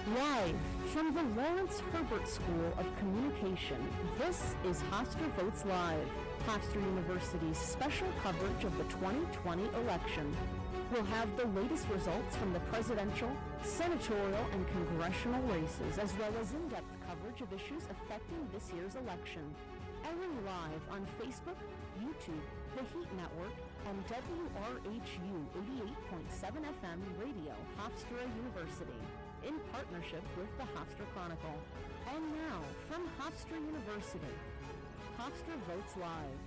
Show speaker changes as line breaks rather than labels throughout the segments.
Live from the Lawrence Herbert School of Communication, this is Hofstra Votes Live, Hofstra University's special coverage of the 2020 election. We'll have the latest results from the presidential, senatorial, and congressional races, as well as in-depth coverage of issues affecting this year's election. Airing live on Facebook, YouTube, the Heat Network, and WRHU 88.7 FM Radio, Hofstra University, in partnership with the Hofstra Chronicle. And now, from Hofstra University, Hofstra Votes Live.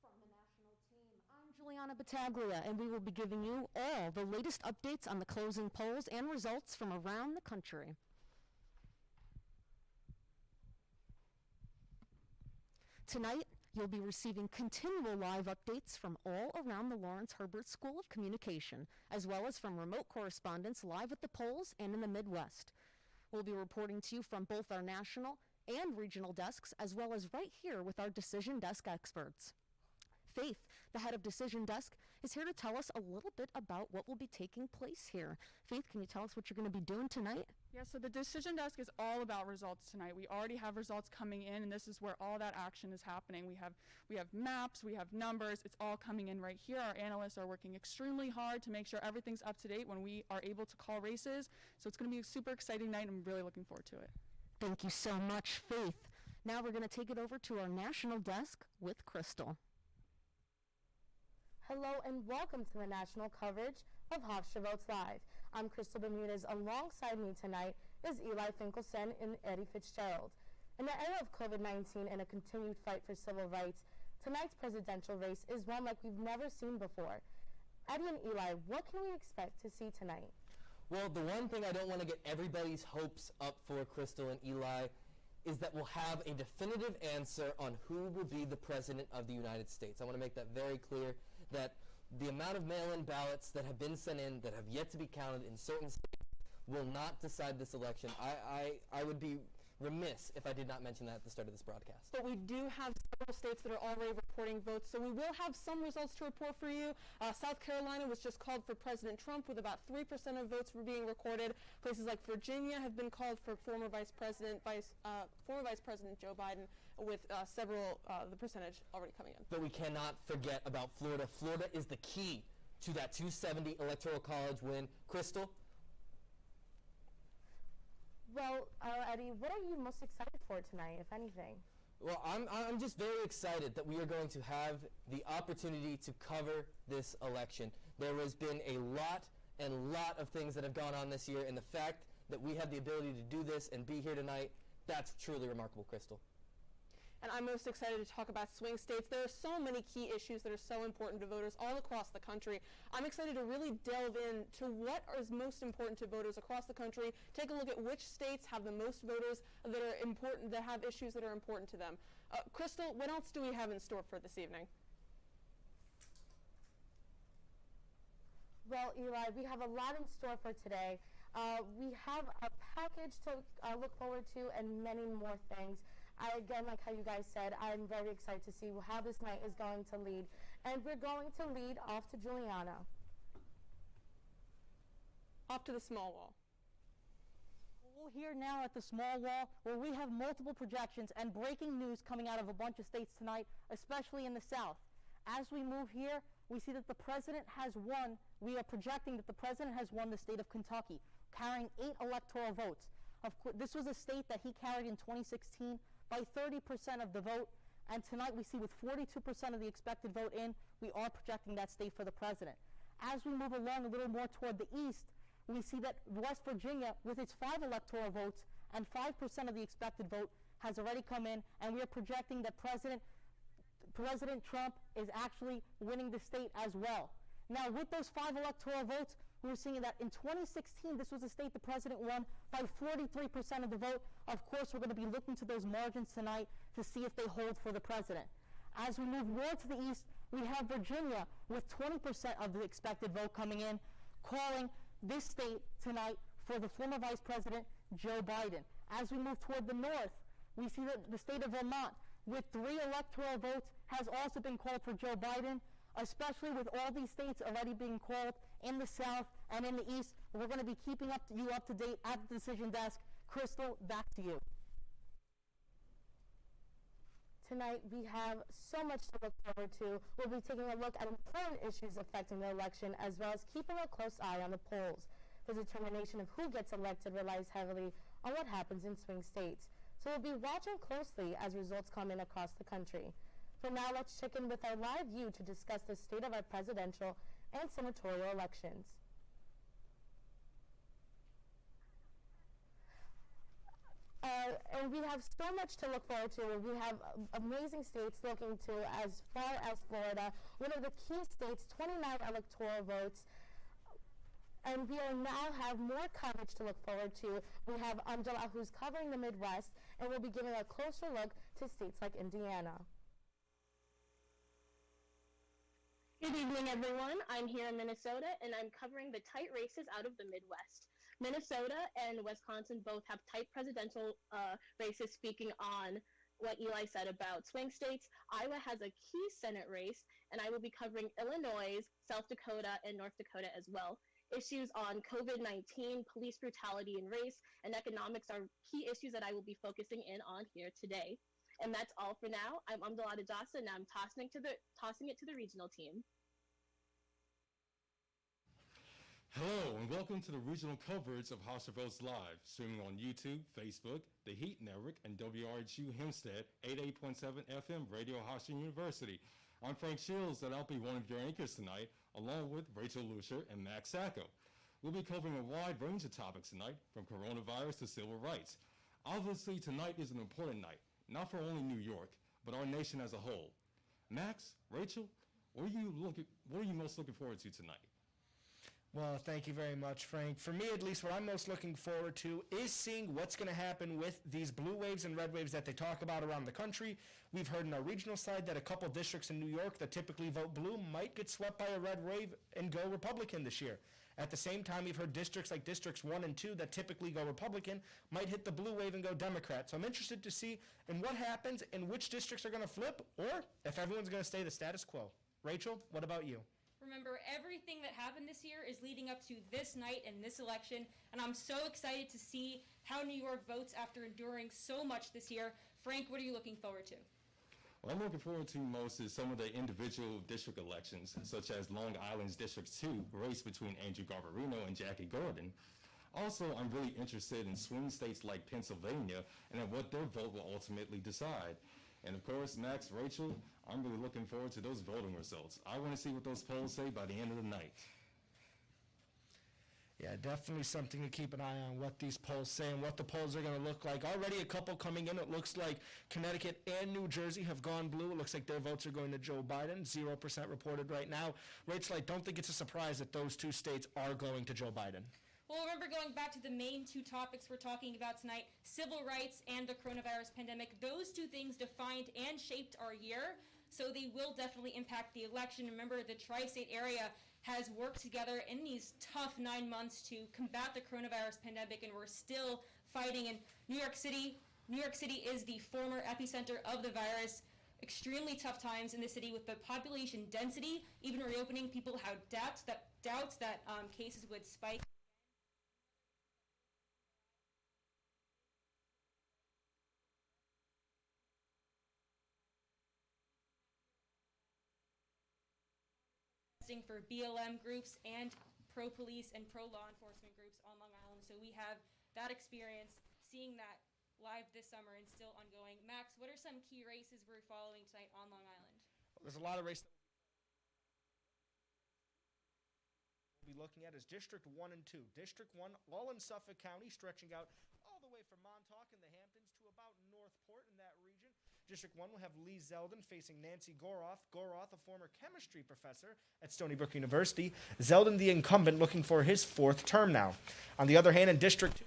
From the national team, I'm Juliana Battaglia, and we will be giving you all the latest updates on the closing polls and results from around the country. Tonight, you'll be receiving continual live updates from all around the Lawrence Herbert School of Communication, as well as from remote correspondents live at the polls and in the Midwest. We'll be reporting to you from both our national and regional desks, as well as right here with our Decision Desk experts. Faith, the head of Decision Desk, is here to tell us a little bit about what will be taking place here. Faith, can you tell us what you're going to be doing tonight?
Yeah, so the Decision Desk is all about results tonight. We already have results coming in, and this is where all that action is happening. We have maps, we have numbers, it's all coming in right here. Our analysts are working extremely hard to make sure everything's up to date when we are able to call races. So it's going to be a super exciting night, and I'm really looking forward to it.
Thank you so much, Faith. Now we're going to take it over to our national desk with Crystal.
Hello and welcome to the national coverage of Hofstra Votes Live. I'm Crystal Bermudez. Alongside me tonight is Eli Finkelson and Eddie Fitzgerald. In the era of COVID-19 and a continued fight for civil rights, tonight's presidential race is one like we've never seen before. Eddie and Eli, what can we expect to see tonight?
Well, the one thing I don't want to get everybody's hopes up for, Crystal and Eli, is that we'll have a definitive answer on who will be the president of the United States. I want to make that very clear, that the amount of mail-in ballots that have been sent in that have yet to be counted in certain states will not decide this election. I would be remiss if I did not mention that at the start of this broadcast.
But we do have several states that are already reporting votes, so we will have some results to report for you. South Carolina was just called for President Trump with about 3% of votes were being recorded. Places like Virginia have been called for former Vice President Joe Biden, with the percentage already coming in.
But we cannot forget about Florida. Florida is the key to that 270 Electoral College win. Crystal?
Well, Eddie, what are you most excited for tonight, if anything?
Well, I'm just very excited that we are going to have the opportunity to cover this election. There has been a lot of things that have gone on this year, and the fact that we have the ability to do this and be here tonight, that's truly remarkable, Crystal.
And I'm most excited to talk about swing states. There are so many key issues that are so important to voters all across the country. I'm excited to really delve into what is most important to voters across the country, take a look at which states have the most voters that are important, that have issues that are important to them. Crystal, what else do we have in store for this evening?
Well, Eli, we have a lot in store for today. We have a package to look forward to and many more things. Again, like how you guys said, I'm very excited to see how this night is going to lead. And we're going to lead off to Juliana.
Off to the small wall.
We're here now at the small wall where we have multiple projections and breaking news coming out of a bunch of states tonight, especially in the South. As we move here, we see that the president has won. We are projecting that the president has won the state of Kentucky, carrying 8 electoral votes. Of course, this was a state that he carried in 2016 by 30% of the vote, and tonight we see with 42% of the expected vote in, we are projecting that state for the president. As we move along a little more toward the east, we see that West Virginia, with its 5 electoral votes and 5% of the expected vote, has already come in, and we are projecting that President Trump is actually winning the state as well. Now, with those 5 electoral votes, we were seeing that in 2016, this was a state the president won by 43% of the vote. Of course, we're going to be looking to those margins tonight to see if they hold for the president. As we move more to the east, we have Virginia with 20% of the expected vote coming in, calling this state tonight for the former Vice President Joe Biden. As we move toward the north, we see that the state of Vermont, with 3 electoral votes, has also been called for Joe Biden. especially with all these states already being called in the South and in the East. We're going to be keeping you up to date at the decision desk. Crystal, back to you.
Tonight, we have so much to look forward to. We'll be taking a look at important issues affecting the election, as well as keeping a close eye on the polls. The determination of who gets elected relies heavily on what happens in swing states. So we'll be watching closely as results come in across the country. For now, let's check in with our live view to discuss the state of our presidential and senatorial elections. And we have so much to look forward to. We have amazing states looking to as far as Florida, one of the key states, 29 electoral votes. And we are now have more coverage to look forward to. We have Angela, who's covering the Midwest, and we'll be giving a closer look to states like Indiana.
Good evening, everyone. I'm here in Minnesota, and I'm covering the tight races out of the Midwest. Minnesota and Wisconsin both have tight presidential races, speaking on what Eli said about swing states. Iowa has a key Senate race, and I will be covering Illinois, South Dakota, and North Dakota as well. Issues on COVID-19, police brutality and race, and economics are key issues that I will be focusing in on here today. And that's all for now. I'm Amdalada Jassa, and I'm tossing it to the regional team.
Hello, and welcome to the regional coverage of Hofstra Votes Live, streaming on YouTube, Facebook, the Heat Network, and WRHU Hempstead, 88.7 FM Radio Hofstra University. I'm Frank Shields, and I'll be one of your anchors tonight, along with Rachel Lucier and Max Sacco. We'll be covering a wide range of topics tonight, from coronavirus to civil rights. Obviously, tonight is an important night, not for only New York, but our nation as a whole. Max, Rachel, what are you most looking forward to tonight?
Well, thank you very much, Frank. For me, at least, what I'm most looking forward to is seeing what's going to happen with these blue waves and red waves that they talk about around the country. We've heard in our regional side that a couple districts in New York that typically vote blue might get swept by a red wave and go Republican this year. At the same time, we've heard districts like Districts 1 and 2 that typically go Republican might hit the blue wave and go Democrat. So I'm interested to see in what happens and which districts are going to flip, or if everyone's going to stay the status quo. Rachel, what about you?
Remember, everything that happened this year is leading up to this night and this election, and I'm so excited to see how New York votes after enduring so much this year. Frank, what are you looking forward to?
What I'm looking forward to most is some of the individual district elections, such as Long Island's District 2, race between Andrew Garbarino and Jackie Gordon. Also, I'm really interested in swing states like Pennsylvania and what their vote will ultimately decide. And of course, Max, Rachel, I'm really looking forward to those voting results. I want to see what those polls say by the end of the night.
Yeah, definitely something to keep an eye on, what these polls say and what the polls are going to look like. Already a couple coming in. It looks like Connecticut and New Jersey have gone blue. It looks like their votes are going to Joe Biden. 0% reported right now. Rachel, I don't think it's a surprise that those two states are going to Joe Biden.
Well, remember, going back to the main two topics we're talking about tonight, civil rights and the coronavirus pandemic, those two things defined and shaped our year, so they will definitely impact the election. Remember, the tri-state area has worked together in these tough 9 months to combat the coronavirus pandemic, and we're still fighting. In New York City is the former epicenter of the virus. Extremely tough times in the city with the population density. Even reopening, people had doubts that cases would spike. For BLM groups and pro-police and pro-law enforcement groups on Long Island. So we have that experience, seeing that live this summer and still ongoing. Max, what are some key races we're following tonight on Long Island?
Well, there's a lot of races we'll be looking at is District 1 and 2. District 1, all in Suffolk County, stretching out all the way from Montauk and the Hamptons to about Northport in that region. District 1 will have Lee Zeldin facing Nancy Goroth. Goroth, a former chemistry professor at Stony Brook University. Zeldin, the incumbent, looking for his fourth term now. On the other hand, in District 2,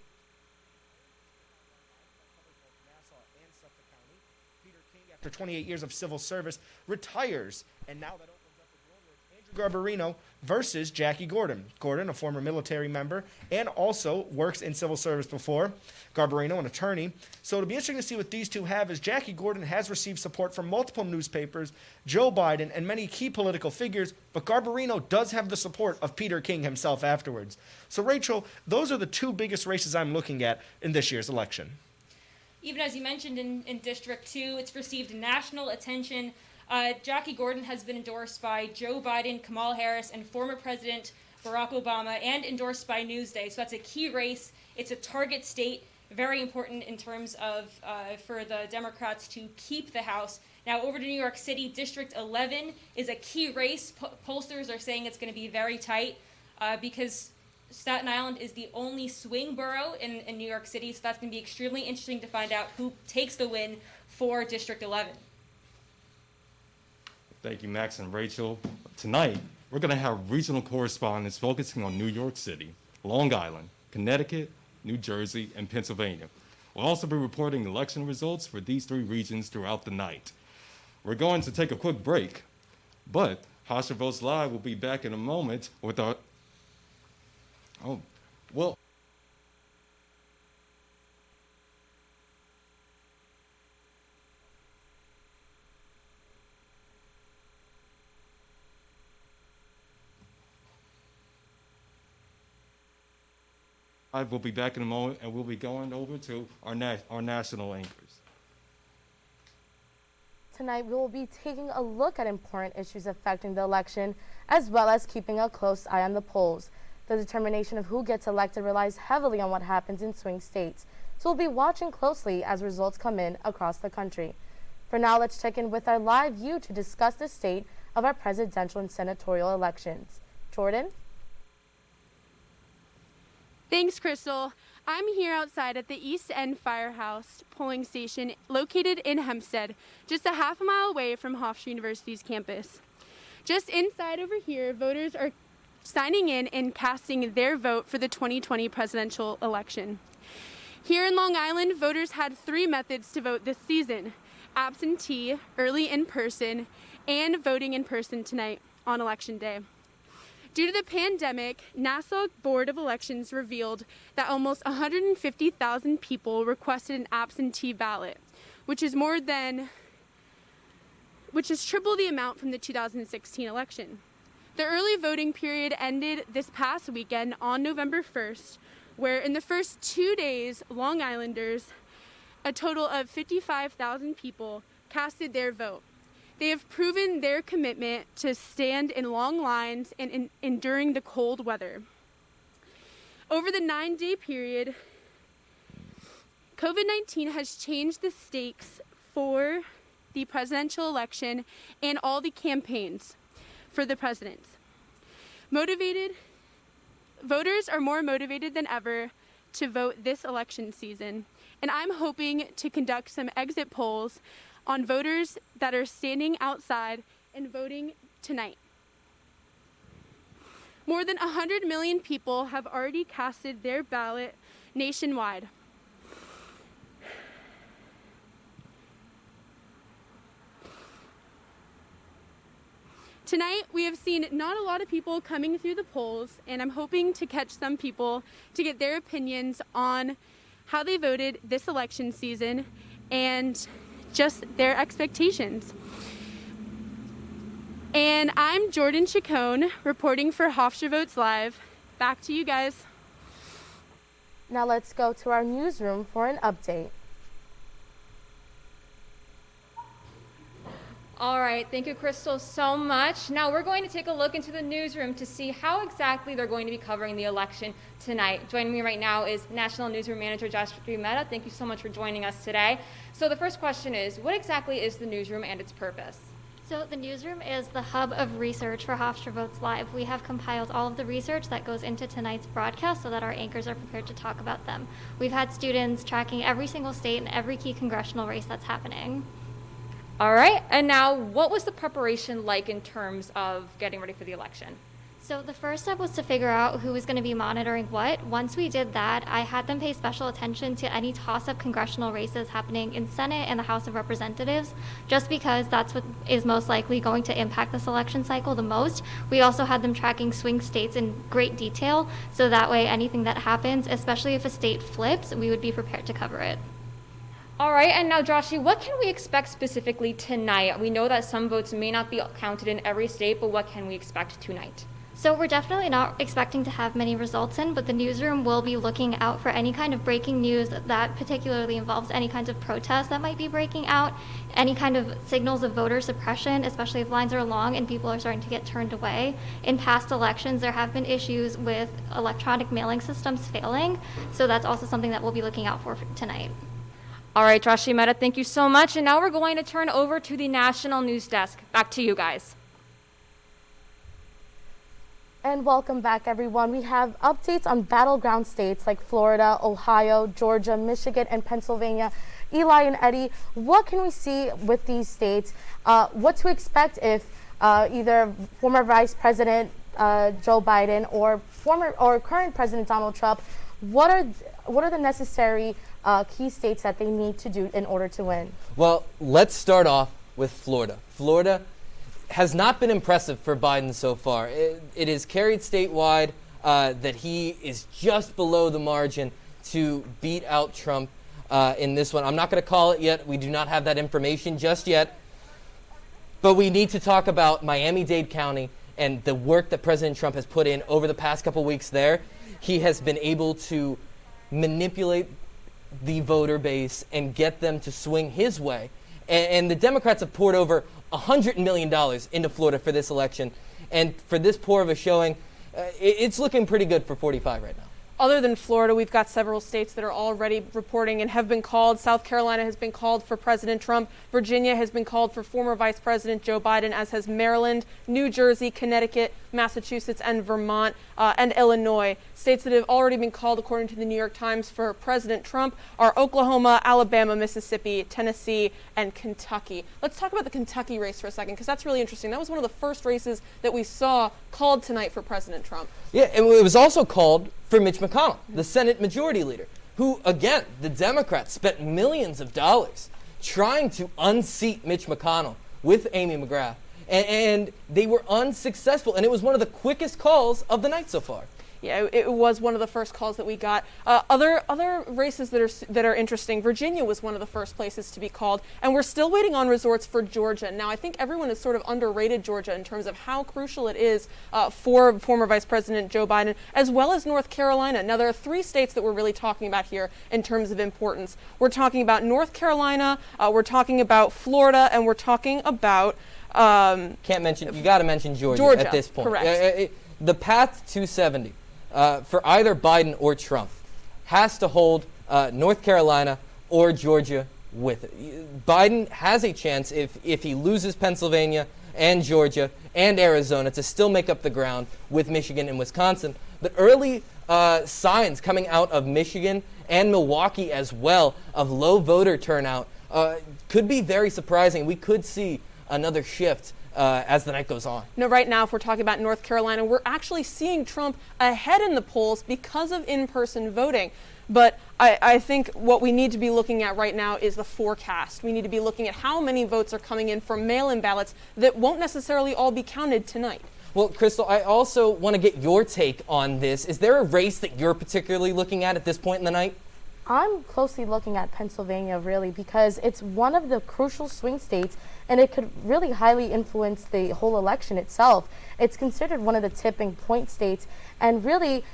Nassau and Suffolk County, Peter King, after 28 years of civil service, retires. And now that opens up a door where it's Andrew Garbarino versus Jackie Gordon. Gordon, a former military member, and also works in civil service before. Garbarino, an attorney. So it'll be interesting to see what these two have, as Jackie Gordon has received support from multiple newspapers, Joe Biden, and many key political figures, but Garbarino does have the support of Peter King himself afterwards. So Rachel, those are the two biggest races I'm looking at in this year's election.
Even as you mentioned in District 2, it's received national attention. Jackie Gordon has been endorsed by Joe Biden, Kamala Harris, and former President Barack Obama, and endorsed by Newsday. So that's a key race. It's a target state, very important in terms of for the Democrats to keep the House. Now over to New York City, District 11 is a key race. Pollsters are saying it's going to be very tight because Staten Island is the only swing borough in New York City, so that's going to be extremely interesting to find out who takes the win for District 11.
Thank you, Max and Rachel. Tonight, we're going to have regional correspondents focusing on New York City, Long Island, Connecticut, New Jersey, and Pennsylvania. We'll also be reporting election results for these three regions throughout the night. We're going to take a quick break, but Hofstra Votes Live will be back in a moment with our... Oh, well... We'll be back in a moment, and we'll be going over to our national anchors.
Tonight, we will be taking a look at important issues affecting the election, as well as keeping a close eye on the polls. The determination of who gets elected relies heavily on what happens in swing states, so we'll be watching closely as results come in across the country. For now, let's check in with our live view to discuss the state of our presidential and senatorial elections. Jordan?
Thanks, Crystal. I'm here outside at the East End Firehouse polling station located in Hempstead, just a half a mile away from Hofstra University's campus. Just inside over here, voters are signing in and casting their vote for the 2020 presidential election. Here in Long Island, voters had three methods to vote this season: absentee, early in person, and voting in person tonight on Election Day. Due to the pandemic, Nassau Board of Elections revealed that almost 150,000 people requested an absentee ballot, which is triple the amount from the 2016 election. The early voting period ended this past weekend on November 1st, where in the first 2 days, Long Islanders, a total of 55,000 people, casted their vote. They have proven their commitment to stand in long lines and enduring the cold weather. Over the 9-day period, COVID-19 has changed the stakes for the presidential election and all the campaigns for the presidents. Voters are more motivated than ever to vote this election season, and I'm hoping to conduct some exit polls on voters that are standing outside and voting tonight. More than 100 million people have already casted their ballot nationwide. Tonight, we have seen not a lot of people coming through the polls, and I'm hoping to catch some people to get their opinions on how they voted this election season and just their expectations. And I'm Jordan Chacon, reporting for Hofstra Votes Live. Back to you guys.
Now let's go to our newsroom for an update.
All right, thank you, Crystal, so much. Now we're going to take a look into the newsroom to see how exactly they're going to be covering the election tonight. Joining me right now is National Newsroom Manager Joshua Mehta. Thank you so much for joining us today. So the first question is, what exactly is the newsroom and its purpose?
So the newsroom is the hub of research for Hofstra Votes Live. We have compiled all of the research that goes into tonight's broadcast so that our anchors are prepared to talk about them. We've had students tracking every single state and every key congressional race that's happening.
All right, and now what was the preparation like in terms of getting ready for the election?
So the first step was to figure out who was going to be monitoring what. Once we did that, I had them pay special attention to any toss-up congressional races happening in Senate and the House of Representatives, just because that's what is most likely going to impact this election cycle the most. We also had them tracking swing states in great detail, so that way anything that happens, especially if a state flips, we would be prepared to cover it.
All right, and now Joshi, what can we expect specifically tonight? We know that some votes may not be counted in every state, but what can we expect tonight?
So we're definitely not expecting to have many results in, but the newsroom will be looking out for any kind of breaking news that particularly involves any kinds of protests that might be breaking out, any kind of signals of voter suppression, especially if lines are long and people are starting to get turned away. In past elections, there have been issues with electronic mailing systems failing, so that's also something that we'll be looking out for tonight.
All right, Joshi Mehta, thank you so much. And now we're going to turn over to the National News Desk. Back to you guys.
And welcome back, everyone. We have updates on battleground states like Florida, Ohio, Georgia, Michigan, and Pennsylvania. Eli and Eddie, what can we see with these states? What to expect if either former Vice President Joe Biden or current President Donald Trump, what are the necessary key states that they need to do in order to win?
Well, let's start off with Florida. Florida has not been impressive for Biden so far. It is carried statewide that he is just below the margin to beat out Trump in this one. I'm not going to call it yet. We do not have that information just yet. But we need to talk about Miami-Dade County and the work that President Trump has put in over the past couple weeks there. He has been able to manipulate the voter base and get them to swing his way. And the Democrats have poured over $100 million into Florida for this election. And for this poor of a showing, it's looking pretty good for 45 right now.
Other than Florida, we've got several states that are already reporting and have been called. South Carolina has been called for President Trump. Virginia has been called for former Vice President Joe Biden, as has Maryland, New Jersey, Connecticut, Massachusetts, and Vermont, and Illinois. States that have already been called, according to the New York Times, for President Trump are Oklahoma, Alabama, Mississippi, Tennessee, and Kentucky. Let's talk about the Kentucky race for a second, because that's really interesting. That was one of the first races that we saw called tonight for President Trump.
Yeah, and it was also called for Mitch McConnell, the Senate Majority Leader, who, again, the Democrats spent millions of dollars trying to unseat Mitch McConnell with Amy McGrath, and they were unsuccessful, and it was one of the quickest calls of the night so far.
Yeah, it was one of the first calls that we got. Other races that are interesting. Virginia was one of the first places to be called, and we're still waiting on results for Georgia. Now, I think everyone has sort of underrated Georgia in terms of how crucial it is for former Vice President Joe Biden, as well as North Carolina. Now, there are three states that we're really talking about here in terms of importance. We're talking about North Carolina, we're talking about Florida, and we're talking about
you got to mention Georgia at this point.
Correct.
The path to 70. For either Biden or Trump has to hold North Carolina or Georgia with it. Biden has a chance, if he loses Pennsylvania and Georgia and Arizona, to still make up the ground with Michigan and Wisconsin. But early signs coming out of Michigan and Milwaukee as well of low voter turnout could be very surprising. We could see another shift as the night goes on.
No, right now, if we're talking about North Carolina, we're actually seeing Trump ahead in the polls because of in-person voting. But I think what we need to be looking at right now is the forecast. We need to be looking at how many votes are coming in from mail-in ballots that won't necessarily all be counted tonight.
Well, Crystal, I also want to get your take on this. Is there a race that you're particularly looking at this point in the night?
I'm closely looking at Pennsylvania, really, because it's one of the crucial swing states, and it could really highly influence the whole election itself. It's considered one of the tipping point states, and really,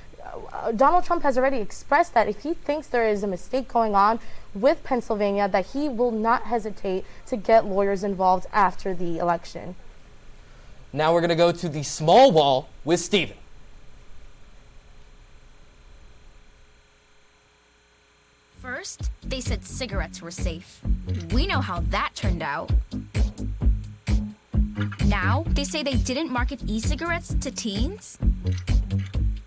Donald Trump has already expressed that if he thinks there is a mistake going on with Pennsylvania, that he will not hesitate to get lawyers involved after the election.
Now we're going to go to the small wall with Stephen.
First, they said cigarettes were safe. We know how that turned out. Now, they say they didn't market e-cigarettes to teens.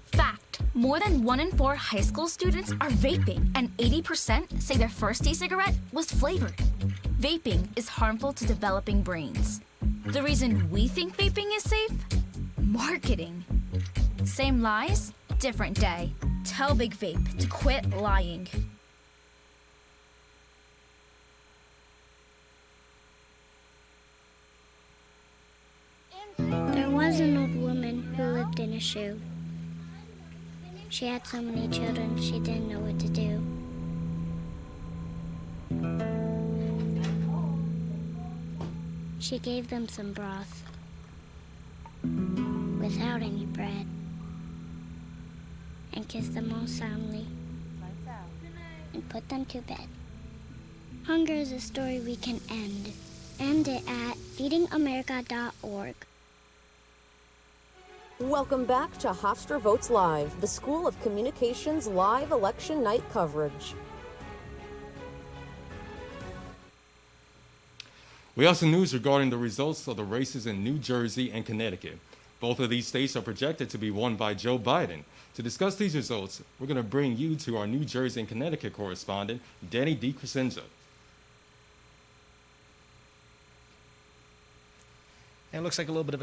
Fact, more than 1 in 4 high school students are vaping, and 80% say their first e-cigarette was flavored. Vaping is harmful to developing brains. The reason we think vaping is safe? Marketing. Same lies, different day. Tell Big Vape to quit lying.
There was an old woman who lived in a shoe. She had so many children, she didn't know what to do. She gave them some broth without any bread and kissed them all soundly and put them to bed. Hunger is a story we can end. End it at feedingamerica.org.
Welcome back to Hofstra Votes Live, the School of Communications live election night coverage.
We have some news regarding the results of the races in New Jersey and Connecticut. Both of these states are projected to be won by Joe Biden. To discuss these results, we're going to bring you to our New Jersey and Connecticut correspondent, Danny DiCrescenzo.
And it looks like a little bit of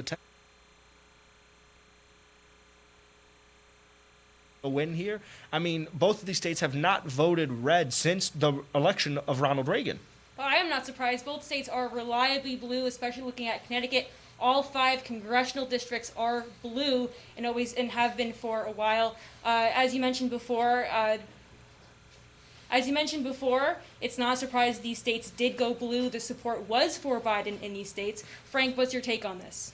a win here. I mean, both of these states have not voted red since the election of Ronald Reagan.
Well, I am not surprised. Both states are reliably blue, especially looking at Connecticut. All 5 congressional districts are blue and have been for a while. As you mentioned before, it's not a surprise these states did go blue. The support was for Biden in these states. Frank, what's your take on this?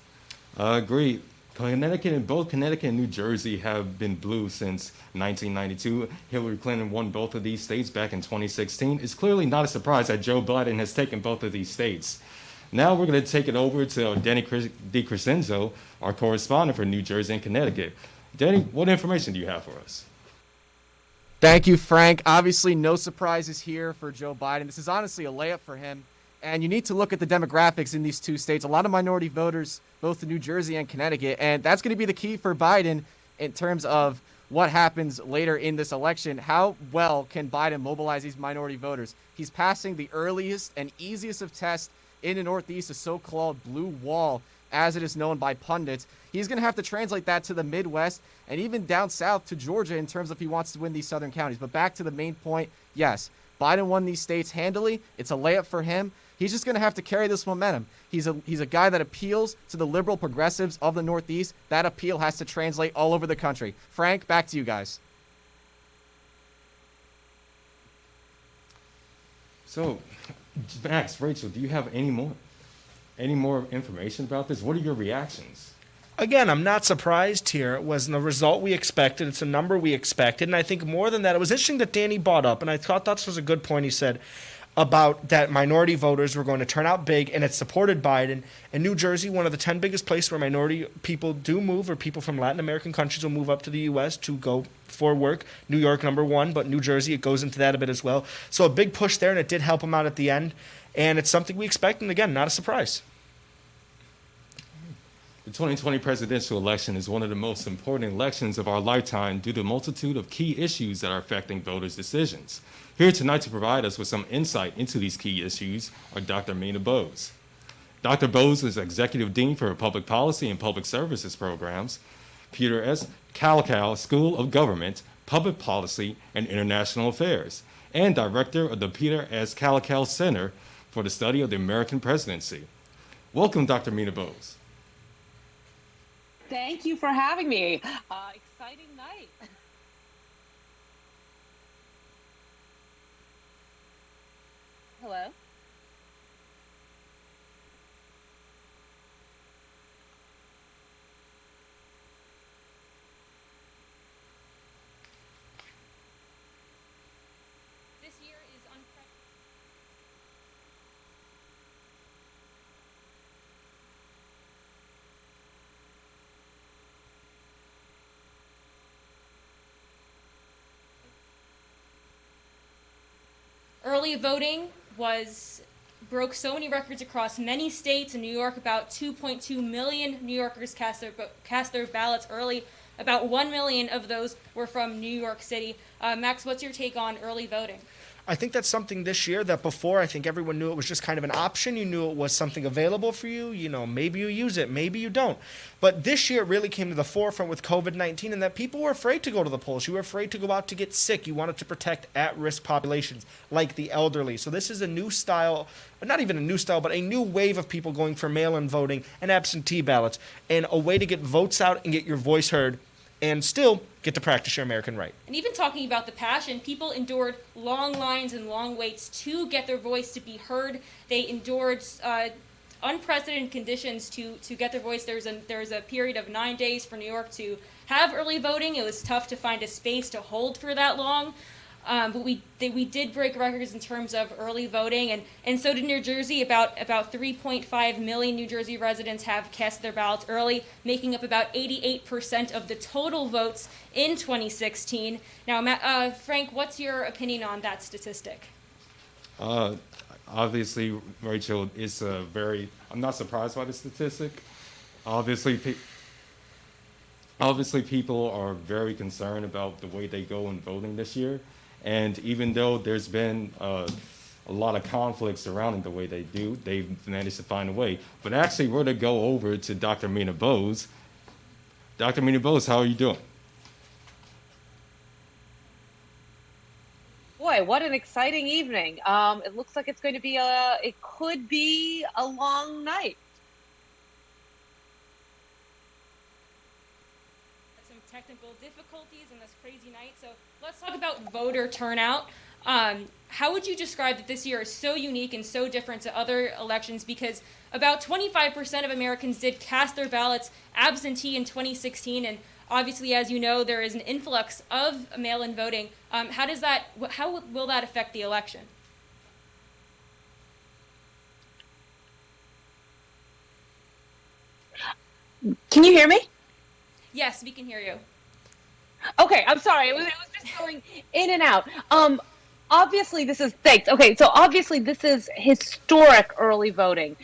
I agree. Both Connecticut and New Jersey have been blue since 1992. Hillary Clinton won both of these states back in 2016. It's clearly not a surprise that Joe Biden has taken both of these states. Now we're going to take it over to Danny DiCrescenzo, our correspondent for New Jersey and Connecticut. Danny, what information do you have for us?
Thank you, Frank. Obviously, no surprises here for Joe Biden. This is honestly a layup for him. And you need to look at the demographics in these 2 states. A lot of minority voters, both in New Jersey and Connecticut. And that's going to be the key for Biden in terms of what happens later in this election. How well can Biden mobilize these minority voters? He's passing the earliest and easiest of tests in the Northeast, a so-called blue wall, as it is known by pundits. He's going to have to translate that to the Midwest and even down south to Georgia in terms of if he wants to win these southern counties. But back to the main point, yes, Biden won these states handily. It's a layup for him. He's just going to have to carry this momentum. He's a guy that appeals to the liberal progressives of the Northeast. That appeal has to translate all over the country. Frank, back to you guys.
So, Max, Rachel, do you have any more information about this? What are your reactions?
Again, I'm not surprised here. It wasn't the result we expected. It's a number we expected. And I think more than that, it was interesting that Danny brought up, and I thought that was a good point he said, about that minority voters were going to turn out big, and it supported Biden. In New Jersey, one of the 10 biggest places where minority people do move, or people from Latin American countries will move up to the U.S. to go for work. New York, number 1, but New Jersey, it goes into that a bit as well. So a big push there, and it did help them out at the end. And it's something we expect, and again, not a surprise.
The 2020 presidential election is one of the most important elections of our lifetime due to the multitude of key issues that are affecting voters' decisions. Here tonight to provide us with some insight into these key issues are Dr. Mina Bose. Dr. Bose is Executive Dean for Public Policy and Public Services Programs, Peter S. Kalkow School of Government, Public Policy and International Affairs, and Director of the Peter S. Kalkow Center for the Study of the American Presidency. Welcome, Dr. Mina Bose.
Thank you for having me. Exciting night. Hello?
This year is unprecedented. Early voting broke so many records across many states. In New York, about 2.2 million New Yorkers cast their ballots early. About 1 million of those were from New York City. Max, what's your take on early voting?
I think that's something this year that before I think everyone knew it was just kind of an option. You knew it was something available for you. You know, maybe you use it, maybe you don't. But this year it really came to the forefront with COVID-19 and that people were afraid to go to the polls. You were afraid to go out to get sick. You wanted to protect at-risk populations like the elderly. So this is a new style, not even a new style, but a new wave of people going for mail-in voting and absentee ballots, and a way to get votes out and get your voice heard and still get to practice your American right.
And even talking about the passion, people endured long lines and long waits to get their voice to be heard. They endured unprecedented conditions to get their voice. There was a period of 9 days for New York to have early voting. It was tough to find a space to hold for that long. But we did break records in terms of early voting, and so did New Jersey. About 3.5 million New Jersey residents have cast their ballots early, making up about 88% of the total votes in 2016. Now, Frank, what's your opinion on that statistic?
Obviously, Rachel, I'm not surprised by the statistic. Obviously, people are very concerned about the way they go in voting this year. And even though there's been a lot of conflict surrounding the way they do, they've managed to find a way. But actually, we're to go over to Dr. Mina Bose. Dr. Mina Bose, how are you doing?
Boy, what an exciting evening. It looks like it could be a long night.
Some technical difficulties in this crazy night, so let's talk about voter turnout. How would you describe that this year is so unique and so different to other elections? Because about 25% of Americans did cast their ballots absentee in 2016, and obviously, as you know, there is an influx of mail-in voting. How will that affect the election?
Can you hear me?
Yes, we can hear you.
Okay, I'm sorry. It was just going in and out. Obviously, thanks. Okay, so obviously this is historic early voting,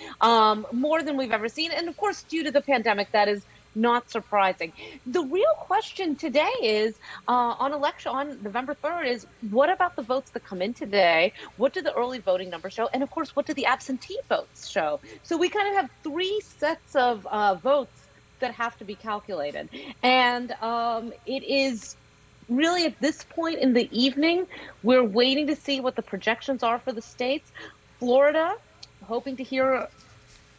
more than we've ever seen. And of course, due to the pandemic, that is not surprising. The real question today is, on November 3rd, is what about the votes that come in today? What do the early voting numbers show? And of course, what do the absentee votes show? So we kind of have three sets of votes that have to be calculated. And it is really at this point in the evening, we're waiting to see what the projections are for the states. Florida, hoping to hear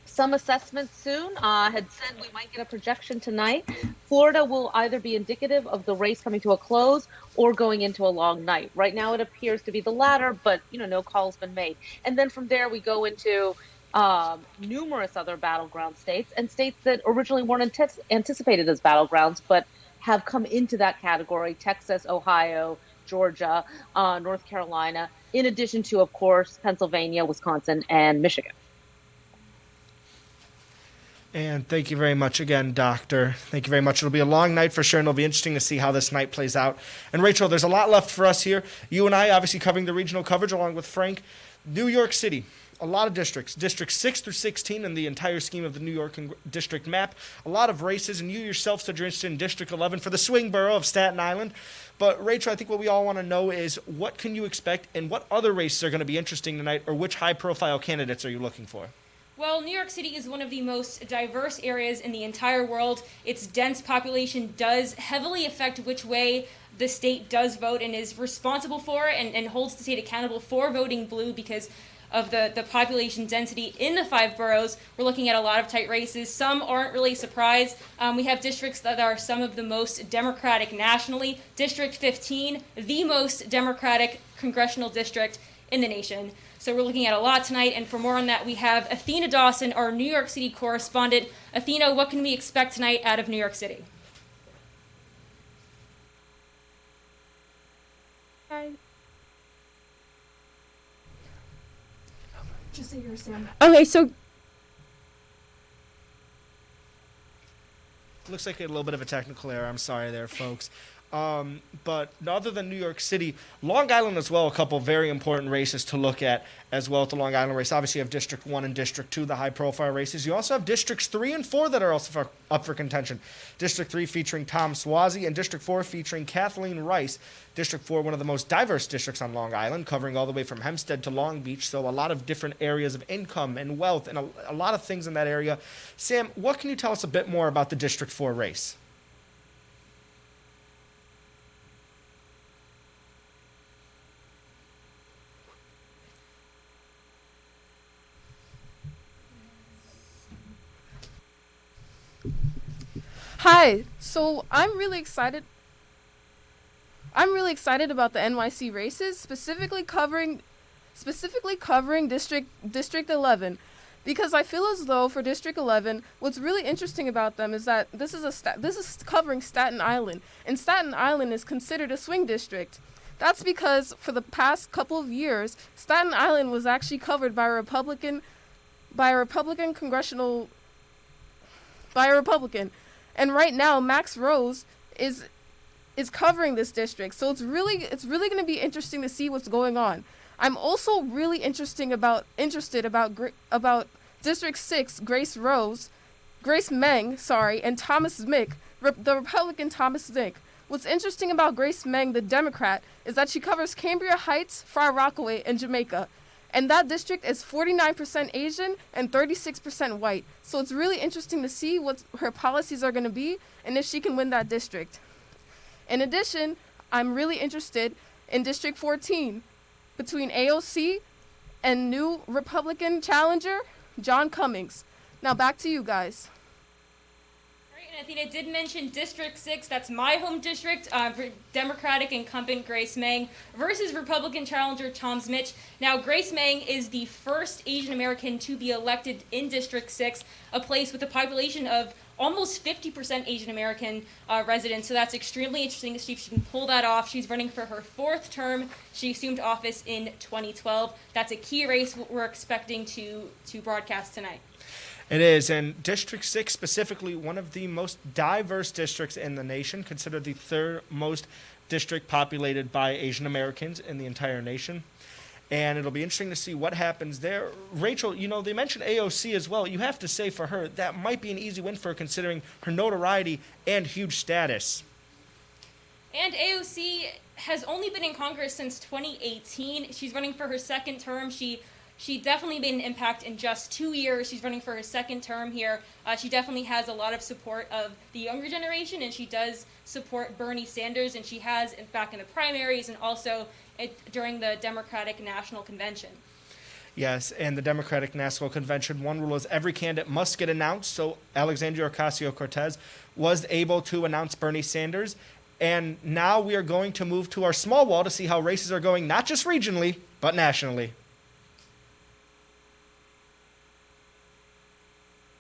some assessments soon, had said we might get a projection tonight. Florida will either be indicative of the race coming to a close or going into a long night. Right now it appears to be the latter, but no call's been made. And then from there we go into numerous other battleground states and states that originally weren't anticipated as battlegrounds, but have come into that category: Texas, Ohio, Georgia, North Carolina, in addition to, of course, Pennsylvania, Wisconsin, and Michigan.
And thank you very much again, Doctor. Thank you very much. It'll be a long night for sure, and it'll be interesting to see how this night plays out. And Rachel, there's a lot left for us here. You and I obviously covering the regional coverage along with Frank. New York City, a lot of districts, districts 6 through 16 in the entire scheme of the New York district map. A lot of races, and you yourself said you're interested in District 11 for the swing borough of Staten Island. But Rachel, I think what we all want to know is what can you expect, and what other races are going to be interesting tonight, or which high-profile candidates are you looking for?
Well, New York City is one of the most diverse areas in the entire world. Its dense population does heavily affect which way the state does vote, and is responsible for and holds the state accountable for voting blue because of the population density in the 5 boroughs. We're looking at a lot of tight races. Some aren't really surprised. We have districts that are some of the most Democratic nationally. District 15, the most Democratic congressional district in the nation. So we're looking at a lot tonight, and for more on that, we have Athena Dawson, our New York City correspondent. Athena, what can we expect tonight out of New York City?
Hi.
Just say yours, Sam.
Okay, so
Looks like a little bit of a technical error. I'm sorry there, folks. But other than New York City, Long Island as well, a couple very important races to look at as well at the Long Island race. Obviously, you have District 1 and District 2, the high-profile races. You also have Districts 3 and 4 that are also up for contention. District 3 featuring Tom Swazi and District 4 featuring Kathleen Rice. District 4, one of the most diverse districts on Long Island, covering all the way from Hempstead to Long Beach, so a lot of different areas of income and wealth and a lot of things in that area. Sam, what can you tell us a bit more about the District 4 race?
Hi. So I'm really excited about the NYC races, specifically covering District 11, because I feel as though for District 11, what's really interesting about them is that this is covering Staten Island, and Staten Island is considered a swing district. That's because for the past couple of years, Staten Island was actually covered by a Republican. And right now, Max Rose is covering this district. So it's really going to be interesting to see what's going on. I'm also really interested about District 6, Grace Meng, and Thomas Mick, the Republican Thomas Mick. What's interesting about Grace Meng, the Democrat, is that she covers Cambria Heights, Far Rockaway, and Jamaica. And that district is 49% Asian and 36% white. So it's really interesting to see what her policies are going to be and if she can win that district. In addition, I'm really interested in District 14 between AOC and new Republican challenger, John Cummings. Now back to you guys.
And Athena did mention District 6, that's my home district, Democratic incumbent Grace Meng versus Republican challenger Tom Mitch. Now, Grace Meng is the first Asian American to be elected in District 6, a place with a population of almost 50% Asian American residents, so that's extremely interesting to see if she can pull that off. She's running for her 4th term. She assumed office in 2012. That's a key race we're expecting to broadcast tonight.
It is, and District 6 specifically, one of the most diverse districts in the nation, considered the 3rd most district populated by Asian Americans in the entire nation. And it'll be interesting to see what happens there. Rachel, they mentioned AOC as well. You have to say for her, that might be an easy win for her considering her notoriety and huge status.
And AOC has only been in Congress since 2018. She's running for her 2nd term. She definitely made an impact in just 2 years. She's running for her 2nd term here. She definitely has a lot of support of the younger generation, and she does support Bernie Sanders, and she has back in the primaries and also during the Democratic National Convention.
Yes, and the Democratic National Convention, one rule is every candidate must get announced. So Alexandria Ocasio-Cortez was able to announce Bernie Sanders. And now we are going to move to our small wall to see how races are going, not just regionally, but nationally.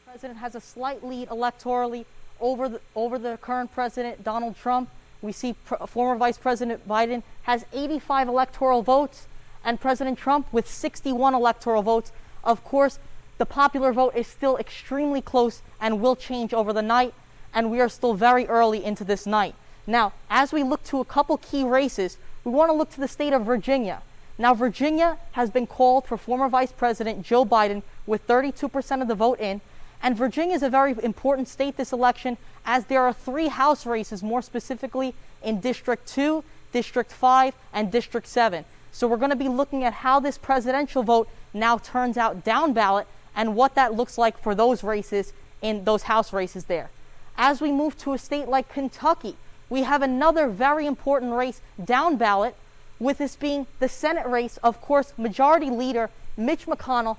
President has a slight lead electorally over the current president, Donald Trump. We see former Vice President Biden has 85 electoral votes and President Trump with 61 electoral votes. Of course, the popular vote is still extremely close and will change over the night, and we are still very early into this night. Now, as we look to a couple key races, we want to look to the state of Virginia. Now, Virginia has been called for former Vice President Joe Biden with 32% of the vote in. And Virginia is a very important state this election, as there are 3 House races, more specifically in District 2, District 5, and District 7. So we're going to be looking at how this presidential vote now turns out down ballot and what that looks like for those races in those House races there. As we move to a state like Kentucky, we have another very important race down ballot, with this being the Senate race. Of course, Majority Leader Mitch McConnell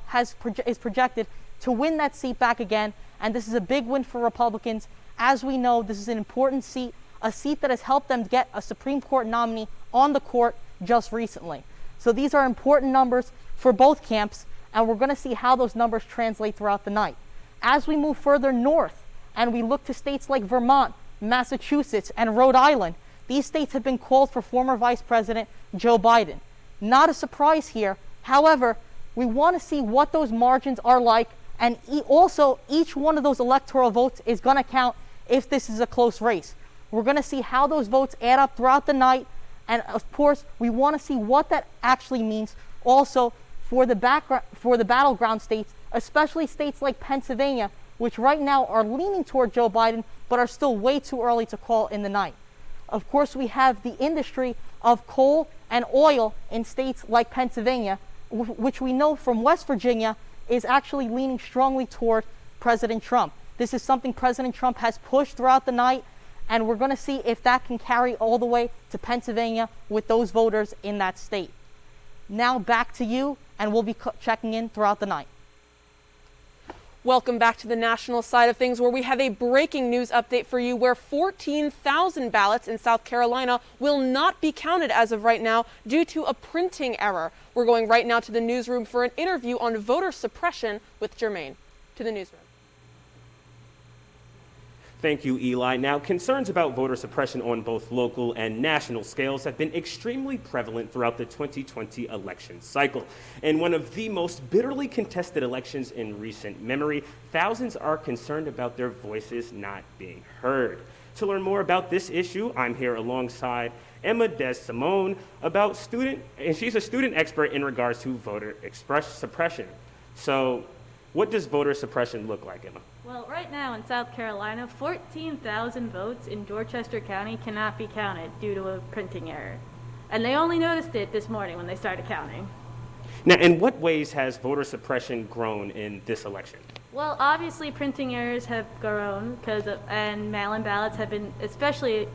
is projected to win that seat back again, and this is a big win for Republicans. As we know, this is an important seat, a seat that has helped them get a Supreme Court nominee on the court just recently. So these are important numbers for both camps, and we're going to see how those numbers translate throughout the night. As we move further north and we look to states like Vermont, Massachusetts, and Rhode Island, these states have been called for former Vice President Joe Biden. Not a surprise here. However, we want to see what those margins are like, and also each one of those electoral votes is going to count if this is a close race. We're going to see how those votes add up throughout the night. And of course, we want to see what that actually means also for the battleground states, especially states like Pennsylvania, which right now are leaning toward Joe Biden, but are still way too early to call in the night. Of course, we have the industry of coal and oil in states like Pennsylvania, which we know from West Virginia is actually leaning strongly toward President Trump. This is something President Trump has pushed throughout the night, and we're going to see if that can carry all the way to Pennsylvania with those voters in that state. Now back to you, and we'll be checking in throughout the night.
Welcome back to the national side of things, where we have a breaking news update for you, where 14,000 ballots in South Carolina will not be counted as of right now due to a printing error. We're going right now to the newsroom for an interview on voter suppression with Jermaine. To the newsroom.
Thank you, Eli. Now, concerns about voter suppression on both local and national scales have been extremely prevalent throughout the 2020 election cycle. In one of the most bitterly contested elections in recent memory, thousands are concerned about their voices not being heard. To learn more about this issue, I'm here alongside Emma Des-Simone, and she's a student expert in regards to voter suppression. So, what does voter suppression look like, Emma?
Well, right now in South Carolina, 14,000 votes in Dorchester County cannot be counted due to a printing error. And they only noticed it this morning when they started counting.
Now, in what ways has voter suppression grown in this election?
Well, obviously printing errors have grown and mail-in ballots have been especially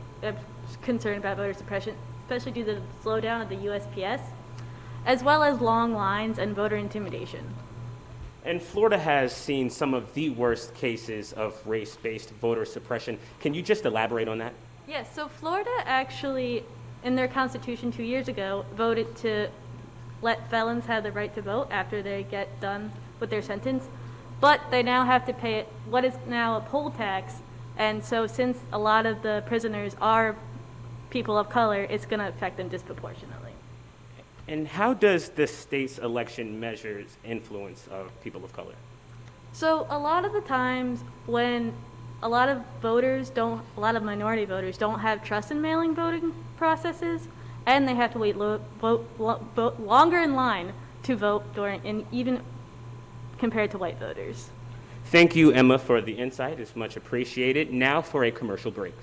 concerned about voter suppression, especially due to the slowdown of the USPS, as well as long lines and voter intimidation.
And Florida has seen some of the worst cases of race-based voter suppression. Can you just elaborate on that?
Yes, so Florida actually, in their constitution 2 years ago, voted to let felons have the right to vote after they get done with their sentence, but they now have to pay what is now a poll tax, and so since a lot of the prisoners are people of color, it's going to affect them disproportionately.
And how does the state's election measures influence people of color?
So a lot of the times when a lot of minority voters don't have trust in mailing voting processes, and they have to wait longer in line to vote even compared to white voters.
Thank you, Emma, for the insight. It's much appreciated. Now for a commercial break.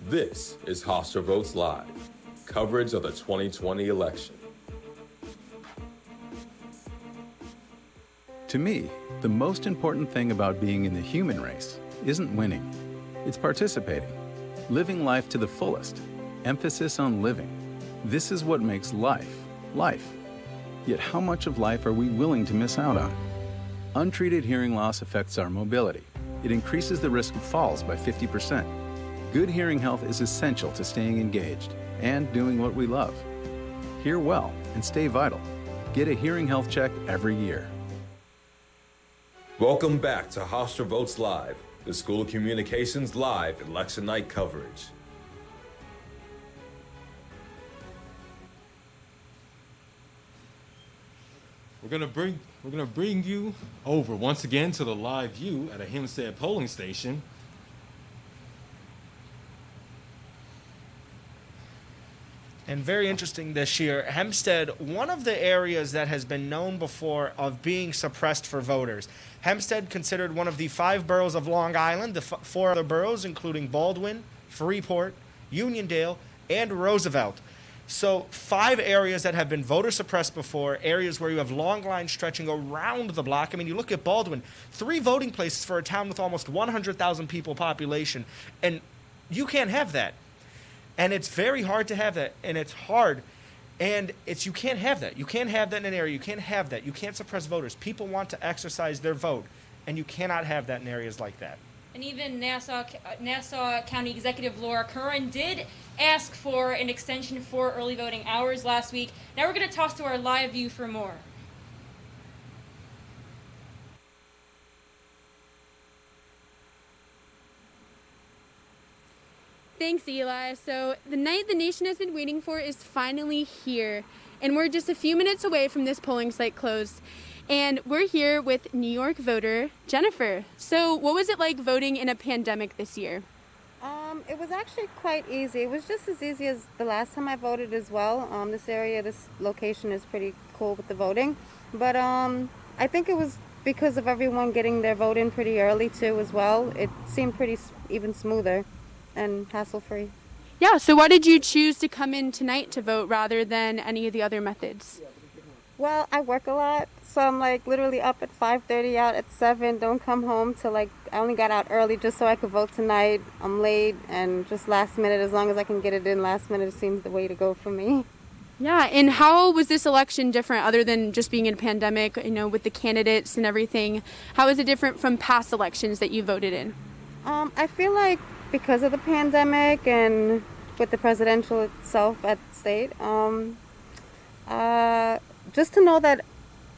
This is Hofstra Votes Live, coverage of the 2020 election.
To me, the most important thing about being in the human race isn't winning. It's participating, living life to the fullest, emphasis on living. This is what makes life, life. Yet how much of life are we willing to miss out on? Untreated hearing loss affects our mobility. It increases the risk of falls by 50%. Good hearing health is essential to staying engaged and doing what we love. Hear well and stay vital. Get a hearing health check every year.
Welcome back to Hofstra Votes Live, the School of Communications live election night coverage.
We're gonna bring you over once again to the live view at a Hempstead polling station.
And very interesting this year, Hempstead, one of the areas that has been known before of being suppressed for voters. Hempstead, considered one of the 5 boroughs of Long Island, the 4 other boroughs, including Baldwin, Freeport, Uniondale, and Roosevelt. So 5 areas that have been voter suppressed before, areas where you have long lines stretching around the block. I mean, you look at Baldwin, 3 voting places for a town with almost 100,000 people population, and you can't have that. And it's very hard to have that, and it's hard, and you can't have that. You can't have that in an area. You can't have that. You can't suppress voters. People want to exercise their vote, and you cannot have that in areas like that.
And even Nassau County Executive Laura Curran did ask for an extension for early voting hours last week. Now we're going to toss to our live view for more.
Thanks, Eli. So the night the nation has been waiting for is finally here, and we're just a few minutes away from this polling site closed. And we're here with New York voter Jennifer. So what was it like voting in a pandemic this year?
It was actually quite easy. It was just as easy as the last time I voted as well. This location is pretty cool with the voting. But I think it was because of everyone getting their vote in pretty early too as well. It seemed pretty even smoother and hassle-free.
Yeah, so why did you choose to come in tonight to vote rather than any of the other methods?
Well, I work a lot, so I'm like literally up at 5:30, out at 7, don't come home till I only got out early just so I could vote tonight. I'm late and just last minute, as long as I can get it in last minute, it seems the way to go for me.
Yeah, and how was this election different other than just being in a pandemic, with the candidates and everything? How is it different from past elections that you voted in?
I feel like because of the pandemic and with the presidential itself at state, just to know that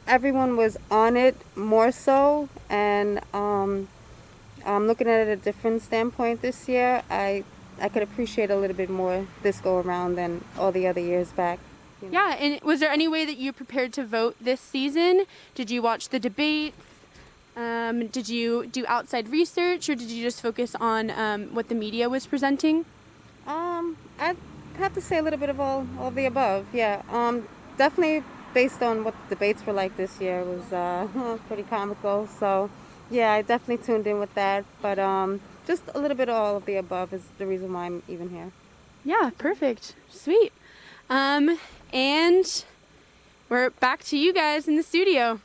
everyone was on it more so, and looking at it at a different standpoint this year, I could appreciate a little bit more this go around than all the other years back.
Yeah, and was there any way that you prepared to vote this season? Did you watch the debate? Did you do outside research, or did you just focus on what the media was presenting?
I'd have to say a little bit of all of the above, yeah. Definitely based on what the debates were like this year, it was pretty comical. So, yeah, I definitely tuned in with that. But just a little bit of all of the above is the reason why I'm even here.
Yeah, perfect. Sweet. And we're back to you guys in the studio.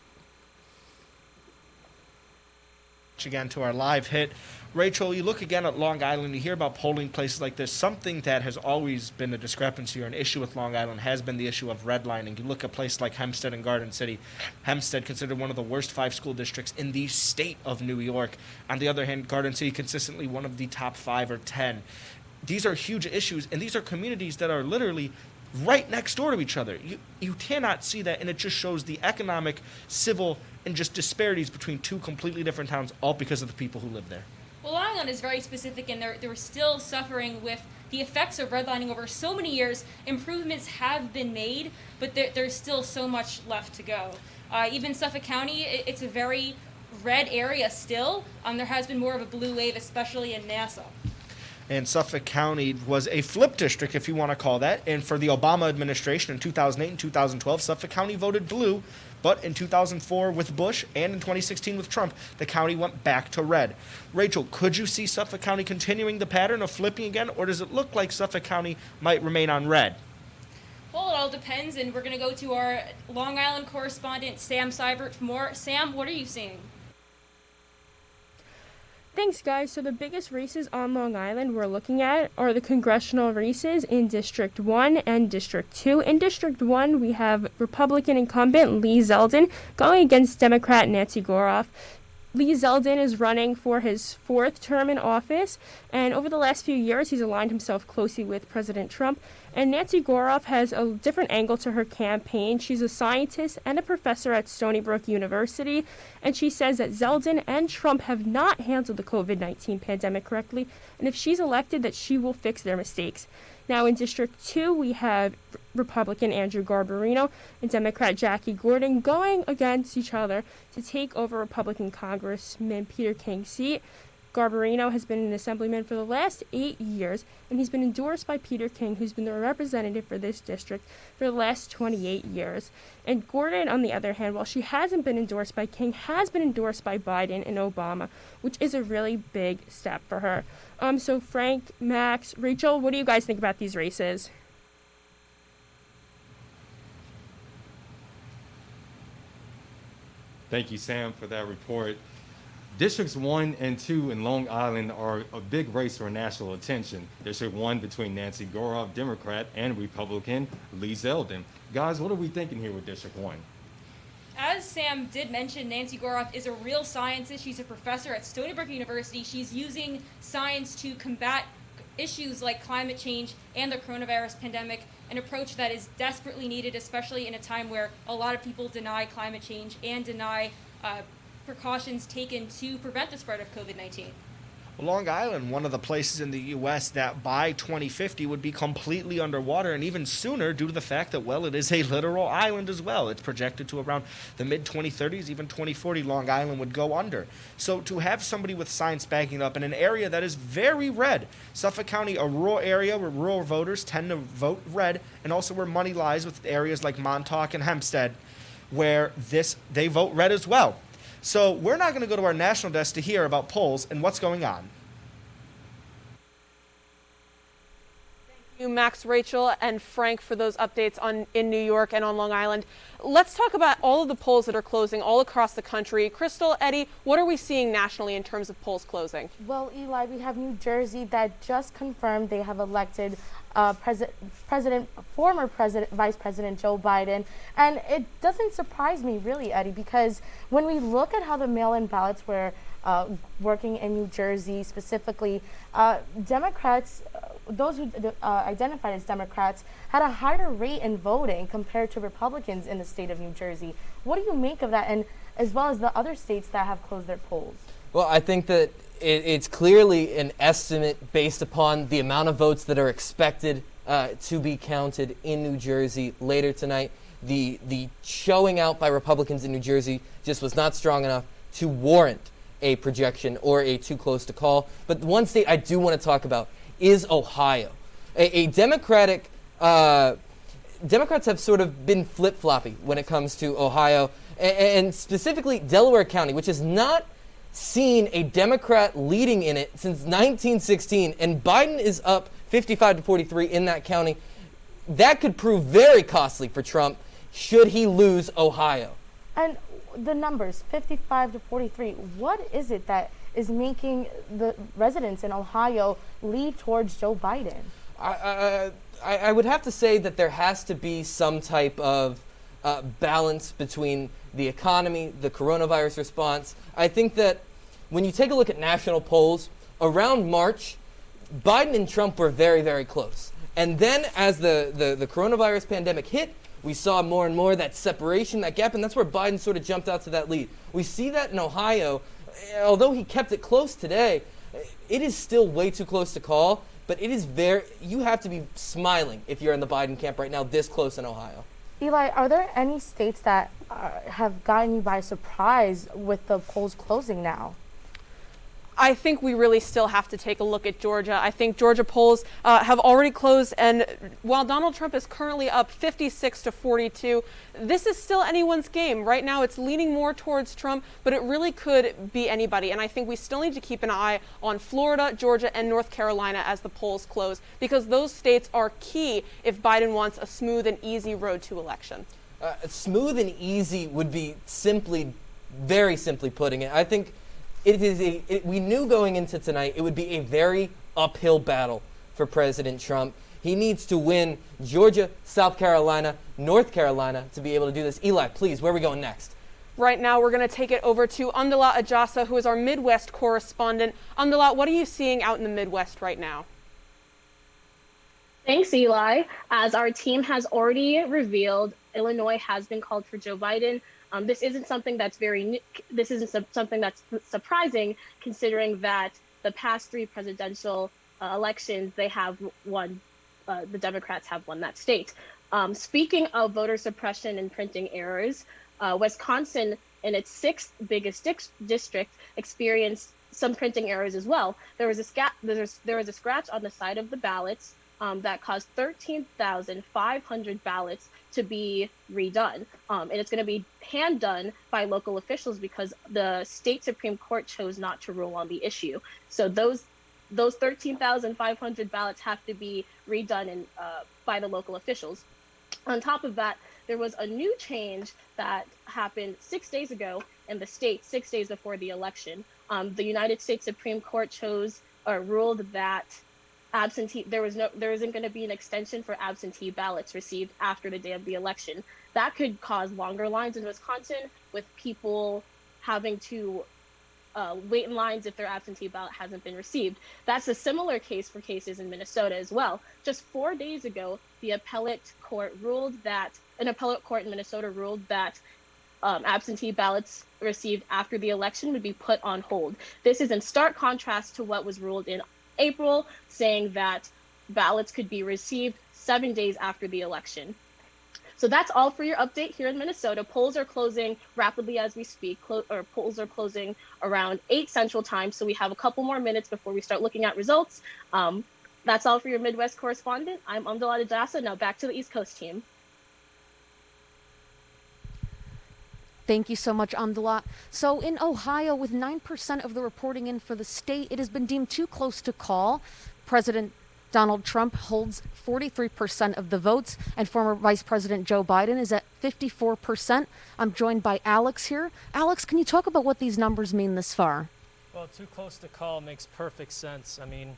Again to our live hit. Rachel, you look again at Long Island, you hear about polling places like this. Something that has always been a discrepancy or an issue with Long Island has been the issue of redlining. You look at places like Hempstead and Garden City. Hempstead considered one of the worst 5 school districts in the state of New York. On the other hand, Garden City consistently one of the top 5 or 10. These are huge issues, and these are communities that are literally right next door to each other. You cannot see that, and it just shows the economic, civil, and just disparities between 2 completely different towns, all because of the people who live there.
Well, Long Island is very specific, and they're still suffering with the effects of redlining over so many years. Improvements have been made, but there's still so much left to go. Even Suffolk County, it's a very red area still. There has been more of a blue wave, especially in Nassau.
And Suffolk County was a flip district, if you want to call that. And for the Obama administration in 2008 and 2012, Suffolk County voted blue. But in 2004 with Bush and in 2016 with Trump, the county went back to red. Rachel, could you see Suffolk County continuing the pattern of flipping again, or does it look like Suffolk County might remain on red?
Well, it all depends, and we're going to go to our Long Island correspondent, Sam Seibert, for more. Sam, what are you seeing?
Thanks, guys. So the biggest races on Long Island we're looking at are the congressional races in District 1 and District 2. In District 1, we have Republican incumbent Lee Zeldin going against Democrat Nancy Goroff. Lee Zeldin is running for his 4th term in office, and over the last few years, he's aligned himself closely with President Trump. And Nancy Goroff has a different angle to her campaign. She's a scientist and a professor at Stony Brook University, and she says that Zeldin and Trump have not handled the COVID-19 pandemic correctly, and if she's elected, that she will fix their mistakes. Now in District 2, we have Republican Andrew Garbarino and Democrat Jackie Gordon going against each other to take over Republican Congressman Peter King's seat. Garbarino has been an assemblyman for the last 8 years, and he's been endorsed by Peter King, who's been the representative for this district for the last 28 years. And Gordon, on the other hand, while she hasn't been endorsed by King, has been endorsed by Biden and Obama, which is a really big step for her. So Frank, Max, Rachel, what do you guys think about these races?
Thank you, Sam, for that report. Districts 1 and 2 in Long Island are a big race for national attention. District 1 between Nancy Goroff, Democrat, and Republican Lee Zeldin. Guys, what are we thinking here with District 1?
As Sam did mention, Nancy Goroff is a real scientist. She's a professor at Stony Brook University. She's using science to combat issues like climate change and the coronavirus pandemic, an approach that is desperately needed, especially in a time where a lot of people deny climate change and deny precautions taken to prevent the spread of COVID-19.
Long Island, one of the places in the U.S. that by 2050 would be completely underwater, and even sooner due to the fact that, well, it is a literal island as well. It's projected to around the mid-2030s, even 2040, Long Island would go under. So to have somebody with science backing up in an area that is very red, Suffolk County, a rural area where rural voters tend to vote red, and also where money lies with areas like Montauk and Hempstead, where they vote red as well. So we're not going to go to our national desk to hear about polls and what's going on.
Thank you, Max, Rachel, and Frank, for those updates in New York and on Long Island. Let's talk about all of the polls that are closing all across the country. Crystal, Eddie, what are we seeing nationally in terms of polls closing?
Well, Eli, we have New Jersey that just confirmed they have elected former Vice President Joe Biden. And it doesn't surprise me, really, Eddie, because when we look at how the mail-in ballots were working in New Jersey specifically, Democrats, those who identified as Democrats, had a higher rate in voting compared to Republicans in the state of New Jersey. What do you make of that, and as well as the other states that have closed their polls?
Well, I think that it's clearly an estimate based upon the amount of votes that are expected to be counted in New Jersey later tonight. The showing out by Republicans in New Jersey just was not strong enough to warrant a projection or a too close to call. But one state I do want to talk about is Ohio. Democrats have sort of been flip-floppy when it comes to Ohio, and specifically Delaware County, which has not seen a Democrat leading in it since 1916, and Biden is up 55-43 in that county. That could prove very costly for Trump should he lose Ohio.
And the numbers, 55-43, what is it that is making the residents in Ohio lead towards Joe Biden?
I would have to say that there has to be some type of balance between the economy, the coronavirus response. I think that when you take a look at national polls, around March, Biden and Trump were very, very close. And then as the coronavirus pandemic hit, we saw more and more that separation, that gap, and that's where Biden sort of jumped out to that lead. We see that in Ohio. Although he kept it close today, it is still way too close to call, but it is you have to be smiling if you're in the Biden camp right now this close in Ohio.
Eli, are there any states that have gotten you by surprise with the polls closing now?
I think we really still have to take a look at Georgia. I think Georgia polls have already closed, and while Donald Trump is currently up 56-42, this is still anyone's game. Right now it's leaning more towards Trump, but it really could be anybody. And I think we still need to keep an eye on Florida, Georgia, and North Carolina as the polls close, because those states are key if Biden wants a smooth and easy road to election.
Smooth and easy would be very simply putting it. I think we knew going into tonight it would be a very uphill battle for President Trump. He needs to win Georgia, South Carolina, North Carolina to be able to do this. Eli, please, where are we going next?
Right now, we're going to take it over to Undalat Ajasa, who is our Midwest correspondent. Undalat, what are you seeing out in the Midwest right now?
Thanks, Eli. As our team has already revealed, Illinois has been called for Joe Biden. This isn't something that's something that's surprising, considering that the past three presidential elections they have won. The Democrats have won that state. Speaking of voter suppression and printing errors, Wisconsin, in its sixth biggest district, experienced some printing errors as well. There was a scratch on the side of the ballots that caused 13,500 ballots to be redone. And it's going to be hand done by local officials because the state Supreme Court chose not to rule on the issue. So those 13,500 ballots have to be redone by the local officials. On top of that, there was a new change that happened 6 days ago in the state, 6 days before the election. The United States Supreme Court ruled that there isn't going to be an extension for absentee ballots received after the day of the election. That could cause longer lines in Wisconsin, with people having to wait in lines if their absentee ballot hasn't been received. That's a similar case for cases in Minnesota as well. Just 4 days ago, an appellate court in Minnesota ruled that absentee ballots received after the election would be put on hold. This is in stark contrast to what was ruled in April, saying that ballots could be received 7 days after the election. So that's all for your update here in Minnesota. Polls are closing rapidly as we speak, polls are closing around 8 Central Time, so we have a couple more minutes before we start looking at results. That's all for your Midwest correspondent. I'm Amdallah Dasa. Now back to the East Coast team.
Thank you so much, Amdallah. So in Ohio, with 9% of the reporting in for the state, it has been deemed too close to call. President Donald Trump holds 43% of the votes, and former Vice President Joe Biden is at 54%. I'm joined by Alex here. Alex, can you talk about what these numbers mean this far?
Well, too close to call makes perfect sense. I mean,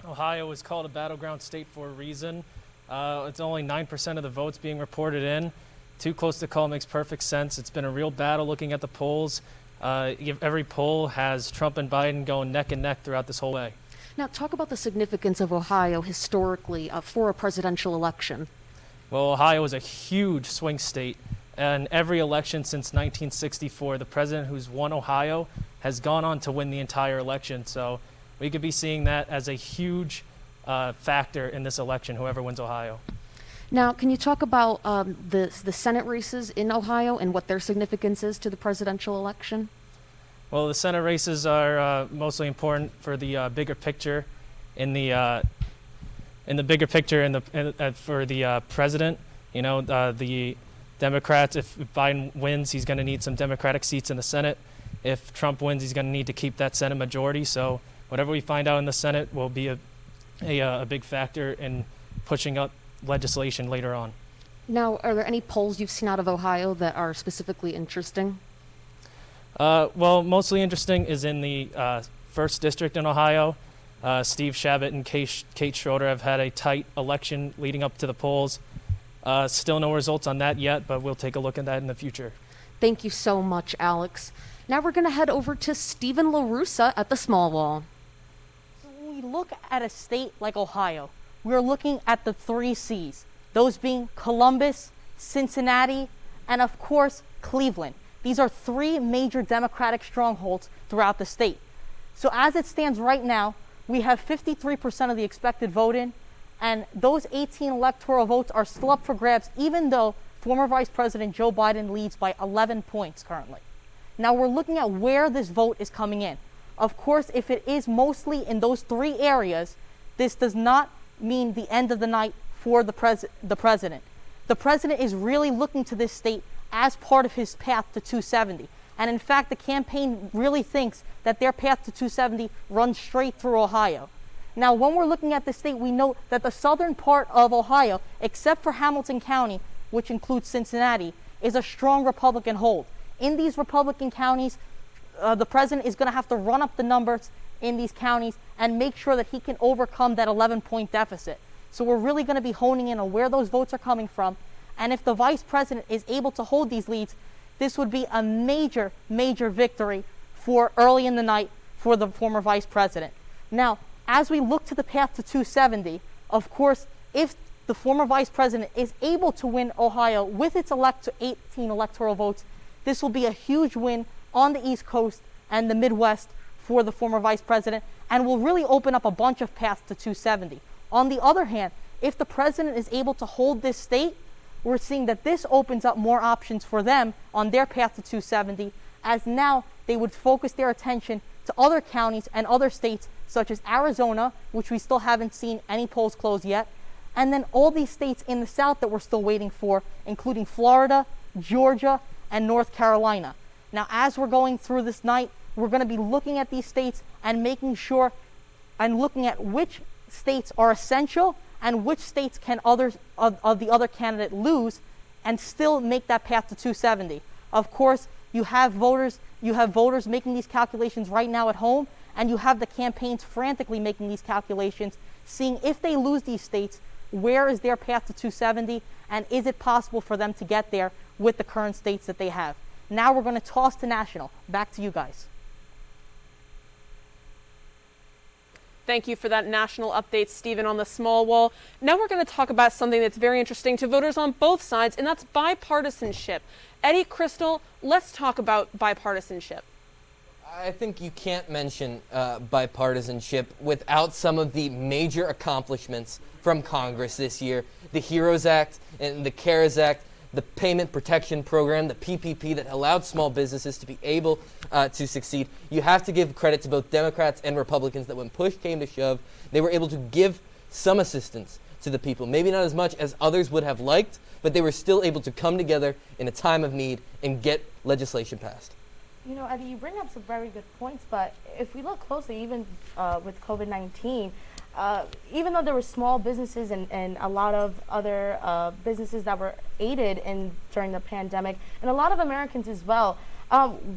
Ohio is called a battleground state for a reason. It's only 9% of the votes being reported in. Too close to call makes perfect sense. It's been a real battle looking at the polls. Every poll has Trump and Biden going neck and neck throughout this whole way.
Now, talk about the significance of Ohio historically for a presidential election.
Well, Ohio is a huge swing state. And every election since 1964, the president who's won Ohio has gone on to win the entire election. So we could be seeing that as a huge factor in this election, whoever wins Ohio.
Now, can you talk about the Senate races in Ohio and what their significance is to the presidential election?
Well, the Senate races are mostly important for the bigger picture, in the bigger picture, for the president. You know, the Democrats. If Biden wins, he's going to need some Democratic seats in the Senate. If Trump wins, he's going to need to keep that Senate majority. So whatever we find out in the Senate will be a big factor in pushing up legislation later on.
Now, are there any polls you've seen out of Ohio that are specifically interesting?
Well, mostly interesting is in the 1st District in Ohio. Steve Chabot and Kate Schroeder have had a tight election leading up to the polls. Still no results on that yet, but we'll take a look at that in the future.
Thank you so much, Alex. Now we're going to head over to Stephen LaRussa at the Small Wall.
So when we look at a state like Ohio, we're looking at the 3 C's, those being Columbus, Cincinnati, and of course, Cleveland. These are 3 major Democratic strongholds throughout the state. So as it stands right now, we have 53% of the expected vote in, and those 18 electoral votes are still up for grabs, even though former Vice President Joe Biden leads by 11 points currently. Now we're looking at where this vote is coming in. Of course, if it is mostly in those 3 areas, this does not mean the end of the night for the president. The president is really looking to this state as part of his path to 270. And in fact, the campaign really thinks that their path to 270 runs straight through Ohio. Now, when we're looking at the state, we note that the southern part of Ohio, except for Hamilton County, which includes Cincinnati, is a strong Republican hold. In these Republican counties, the president is going to have to run up the numbers in these counties and make sure that he can overcome that 11-point deficit. So we're really going to be honing in on where those votes are coming from. And if the vice president is able to hold these leads, this would be a major, major victory for early in the night for the former vice president. Now, as we look to the path to 270, of course, if the former vice president is able to win Ohio with its 18 electoral votes, this will be a huge win on the East Coast and the Midwest for the former vice president, and will really open up a bunch of paths to 270. On the other hand, if the president is able to hold this state, we're seeing that this opens up more options for them on their path to 270, as now they would focus their attention to other counties and other states such as Arizona, which we still haven't seen any polls close yet, and then all these states in the South that we're still waiting for, including Florida, Georgia, and North Carolina. Now, as we're going through this night, we're going to be looking at these states and making sure and looking at which states are essential and which states can the other candidate lose and still make that path to 270. Of course, you have voters making these calculations right now at home, and you have the campaigns frantically making these calculations, seeing if they lose these states, where is their path to 270, and is it possible for them to get there with the current states that they have. Now we're going to toss to national. Back to you guys.
Thank you for that national update, Stephen, on the small wall. Now we're going to talk about something that's very interesting to voters on both sides, and that's bipartisanship. Eddie, Crystal, let's talk about bipartisanship.
I think you can't mention bipartisanship without some of the major accomplishments from Congress this year. The HEROES Act and the CARES Act, the Payment Protection Program, the PPP that allowed small businesses to be able to succeed. You have to give credit to both Democrats and Republicans that when push came to shove, they were able to give some assistance to the people. Maybe not as much as others would have liked, but they were still able to come together in a time of need and get legislation passed.
You know, Eddie, you bring up some very good points, but if we look closely, even with COVID-19, even though there were small businesses and a lot of other businesses that were aided during the pandemic, and a lot of Americans as well,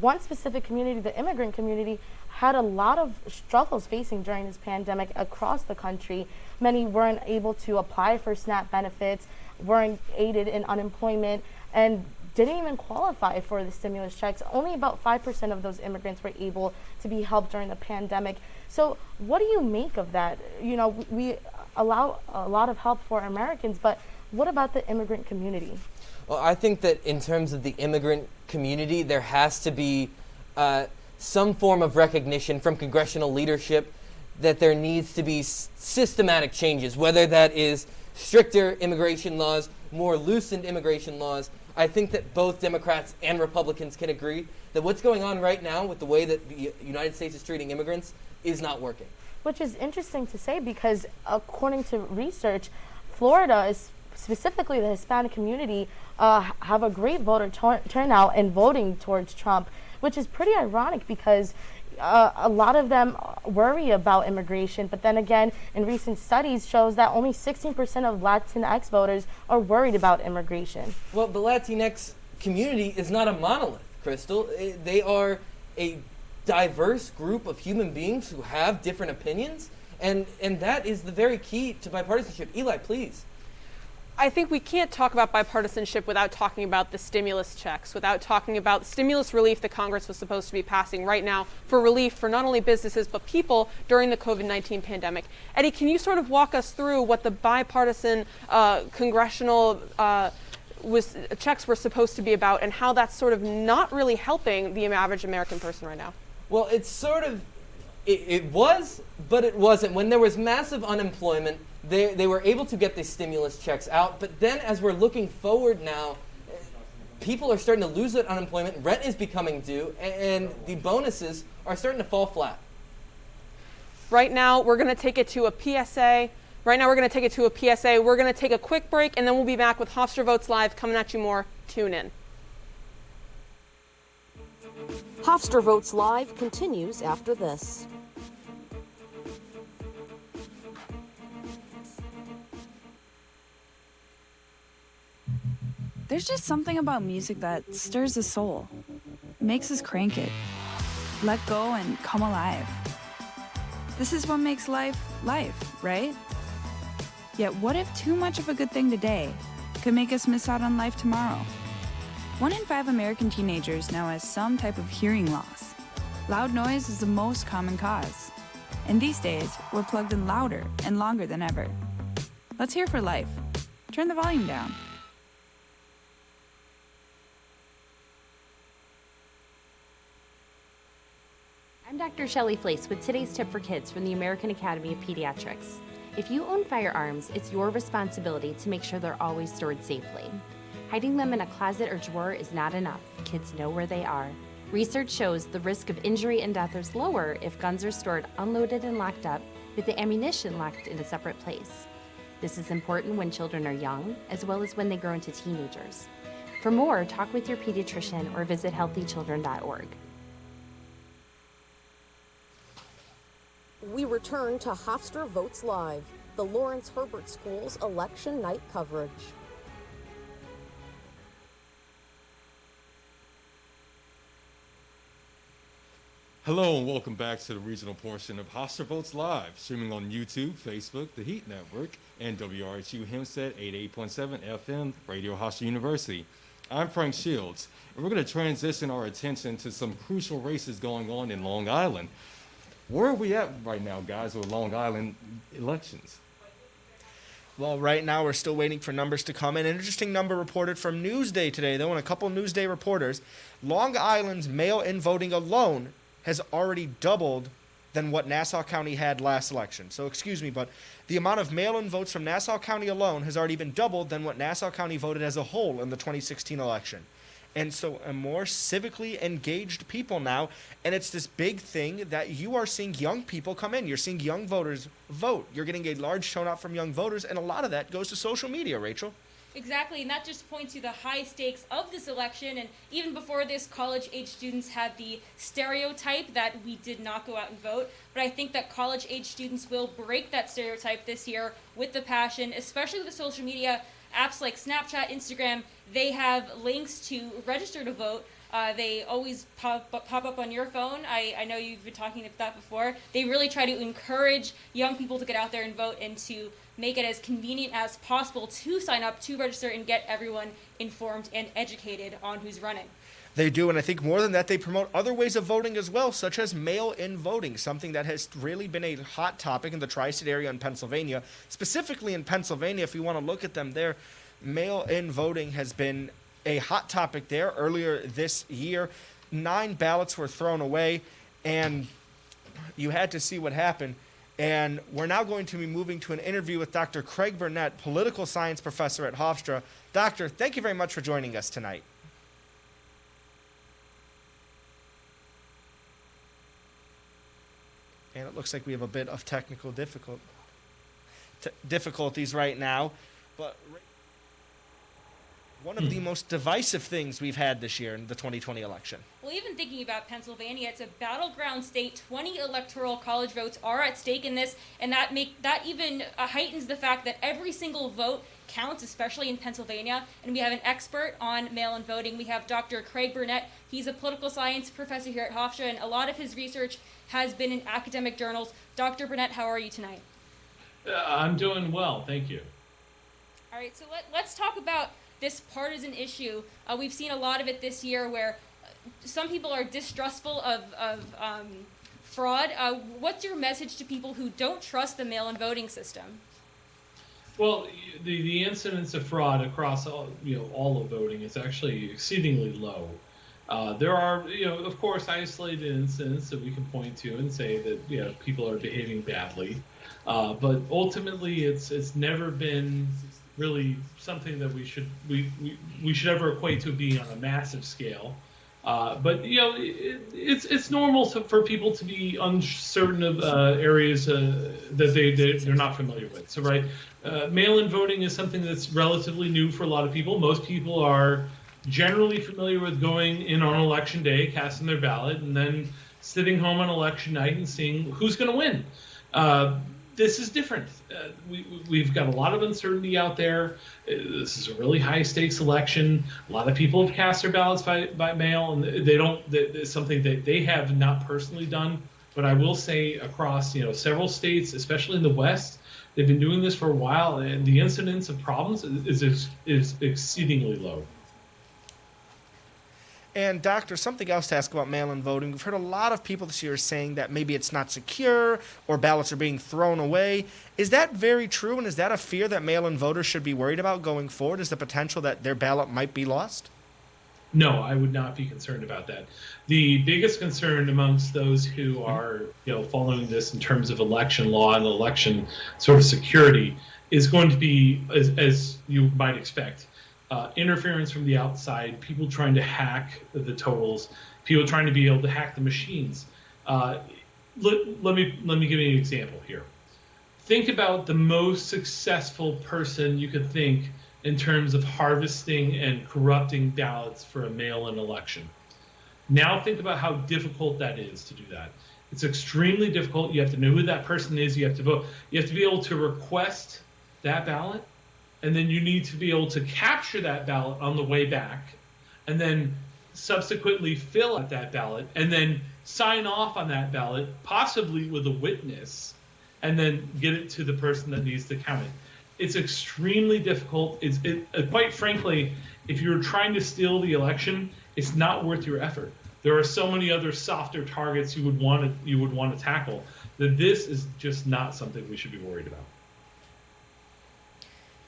one specific community, the immigrant community, had a lot of struggles facing during this pandemic across the country. Many weren't able to apply for SNAP benefits, weren't aided in unemployment, and didn't even qualify for the stimulus checks. Only about 5% of those immigrants were able to be helped during the pandemic. So what do you make of that? You know, we allow a lot of help for Americans, but what about the immigrant community?
Well, I think that in terms of the immigrant community, there has to be some form of recognition from congressional leadership that there needs to be systematic changes, whether that is stricter immigration laws, more loosened immigration laws. I think that both Democrats and Republicans can agree that what's going on right now with the way that the United States is treating immigrants is not working.
Which is interesting to say because according to research, Florida, is specifically the Hispanic community, have a great voter turnout in voting towards Trump, which is pretty ironic because a lot of them worry about immigration, but then again, in recent studies shows that only 16% of Latinx voters are worried about immigration.
Well, the Latinx community is not a monolith, Crystal. They are a diverse group of human beings who have different opinions, and that is the very key to bipartisanship. Eli, please.
I think we can't talk about bipartisanship without talking about the stimulus checks, without talking about stimulus relief that Congress was supposed to be passing right now for relief for not only businesses but people during the COVID-19 pandemic. Eddie, can you sort of walk us through what the bipartisan congressional checks were supposed to be about and how that's sort of not really helping the average American person right now?
Well, it's sort of, it was, but it wasn't. When there was massive unemployment, they were able to get the stimulus checks out, but then as we're looking forward now, people are starting to lose that unemployment, rent is becoming due, and the bonuses are starting to fall flat.
Right now, we're going to take it to a PSA. We're going to take a quick break, and then we'll be back with Hofstra Votes Live coming at you more. Tune in.
Hofstra Votes Live continues after this.
There's just something about music that stirs the soul, makes us crank it, let go and come alive. This is what makes life, life, right? Yet what if too much of a good thing today could make us miss out on life tomorrow? 1 in 5 American teenagers now has some type of hearing loss. Loud noise is the most common cause. And these days, we're plugged in louder and longer than ever. Let's hear for life. Turn the volume down.
I'm Dr. Shelley Flace with today's tip for kids from the American Academy of Pediatrics. If you own firearms, it's your responsibility to make sure they're always stored safely. Hiding them in a closet or drawer is not enough. Kids know where they are. Research shows the risk of injury and death is lower if guns are stored unloaded and locked up, with the ammunition locked in a separate place. This is important when children are young, as well as when they grow into teenagers. For more, talk with your pediatrician or visit healthychildren.org.
We return to Hofstra Votes Live, the Lawrence Herbert School's election night coverage.
Hello and welcome back to the regional portion of Hofstra Votes Live, streaming on YouTube, Facebook, the Heat Network, and WRHU Hempstead 88.7 FM, Radio Hofstra University. I'm Frank Shields, and we're going to transition our attention to some crucial races going on in Long Island. Where are we at right now, guys, with Long Island elections?
Well, right now we're still waiting for numbers to come in. An interesting number reported from Newsday today, though, and a couple Newsday reporters. Long Island's mail-in voting alone has already doubled than what Nassau County had last election. So, excuse me, but the amount of mail-in votes from Nassau County alone has already been doubled than what Nassau County voted as a whole in the 2016 election. And so a more civically engaged people now, and it's this big thing that you are seeing young people come in. You're seeing young voters vote. You're getting a large turnout from young voters, and a lot of that goes to social media, Rachel.
Exactly, and that just points to the high stakes of this election. And even before this, college-age students had the stereotype that we did not go out and vote. But I think that college-age students will break that stereotype this year with the passion, especially with the social media apps like Snapchat, Instagram. They have links to register to vote. They always pop up on your phone. I know you've been talking about that before. They really try to encourage young people to get out there and vote and to make it as convenient as possible to sign up, to register, and get everyone informed and educated on who's running.
They do, and I think more than that, they promote other ways of voting as well, such as mail-in voting, something that has really been a hot topic in the tri-state area in Pennsylvania. Specifically in Pennsylvania, if you want to look at them there, mail-in voting has been a hot topic there. Earlier this year, 9 ballots were thrown away, and you had to see what happened. And we're now going to be moving to an interview with Dr. Craig Burnett, political science professor at Hofstra. Doctor, thank you very much for joining us tonight. And it looks like we have a bit of technical difficulties right now. But one of the most divisive things we've had this year in the 2020 election.
Well, even thinking about Pennsylvania, it's a battleground state. 20 electoral college votes are at stake in this, and that even heightens the fact that every single vote counts, especially in Pennsylvania. And we have an expert on mail-in voting. We have Dr. Craig Burnett. He's a political science professor here at Hofstra, and a lot of his research has been in academic journals. Dr. Burnett, how are you tonight?
I'm doing well, thank you.
All right, so let's talk about this partisan issue. We've seen a lot of it this year where some people are distrustful of fraud. What's your message to people who don't trust the mail-in voting system?
Well, the incidence of fraud across all of voting is actually exceedingly low. There are, of course, isolated incidents that we can point to and say that people are behaving badly, but ultimately it's never been really something that we should ever equate to being on a massive scale. But it's normal for people to be uncertain of areas that they're not familiar with. So right, mail-in voting is something that's relatively new for a lot of people. Most people are generally familiar with going in on election day, casting their ballot, and then sitting home on election night and seeing who's going to win. This is different. We've got a lot of uncertainty out there. This is a really high stakes election. A lot of people have cast their ballots by mail, and it's something that they have not personally done. But I will say across several states, especially in the West, they've been doing this for a while, and the incidence of problems is exceedingly low.
And Doctor, something else to ask about mail-in voting. We've heard a lot of people this year saying that maybe it's not secure or ballots are being thrown away. Is that very true, and is that a fear that mail-in voters should be worried about going forward? Is the potential that their ballot might be lost?
No, I would not be concerned about that. The biggest concern amongst those who are following this in terms of election law and election sort of security is going to be, as you might expect, interference from the outside, people trying to hack the totals, people trying to be able to hack the machines. Let me give you an example here. Think about the most successful person you could think in terms of harvesting and corrupting ballots for a mail-in election. Now think about how difficult that is to do that. It's extremely difficult. You have to know who that person is. You have to vote. You have to be able to request that ballot, and then you need to be able to capture that ballot on the way back, and then subsequently fill out that ballot, and then sign off on that ballot, possibly with a witness, and then get it to the person that needs to count it. It's extremely difficult. Quite frankly, if you're trying to steal the election, it's not worth your effort. there are so many other softer targets you would want to tackle, that this is just not something we should be worried about.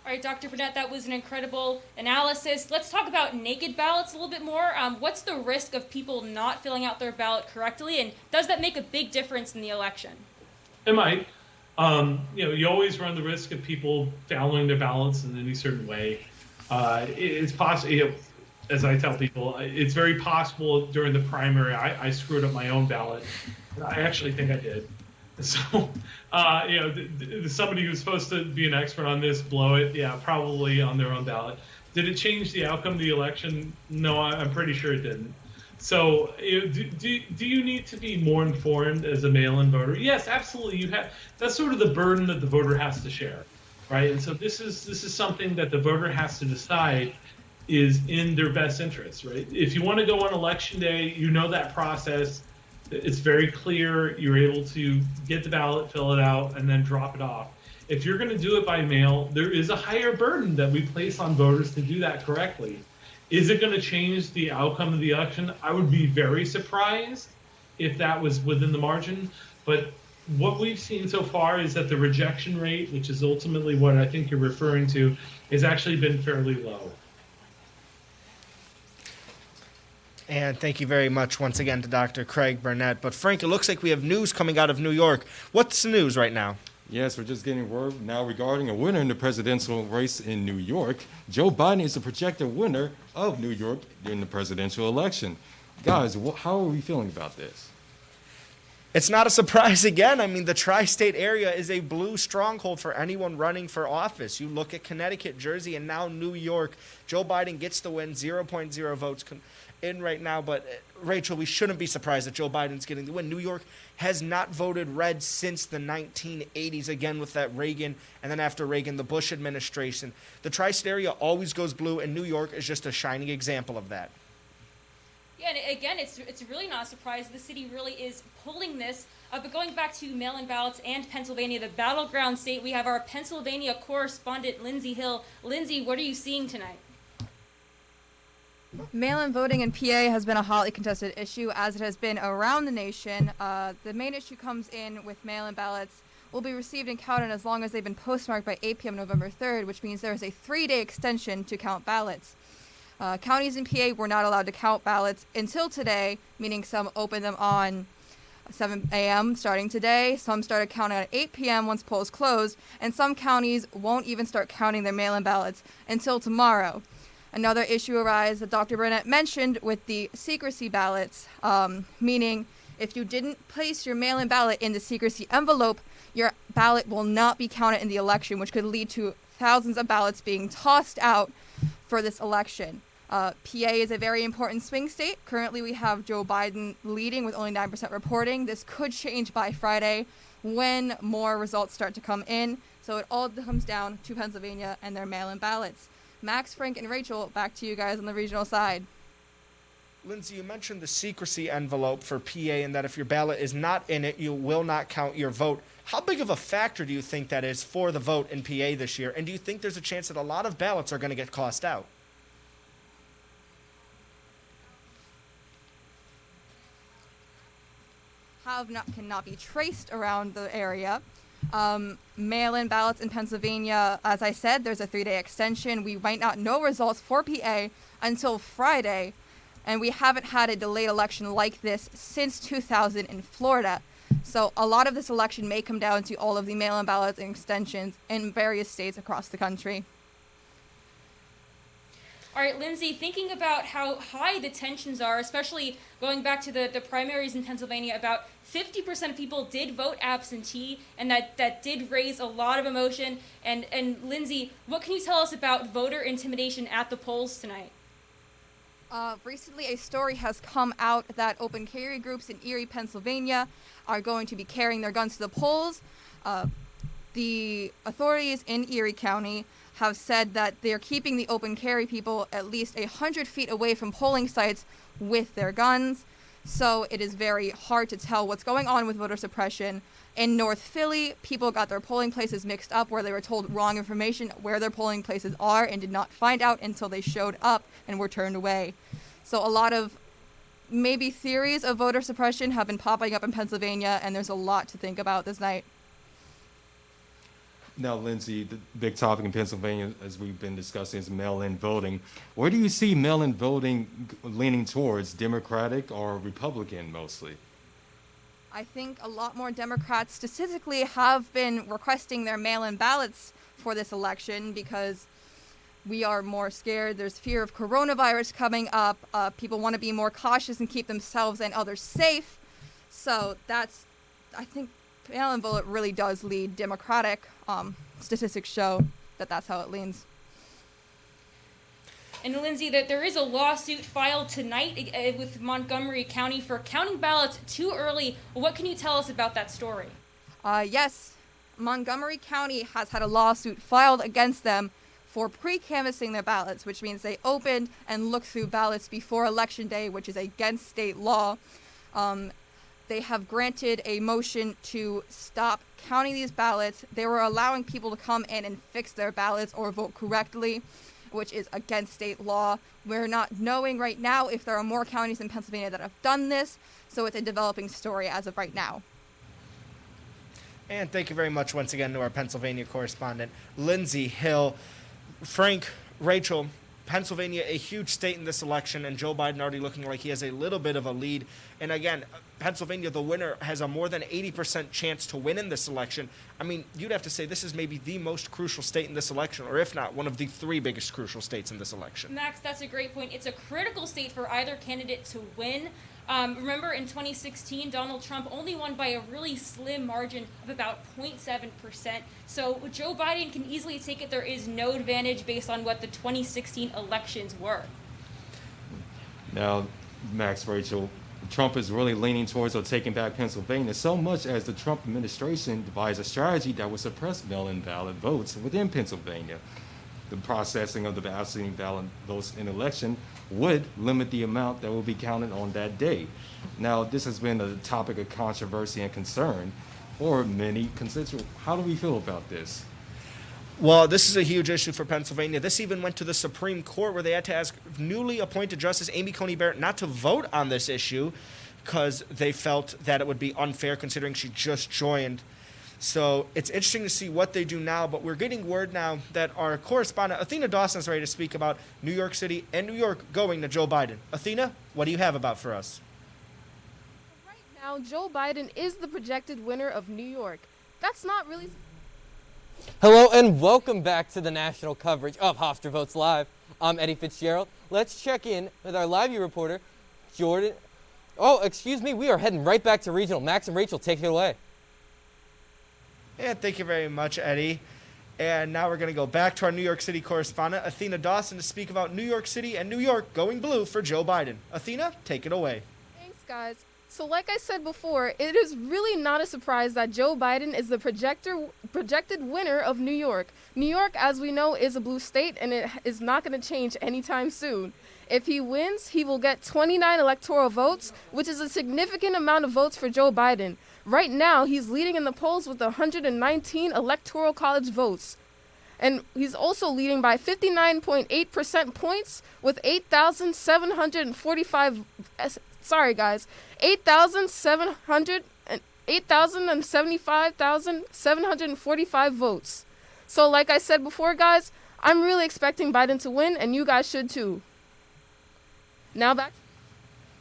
All right, Dr. Burnett, that was an incredible analysis. Let's talk about naked ballots a little bit more. What's the risk of people not filling out their ballot correctly, and does that make a big difference in the election?
It might. You always run the risk of people fouling their ballots in any certain way. It's possible, as I tell people, it's very possible during the primary I screwed up my own ballot. I actually think I did. So, somebody who's supposed to be an expert on this, blow it, yeah, probably on their own ballot. Did it change the outcome of the election? No, I'm pretty sure it didn't. So, do you need to be more informed as a mail-in voter? Yes, absolutely. That's sort of the burden that the voter has to share, right? And so this is something that the voter has to decide is in their best interest, right? If you want to go on election day, you know that process. It's very clear. You're able to get the ballot, fill it out, and then drop it off. If you're going to do it by mail, there is a higher burden that we place on voters to do that correctly. Is it going to change the outcome of the election? I would be very surprised if that was within the margin. But what we've seen so far is that the rejection rate, which is ultimately what I think you're referring to, has actually been fairly low.
And thank you very much once again to Dr. Craig Burnett. But Frank, it looks like we have news coming out of New York. What's the news right now?
Yes, we're just getting word now regarding a winner in the presidential race in New York. Joe Biden is the projected winner of New York in the presidential election. Guys, how are we feeling about this?
It's not a surprise again. I mean, the tri-state area is a blue stronghold for anyone running for office. You look at Connecticut, Jersey, and now New York. Joe Biden gets the win, 0.0 votes in right now. But, Rachel, we shouldn't be surprised that Joe Biden's getting the win. New York has not voted red since the 1980s, again with that Reagan, and then after Reagan, the Bush administration. The tri-state area always goes blue, and New York is just a shining example of that.
Yeah, and again, it's really not a surprise. The city really is pulling this. But going back to mail-in ballots and Pennsylvania, the battleground state, we have our Pennsylvania correspondent, Lindsay Hill. Lindsay, what are you seeing tonight?
Mail-in voting in PA has been a hotly contested issue, as it has been around the nation. The main issue comes in with mail-in ballots will be received and counted as long as they've been postmarked by 8 p.m. November 3rd, which means there is a 3-day extension to count ballots. Counties in PA were not allowed to count ballots until today, meaning some opened them on 7 a.m. starting today. Some started counting at 8 p.m. once polls closed, and some counties won't even start counting their mail-in ballots until tomorrow. Another issue arises that Dr. Burnett mentioned with the secrecy ballots, meaning if you didn't place your mail-in ballot in the secrecy envelope, your ballot will not be counted in the election, which could lead to thousands of ballots being tossed out for this election. PA is a very important swing state. Currently, we have Joe Biden leading with only 9% reporting. This could change by Friday when more results start to come in. So it all comes down to Pennsylvania and their mail-in ballots. Max, Frank, and Rachel, back to you guys on the regional side.
Lindsay, you mentioned the secrecy envelope for PA and that if your ballot is not in it, you will not count your vote. How big of a factor do you think that is for the vote in PA this year? And do you think there's a chance that a lot of ballots are going to get tossed out?
Cannot be traced around the area. Mail-in ballots in Pennsylvania, as I said, there's a 3-day extension. We might not know results for PA until Friday, and we haven't had a delayed election like this since 2000 in Florida. So a lot of this election may come down to all of the mail-in ballots and extensions in various states across the country.
All right, Lindsay, thinking about how high the tensions are, especially going back to the primaries in Pennsylvania, about 50% of people did vote absentee, and that did raise a lot of emotion. And Lindsay, what can you tell us about voter intimidation at the polls tonight?
Recently, a story has come out that open carry groups in Erie, Pennsylvania are going to be carrying their guns to the polls. The authorities in Erie County have said that they're keeping the open carry people at least 100 feet away from polling sites with their guns. So it is very hard to tell what's going on with voter suppression. In North Philly, people got their polling places mixed up where they were told wrong information where their polling places are and did not find out until they showed up and were turned away. So a lot of maybe theories of voter suppression have been popping up in Pennsylvania, and there's a lot to think about this night.
Now, Lindsay, the big topic in Pennsylvania, as we've been discussing, is mail-in voting. Where do you see mail-in voting leaning towards, Democratic or Republican mostly?
I think a lot more Democrats statistically have been requesting their mail-in ballots for this election because we are more scared. There's fear of coronavirus coming up. People want to be more cautious and keep themselves and others safe. So that's, I think, mail-in vote really does lead Democratic. Statistics show that that's how it leans.
And Lindsay, that there is a lawsuit filed tonight with Montgomery County for counting ballots too early. What can you tell us about that story?
Yes, Montgomery County has had a lawsuit filed against them for pre-canvassing their ballots, which means they opened and looked through ballots before Election Day, which is against state law. They have granted a motion to stop counting these ballots. They were allowing people to come in and fix their ballots or vote correctly, which is against state law. We're not knowing right now if there are more counties in Pennsylvania that have done this, so it's a developing story as of right now.
And thank you very much once again to our Pennsylvania correspondent, Lindsay Hill. Frank, Rachel, Pennsylvania, a huge state in this election, and Joe Biden already looking like he has a little bit of a lead. And again, Pennsylvania, the winner, has a more than 80% chance to win in this election. I mean, you'd have to say this is maybe the most crucial state in this election, or if not, one of the three biggest crucial states in this election.
Max, that's a great point. It's a critical state for either candidate to win. Remember, in 2016, Donald Trump only won by a really slim margin of about 0.7%. So Joe Biden can easily take it there is no advantage based on what the 2016 elections were.
Now, Max, Rachel, Trump is really leaning towards or taking back Pennsylvania so much as the Trump administration devised a strategy that would suppress mail-in ballot votes within Pennsylvania. The processing of the absentee ballot votes in election would limit the amount that will be counted on that day. Now, this has been a topic of controversy and concern for many constituents. How do we feel about this?
Well, this is a huge issue for Pennsylvania. This even went to the Supreme Court, where they had to ask newly appointed Justice Amy Coney Barrett not to vote on this issue because they felt that it would be unfair considering she just joined. So it's interesting to see what they do now, but we're getting word now that our correspondent, Athena Dawson, is ready to speak about New York City and New York going to Joe Biden. Athena, what do you have about for us?
Right now, Joe Biden is the projected winner of New York. That's not really...
Hello and welcome back to the national coverage of Hofstra Votes Live. I'm Eddie Fitzgerald. Let's check in with our live reporter, Jordan. Oh, excuse me, we are heading right back to regional. Max and Rachel, take it away.
Yeah, thank you very much, Eddie. And now we're going to go back to our New York City correspondent, Athena Dawson, to speak about New York City and New York going blue for Joe Biden. Athena, take it away.
Thanks, guys. So like I said before, it is really not a surprise that Joe Biden is the projected winner of New York. New York, as we know, is a blue state, and it is not going to change anytime soon. If he wins, he will get 29 electoral votes, which is a significant amount of votes for Joe Biden. Right now, he's leading in the polls with 119 electoral college votes. And he's also leading by 59.8% points with 8,075,745 votes. So like I said before, guys, I'm really expecting Biden to win, and you guys should too. Now back.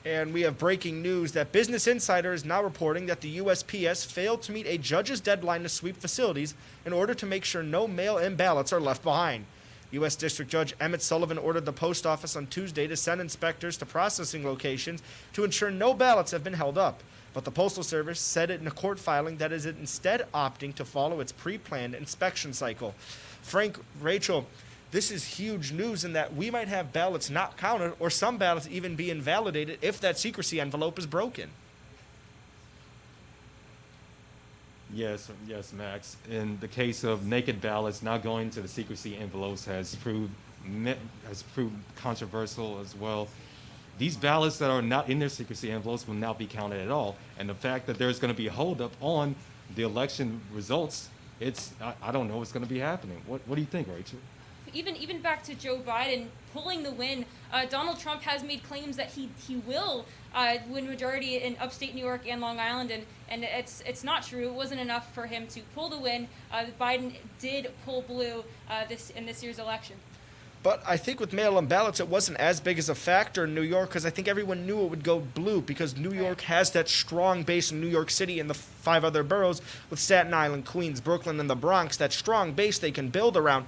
And we have breaking news that Business Insider is now reporting that the USPS failed to meet a judge's deadline to sweep facilities in order to make sure no mail-in ballots are left behind. U.S. District Judge Emmett Sullivan ordered the post office on Tuesday to send inspectors to processing locations to ensure no ballots have been held up. But the Postal Service said it in a court filing that is instead opting to follow its pre-planned inspection cycle. Frank, Rachel, this is huge news in that we might have ballots not counted or some ballots even be invalidated if that secrecy envelope is broken.
Yes, Max. In the case of naked ballots not going to the secrecy envelopes has proved controversial as well. These ballots that are not in their secrecy envelopes will not be counted at all. And the fact that there's going to be a holdup on the election results, I don't know what's going to be happening. What do you think, Rachel?
even back to Joe Biden pulling the win, Donald Trump has made claims that he will win majority in upstate New York and Long Island, and it's not true. It wasn't enough for him to pull the win. Biden did pull blue in this year's election.
But I think with mail-in ballots, it wasn't as big as a factor in New York because I think everyone knew it would go blue because New York has that strong base in New York City and the 5 other boroughs with Staten Island, Queens, Brooklyn, and the Bronx, that strong base they can build around.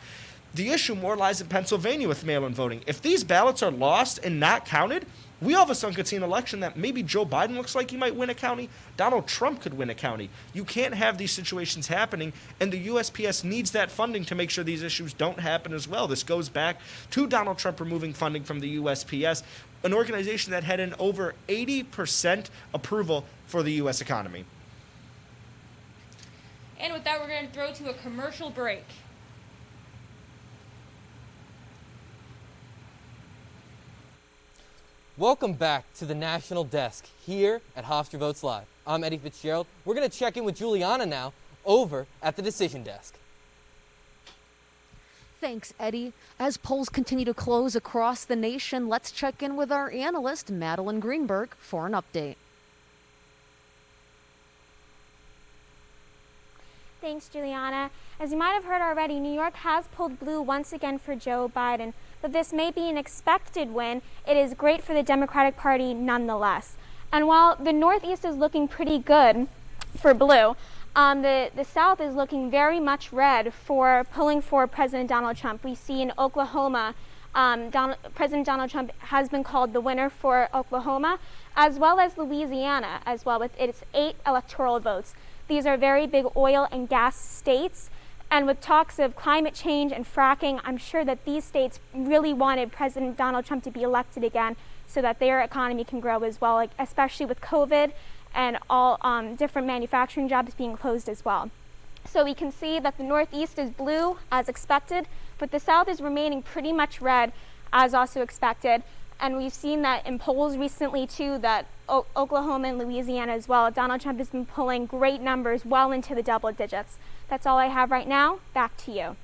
The issue more lies in Pennsylvania with mail-in voting. If these ballots are lost and not counted, we all of a sudden could see an election that maybe Joe Biden looks like he might win a county, Donald Trump could win a county. You can't have these situations happening, and the USPS needs that funding to make sure these issues don't happen as well. This goes back to Donald Trump removing funding from the USPS, an organization that had an over 80% approval for the U.S. economy.
And with that, we're going to throw to a commercial break.
Welcome back to the National Desk here at Hofstra Votes Live. I'm Eddie Fitzgerald. We're going to check in with Juliana now over at the Decision Desk.
Thanks, Eddie. As polls continue to close across the nation, let's check in with our analyst, Madeline Greenberg, for an update.
Thanks, Juliana. As you might have heard already, New York has pulled blue once again for Joe Biden. Though this may be an expected win, it is great for the Democratic Party nonetheless. And while the Northeast is looking pretty good for blue, the South is looking very much red for pulling for President Donald Trump. We see in Oklahoma, President Donald Trump has been called the winner for Oklahoma, as well as Louisiana, as well, with its 8 electoral votes. These are very big oil and gas states. And with talks of climate change and fracking, I'm sure that these states really wanted President Donald Trump to be elected again so that their economy can grow as well, like especially with COVID and all different manufacturing jobs being closed as well. So we can see that the Northeast is blue as expected, but the South is remaining pretty much red as also expected. And we've seen that in polls recently too, that Oklahoma and Louisiana as well, Donald Trump has been pulling great numbers well into the double digits. That's all I have right now. Back to you.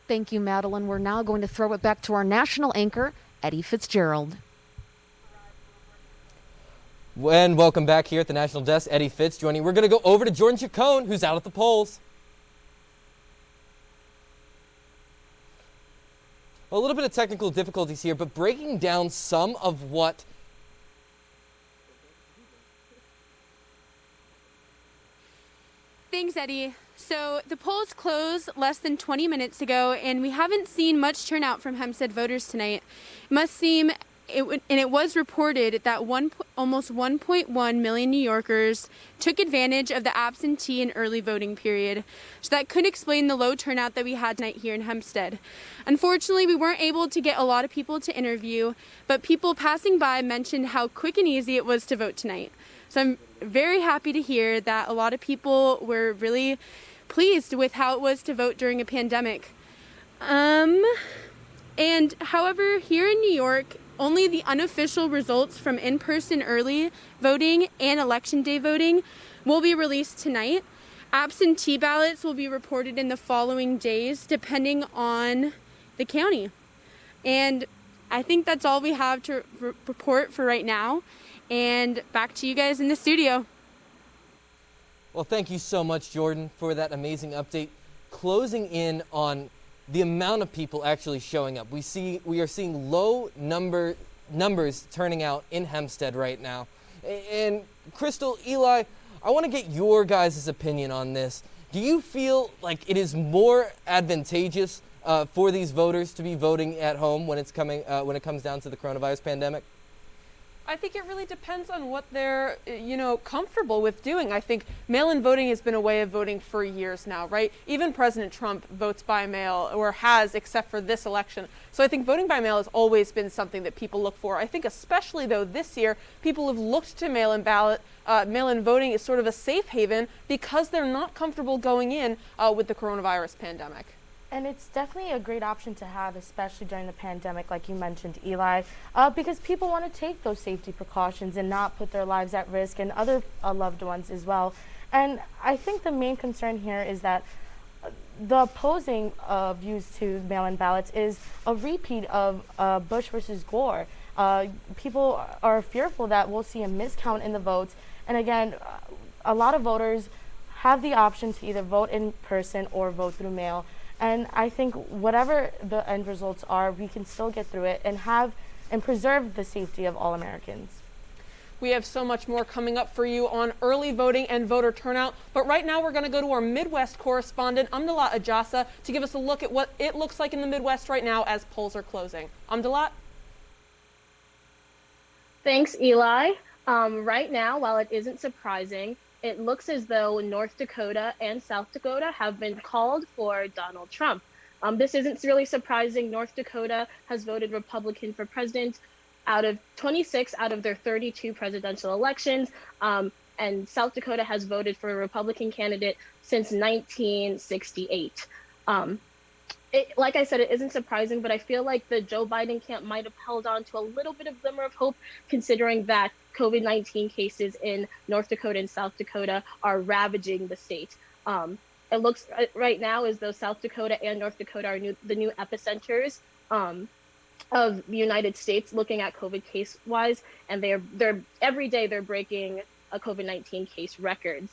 Thank you, Madeline. We're now going to throw it back to our national anchor, Eddie Fitzgerald.
And welcome back here at the National Desk. Eddie Fitz joining. We're going to go over to Jordan Chacon, who's out at the polls. A little bit of technical difficulties here, but breaking down some of what
Thanks, Eddie. So the polls closed less than 20 minutes ago, and we haven't seen much turnout from Hempstead voters tonight. It must seem, it was reported that almost 1.1 million New Yorkers took advantage of the absentee and early voting period. So that could explain the low turnout that we had tonight here in Hempstead. Unfortunately, we weren't able to get a lot of people to interview, but people passing by mentioned how quick and easy it was to vote tonight. So I'm very happy to hear that a lot of people were really pleased with how it was to vote during a pandemic. And however, here in New York, only the unofficial results from in-person early voting and election day voting will be released tonight. Absentee ballots will be reported in the following days, depending on the county. And I think that's all we have to report for right now. And back to you guys in the studio.
Well, thank you so much, Jordan, for that amazing update. Closing in on the amount of people actually showing up. We are seeing low numbers turning out in Hempstead right now. And Crystal, Eli, I want to get your guys' opinion on this. Do you feel like it is more advantageous for these voters to be voting at home when it comes down to the coronavirus pandemic?
I think it really depends on what they're, comfortable with doing. I think mail-in voting has been a way of voting for years now, right? Even President Trump votes by mail, or has, except for this election. So I think voting by mail has always been something that people look for. I think especially, though, this year, people have looked to mail-in voting as sort of a safe haven because they're not comfortable going in with the coronavirus pandemic.
And it's definitely a great option to have, especially during the pandemic, like you mentioned, Eli, because people want to take those safety precautions and not put their lives at risk and other loved ones as well. And I think the main concern here is that the opposing views to mail-in ballots is a repeat of Bush versus Gore. People are fearful that we'll see a miscount in the votes. And again, a lot of voters have the option to either vote in person or vote through mail. And I think whatever the end results are, we can still get through it and preserve the safety of all Americans.
We have so much more coming up for you on early voting and voter turnout. But right now we're going to go to our Midwest correspondent, Amdalat Ajasa, to give us a look at what it looks like in the Midwest right now as polls are closing. Amdalat?
Thanks, Eli. Right now, while it isn't surprising, it looks as though North Dakota and South Dakota have been called for Donald Trump. This isn't really surprising. North Dakota has voted Republican for president out of 26 out of their 32 presidential elections, and South Dakota has voted for a Republican candidate since 1968. Like I said, it isn't surprising, but I feel like the Joe Biden camp might have held on to a little bit of glimmer of hope, considering that COVID-19 cases in North Dakota and South Dakota are ravaging the state. It looks right now as though South Dakota and North Dakota are the new epicenters of the United States looking at COVID case-wise, and they're every day they're breaking a COVID-19 case records.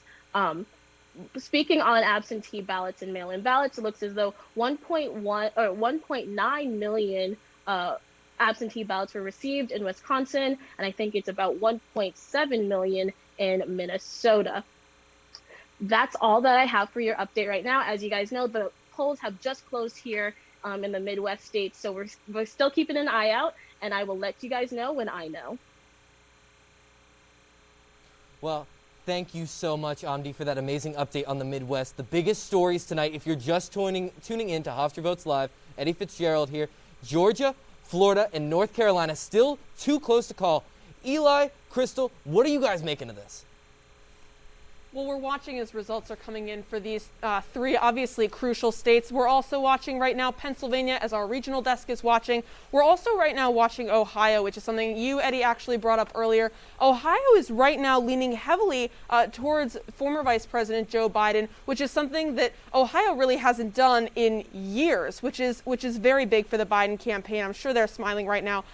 Speaking on absentee ballots and mail-in ballots, it looks as though 1.9 million absentee ballots were received in Wisconsin, and I think it's about 1.7 million in Minnesota. That's all that I have for your update right now. As you guys know, the polls have just closed here in the Midwest states, so we're still keeping an eye out, and I will let you guys know when I know.
Well, thank you so much, Amdi, for that amazing update on the Midwest. The biggest stories tonight, if you're just tuning in to Hofstra Votes Live, Eddie Fitzgerald here. Georgia, Florida, and North Carolina still too close to call. Eli, Crystal, what are you guys making of this?
Well, we're watching as results are coming in for these three obviously crucial states. We're also watching right now Pennsylvania, as our regional desk is watching. We're also right now watching Ohio, which is something you, Eddie, actually brought up earlier. Ohio is right now leaning heavily towards former Vice President Joe Biden, which is something that Ohio really hasn't done in years, which is very big for the Biden campaign. I'm sure they're smiling right now.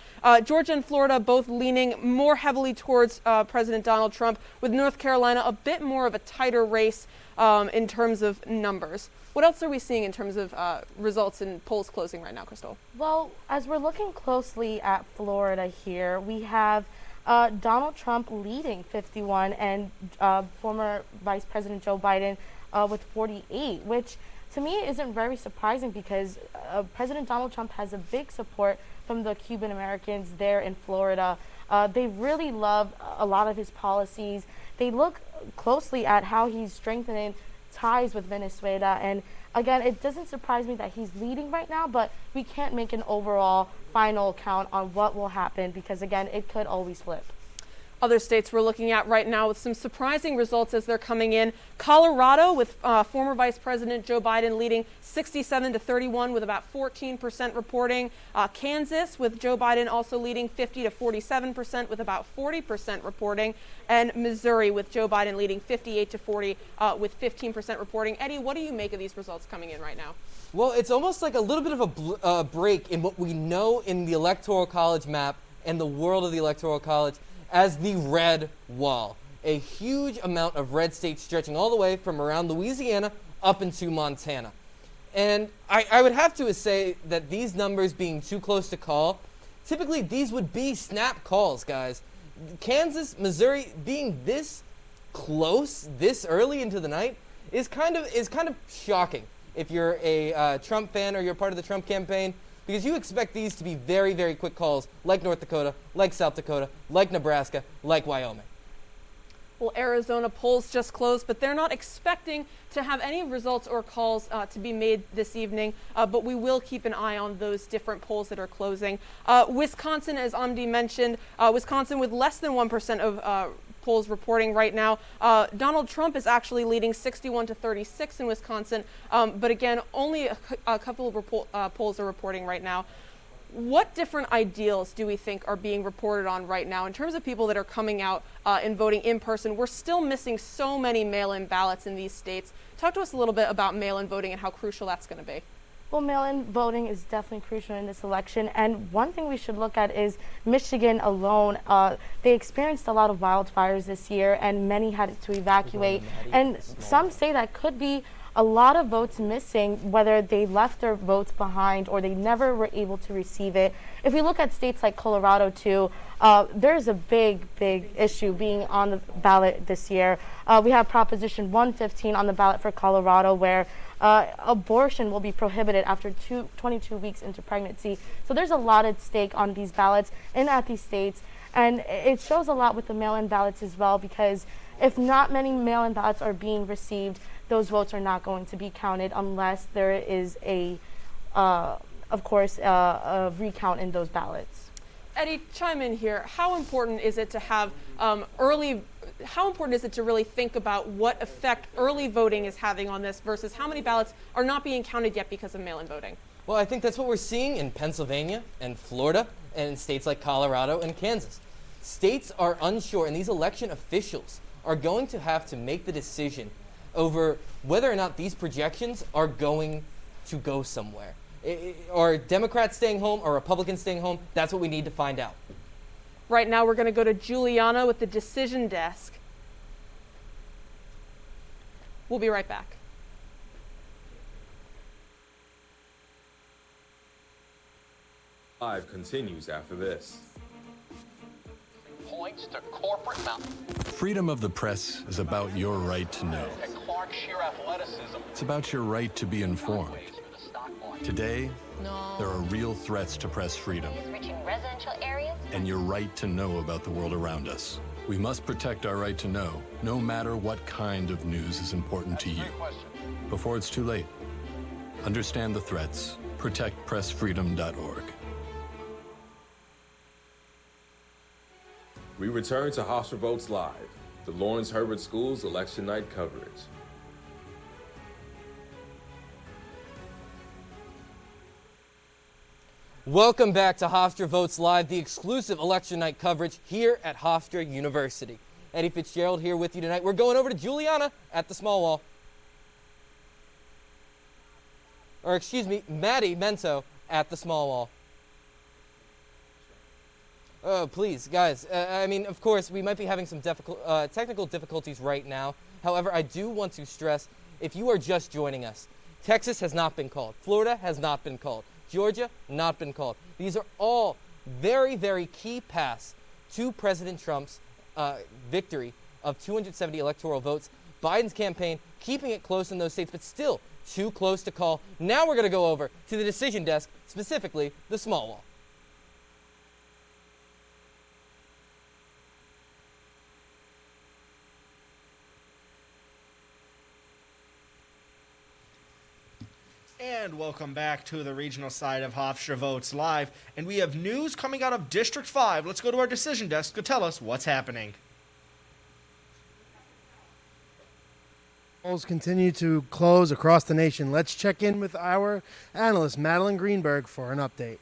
Georgia and Florida both leaning more heavily towards President Donald Trump, with North Carolina a bit more of a tighter race in terms of numbers. What else are we seeing in terms of results and polls closing right now, Crystal?
Well, as we're looking closely at Florida here, we have Donald Trump leading 51 and former Vice President Joe Biden with 48, which to me isn't very surprising because President Donald Trump has a big support from the Cuban Americans there in Florida. They really love a lot of his policies. They look closely at how he's strengthening ties with Venezuela. And again, it doesn't surprise me that he's leading right now, but we can't make an overall final count on what will happen because, again, it could always flip.
Other states we're looking at right now with some surprising results as they're coming in. Colorado, with former Vice President Joe Biden leading 67-31 with about 14% reporting. Kansas, with Joe Biden also leading 50-47% with about 40% reporting. And Missouri, with Joe Biden leading 58-40 with 15% reporting. Eddie, what do you make of these results coming in right now?
Well, it's almost like a little bit of a break in what we know in the Electoral College map and the world of the Electoral College as the red wall. A huge amount of red states stretching all the way from around Louisiana up into Montana. And I would have to say that these numbers being too close to call, typically these would be snap calls, guys. Kansas, Missouri being this close this early into the night is kind of shocking if you're a Trump fan or you're part of the Trump campaign, because you expect these to be very, very quick calls like North Dakota, like South Dakota, like Nebraska, like Wyoming.
Well, Arizona polls just closed, but they're not expecting to have any results or calls to be made this evening, but we will keep an eye on those different polls that are closing. Wisconsin, as Amdi mentioned, Wisconsin with less than 1% of polls reporting right now. Donald Trump is actually leading 61-36 in Wisconsin, but again, only a couple of polls are reporting right now. What different ideals do we think are being reported on right now in terms of people that are coming out and voting in person? We're still missing so many mail-in ballots in these states. Talk to us a little bit about mail-in voting and how crucial that's going to be.
Well, mail-in voting is definitely crucial in this election, and one thing we should look at is Michigan alone. They experienced a lot of wildfires this year, and many had to evacuate, and some say that could be a lot of votes missing, whether they left their votes behind or they never were able to receive it. If we look at states like Colorado too, there's a big issue being on the ballot this year. We have Proposition 115 on the ballot for Colorado, where abortion will be prohibited after 22 weeks into pregnancy. So there's a lot at stake on these ballots and at these states. And it shows a lot with the mail-in ballots as well, because if not many mail-in ballots are being received, those votes are not going to be counted unless there is a recount in those ballots.
Eddie, chime in here. How important is it to have how important is it to really think about what effect early voting is having on this versus how many ballots are not being counted yet because of mail-in voting?
Well, I think that's what we're seeing in Pennsylvania and Florida and in states like Colorado and Kansas. States are unsure, and these election officials are going to have to make the decision over whether or not these projections are going to go somewhere. Are Democrats staying home or Republicans staying home? That's what we need to find out.
Right now we're going to go to Juliana with the decision desk. We'll be right back.
Live continues after this.
Points to corporate mountain.
Freedom of the press is about your right to know.
And Clark sheer athleticism.
It's about your right to be informed. Today, there are real threats to press freedom
Reaching residential areas.
and your right to know about the world around us. We must protect our right to know, no matter what kind of news is important to you. Before it's too late, understand the threats. ProtectPressFreedom.org.
We return to Hofstra Votes Live, the Lawrence Herbert School's election night coverage.
Welcome back to Hofstra Votes Live, the exclusive election night coverage here at Hofstra University. Eddie Fitzgerald here with you tonight. We're going over to Juliana at the small wall. Or excuse me, Maddie Mento at the small wall. Oh, please, guys. I mean, of course, we might be having some technical difficulties right now. However, I do want to stress, if you are just joining us, Texas has not been called. Florida has not been called. Georgia, not been called. These are all very, very key paths to President Trump's victory of 270 electoral votes. Biden's campaign keeping it close in those states, but still too close to call. Now we're going to go over to the decision desk, specifically the small wall.
And welcome back to the regional side of Hofstra Votes Live. And we have news coming out of District 5. Let's go to our decision desk to tell us what's happening.
Polls continue to close across the nation. Let's check in with our analyst, Madeline Greenberg, for an update.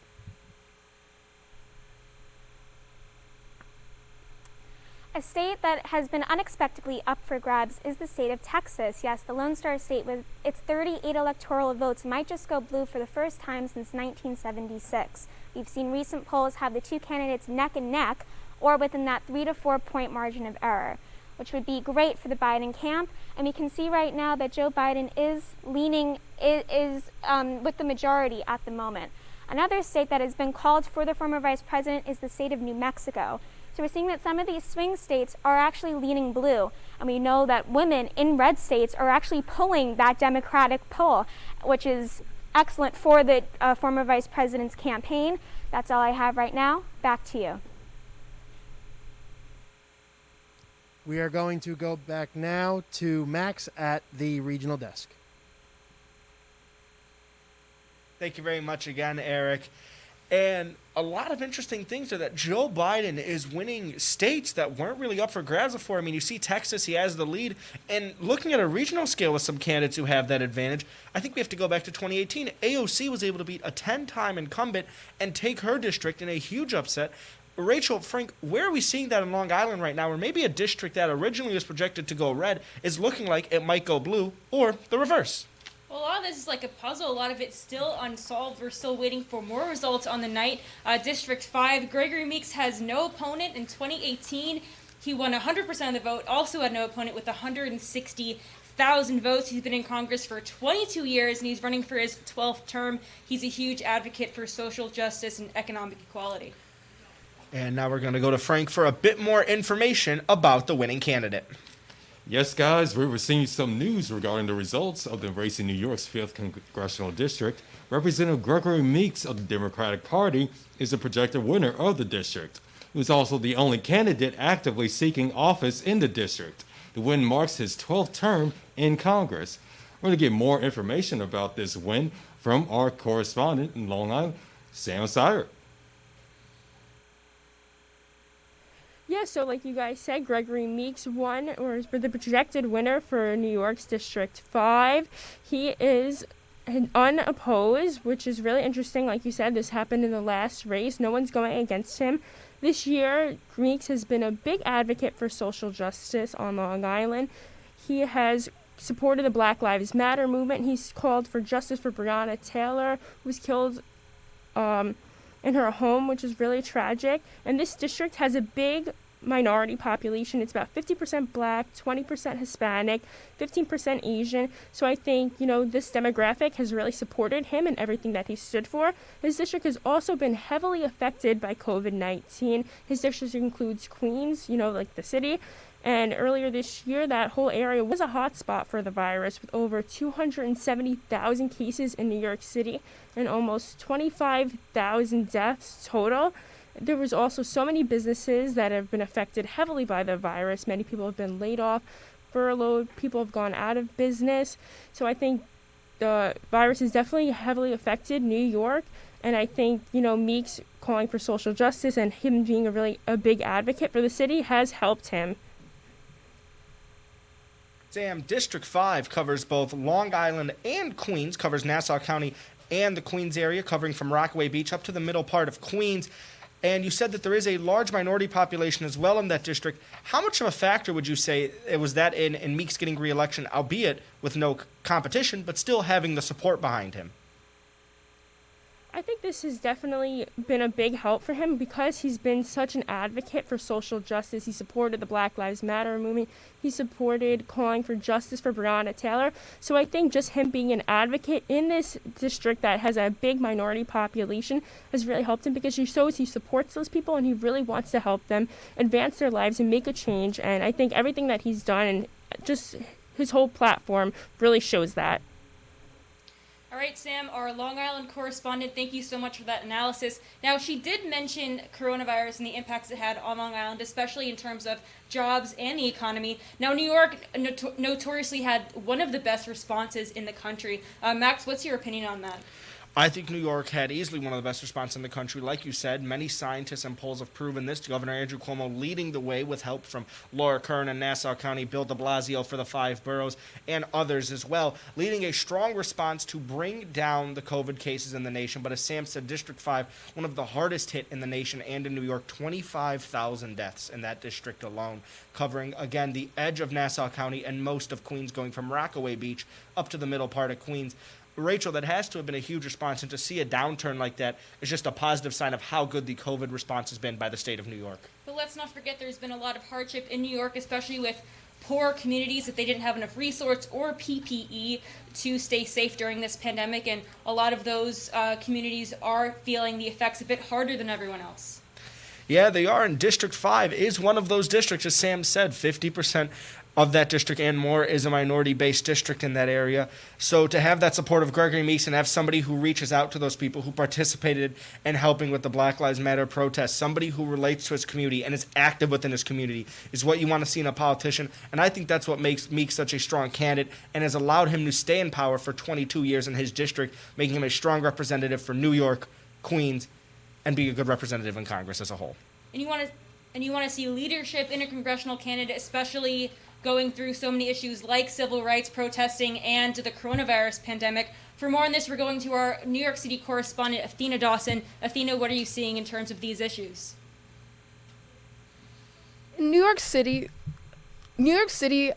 A state that has been unexpectedly up for grabs is the state of Texas. Yes, the Lone Star State with its 38 electoral votes might just go blue for the first time since 1976. We've seen recent polls have the two candidates neck and neck or within that 3 to 4 point margin of error, which would be great for the Biden camp. And we can see right now that Joe Biden is leaning with the majority at the moment. Another state that has been called for the former vice president is the state of New Mexico. So we're seeing that some of these swing states are actually leaning blue. And we know that women in red states are actually pulling that Democratic poll, which is excellent for the former vice president's campaign. That's all I have right now. Back to you.
We are going to go back now to Max at the regional desk.
Thank you very much again, Eric. And a lot of interesting things are that Joe Biden is winning states that weren't really up for grabs before. I mean, you see Texas, he has the lead. And looking at a regional scale with some candidates who have that advantage, I think we have to go back to 2018. AOC was able to beat a 10-time incumbent and take her district in a huge upset. Rachel, Frank, where are we seeing that in Long Island right now, where maybe a district that originally was projected to go red is looking like it might go blue, or the reverse?
Well, a lot of this is like a puzzle. A lot of it's still unsolved. We're still waiting for more results on the night. District 5, Gregory Meeks has no opponent. In 2018, he won 100% of the vote, also had no opponent with 160,000 votes. He's been in Congress for 22 years, and he's running for his 12th term. He's a huge advocate for social justice and economic equality.
And now we're going to go to Frank for a bit more information about the winning candidate.
Yes, guys, we were seeing some news regarding the results of the race in New York's 5th Congressional District. Representative Gregory Meeks of the Democratic Party is the projected winner of the district. He was also the only candidate actively seeking office in the district. The win marks his 12th term in Congress. We're going to get more information about this win from our correspondent in Long Island, Sam Sire.
Yeah, so like you guys said, Gregory Meeks won, or is the projected winner for New York's District 5. He is unopposed, which is really interesting. Like you said, this happened in the last race. No one's going against him. This year, Meeks has been a big advocate for social justice on Long Island. He has supported the Black Lives Matter movement. He's called for justice for Breonna Taylor, who was killed in her home, which is really tragic. And this district has a big minority population. It's about 50% Black, 20% Hispanic, 15% Asian. So I think, this demographic has really supported him and everything that he stood for. His district has also been heavily affected by COVID-19. His district includes Queens, like the city. And earlier this year, that whole area was a hotspot for the virus, with over 270,000 cases in New York City and almost 25,000 deaths total. There was also so many businesses that have been affected heavily by the virus. Many people have been laid off, furloughed, people have gone out of business. So I think the virus has definitely heavily affected New York. And I think, Meeks calling for social justice and him being a big advocate for the city has helped him.
Sam, District 5 covers both Long Island and Queens, covers Nassau County and the Queens area, covering from Rockaway Beach up to the middle part of Queens. And you said that there is a large minority population as well in that district. How much of a factor would you say it was that in Meeks getting re-election, albeit with no competition, but still having the support behind him?
I think this has definitely been a big help for him because he's been such an advocate for social justice. He supported the Black Lives Matter movement. He supported calling for justice for Breonna Taylor. So I think just him being an advocate in this district that has a big minority population has really helped him because he shows he supports those people and he really wants to help them advance their lives and make a change. And I think everything that he's done and just his whole platform really shows that.
All right, Sam, our Long Island correspondent, thank you so much for that analysis. Now, she did mention coronavirus and the impacts it had on Long Island, especially in terms of jobs and the economy. Now, New York notoriously had one of the best responses in the country. Max, what's your opinion on that?
I think New York had easily one of the best responses in the country. Like you said, many scientists and polls have proven this. Governor Andrew Cuomo leading the way with help from Laura Kern in Nassau County, Bill de Blasio for the 5 boroughs, and others as well, leading a strong response to bring down the COVID cases in the nation. But as Sam said, District 5, one of the hardest hit in the nation and in New York, 25,000 deaths in that district alone, covering, again, the edge of Nassau County and most of Queens, going from Rockaway Beach up to the middle part of Queens. Rachel, that has to have been a huge response, and to see a downturn like that is just a positive sign of how good the COVID response has been by the state of New York.
But let's not forget there's been a lot of hardship in New York, especially with poor communities that they didn't have enough resources or PPE to stay safe during this pandemic, and a lot of those communities are feeling the effects a bit harder than everyone else.
Yeah, they are, and District 5 is one of those districts, as Sam said, 50% of that district and more is a minority-based district in that area. So to have that support of Gregory Meeks and have somebody who reaches out to those people who participated in helping with the Black Lives Matter protests, somebody who relates to his community and is active within his community, is what you want to see in a politician. And I think that's what makes Meeks such a strong candidate and has allowed him to stay in power for 22 years in his district, making him a strong representative for New York, Queens, and be a good representative in Congress as a whole.
And you want to see leadership in a congressional candidate, especially going through so many issues like civil rights protesting and the coronavirus pandemic. For more on this, we're going to our New York City correspondent, Athena Dawson. Athena, what are you seeing in terms of these issues?
In New York City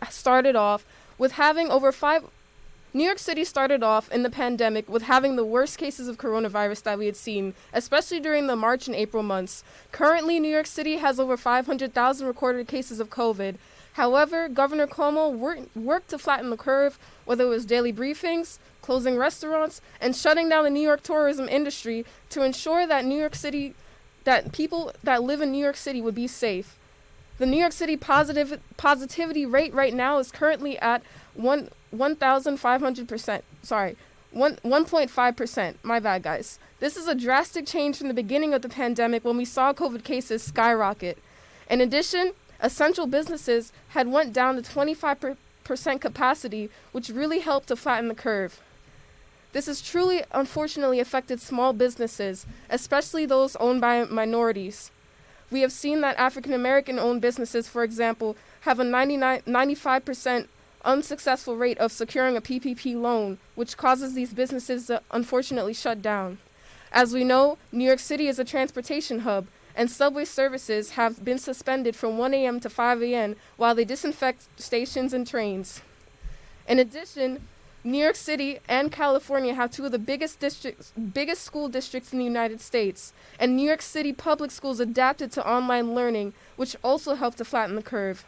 started off with having New York City started off in the pandemic with having the worst cases of coronavirus that we had seen, especially during the March and April months. Currently, New York City has over 500,000 recorded cases of COVID. However, Governor Cuomo worked to flatten the curve, whether it was daily briefings, closing restaurants, and shutting down the New York tourism industry to ensure that people that live in New York City would be safe. The New York City positivity rate right now is currently at 1,500%. Sorry, 1.5%. My bad, guys. This is a drastic change from the beginning of the pandemic when we saw COVID cases skyrocket. In addition, essential businesses had went down to 25% capacity, which really helped to flatten the curve. This has truly, unfortunately, affected small businesses, especially those owned by minorities. We have seen that African American owned businesses, for example, have a 95% unsuccessful rate of securing a PPP loan, which causes these businesses to unfortunately shut down. As we know, New York City is a transportation hub, and subway services have been suspended from 1 a.m. to 5 a.m. while they disinfect stations and trains. In addition, New York City and California have two of the biggest school districts in the United States, and New York City public schools adapted to online learning, which also helped to flatten the curve.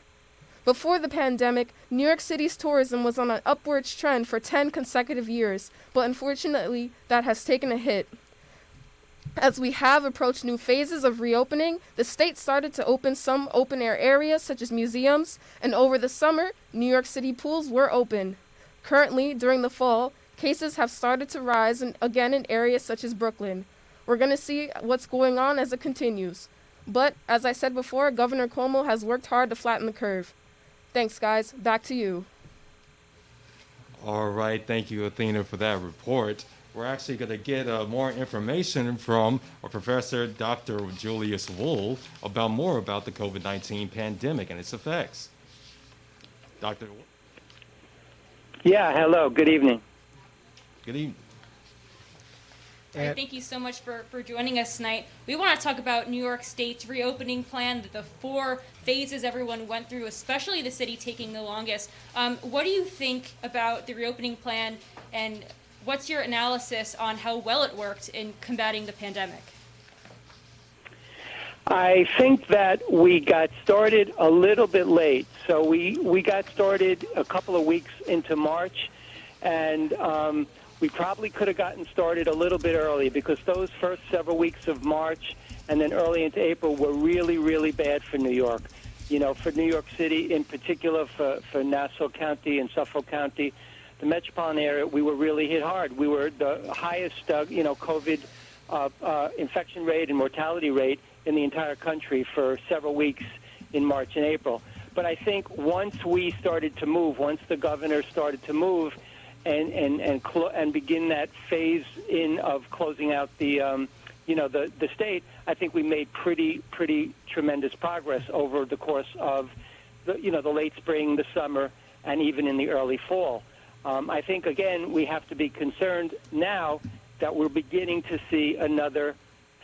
Before the pandemic, New York City's tourism was on an upwards trend for 10 consecutive years, but unfortunately, that has taken a hit. As we have approached new phases of reopening, the state started to open some open-air areas such as museums, and over the summer, New York City pools were open. Currently, during the fall, cases have started to rise again in areas such as Brooklyn. We're going to see what's going on as it continues. But, as I said before, Governor Cuomo has worked hard to flatten the curve. Thanks, guys. Back to you.
All right. Thank you, Athena, for that report. We're actually going to get more information from Professor Dr. Julius Wool about more about the COVID-19 pandemic and its effects. Dr. Wool?
Yeah, hello. Good evening.
Good evening.
Thank you so much for joining us tonight. We want to talk about New York State's reopening plan, the 4 phases everyone went through, especially the city taking the longest. What do you think about the reopening plan, and what's your analysis on how well it worked in combating the pandemic?
I think that we got started a little bit late. So we got started a couple of weeks into March, and we probably could have gotten started a little bit early, because those first several weeks of March and then early into April were really, really bad for New York. You know, for New York City in particular, for Nassau County and Suffolk County, the metropolitan area, we were really hit hard. We were the highest, COVID infection rate and mortality rate in the entire country for several weeks in March and April. But I think once we started to move, once the governor started to move and begin that phase in of closing out the state, I think we made pretty tremendous progress over the course of the late spring, the summer, and even in the early fall. I think, again, we have to be concerned now that we're beginning to see another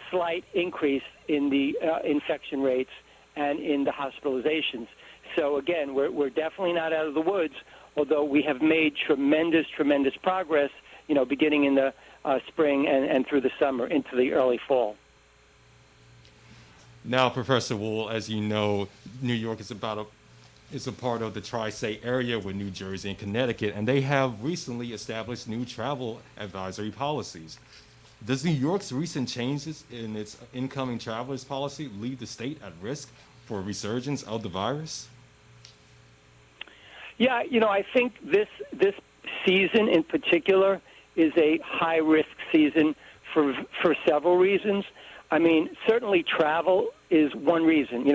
slight increase in the infection rates and in the hospitalizations. So, again, we're definitely not out of the woods, although we have made tremendous progress, beginning in the spring and through the summer into the early fall.
Now, Professor Wool, as you know, New York is a part of the tri-state area with New Jersey and Connecticut, and they have recently established new travel advisory policies. Does New York's recent changes in its incoming travelers policy leave the state at risk for a resurgence of the virus?
Yeah, I think this season in particular is a high-risk season for several reasons. I mean, certainly travel is one reason.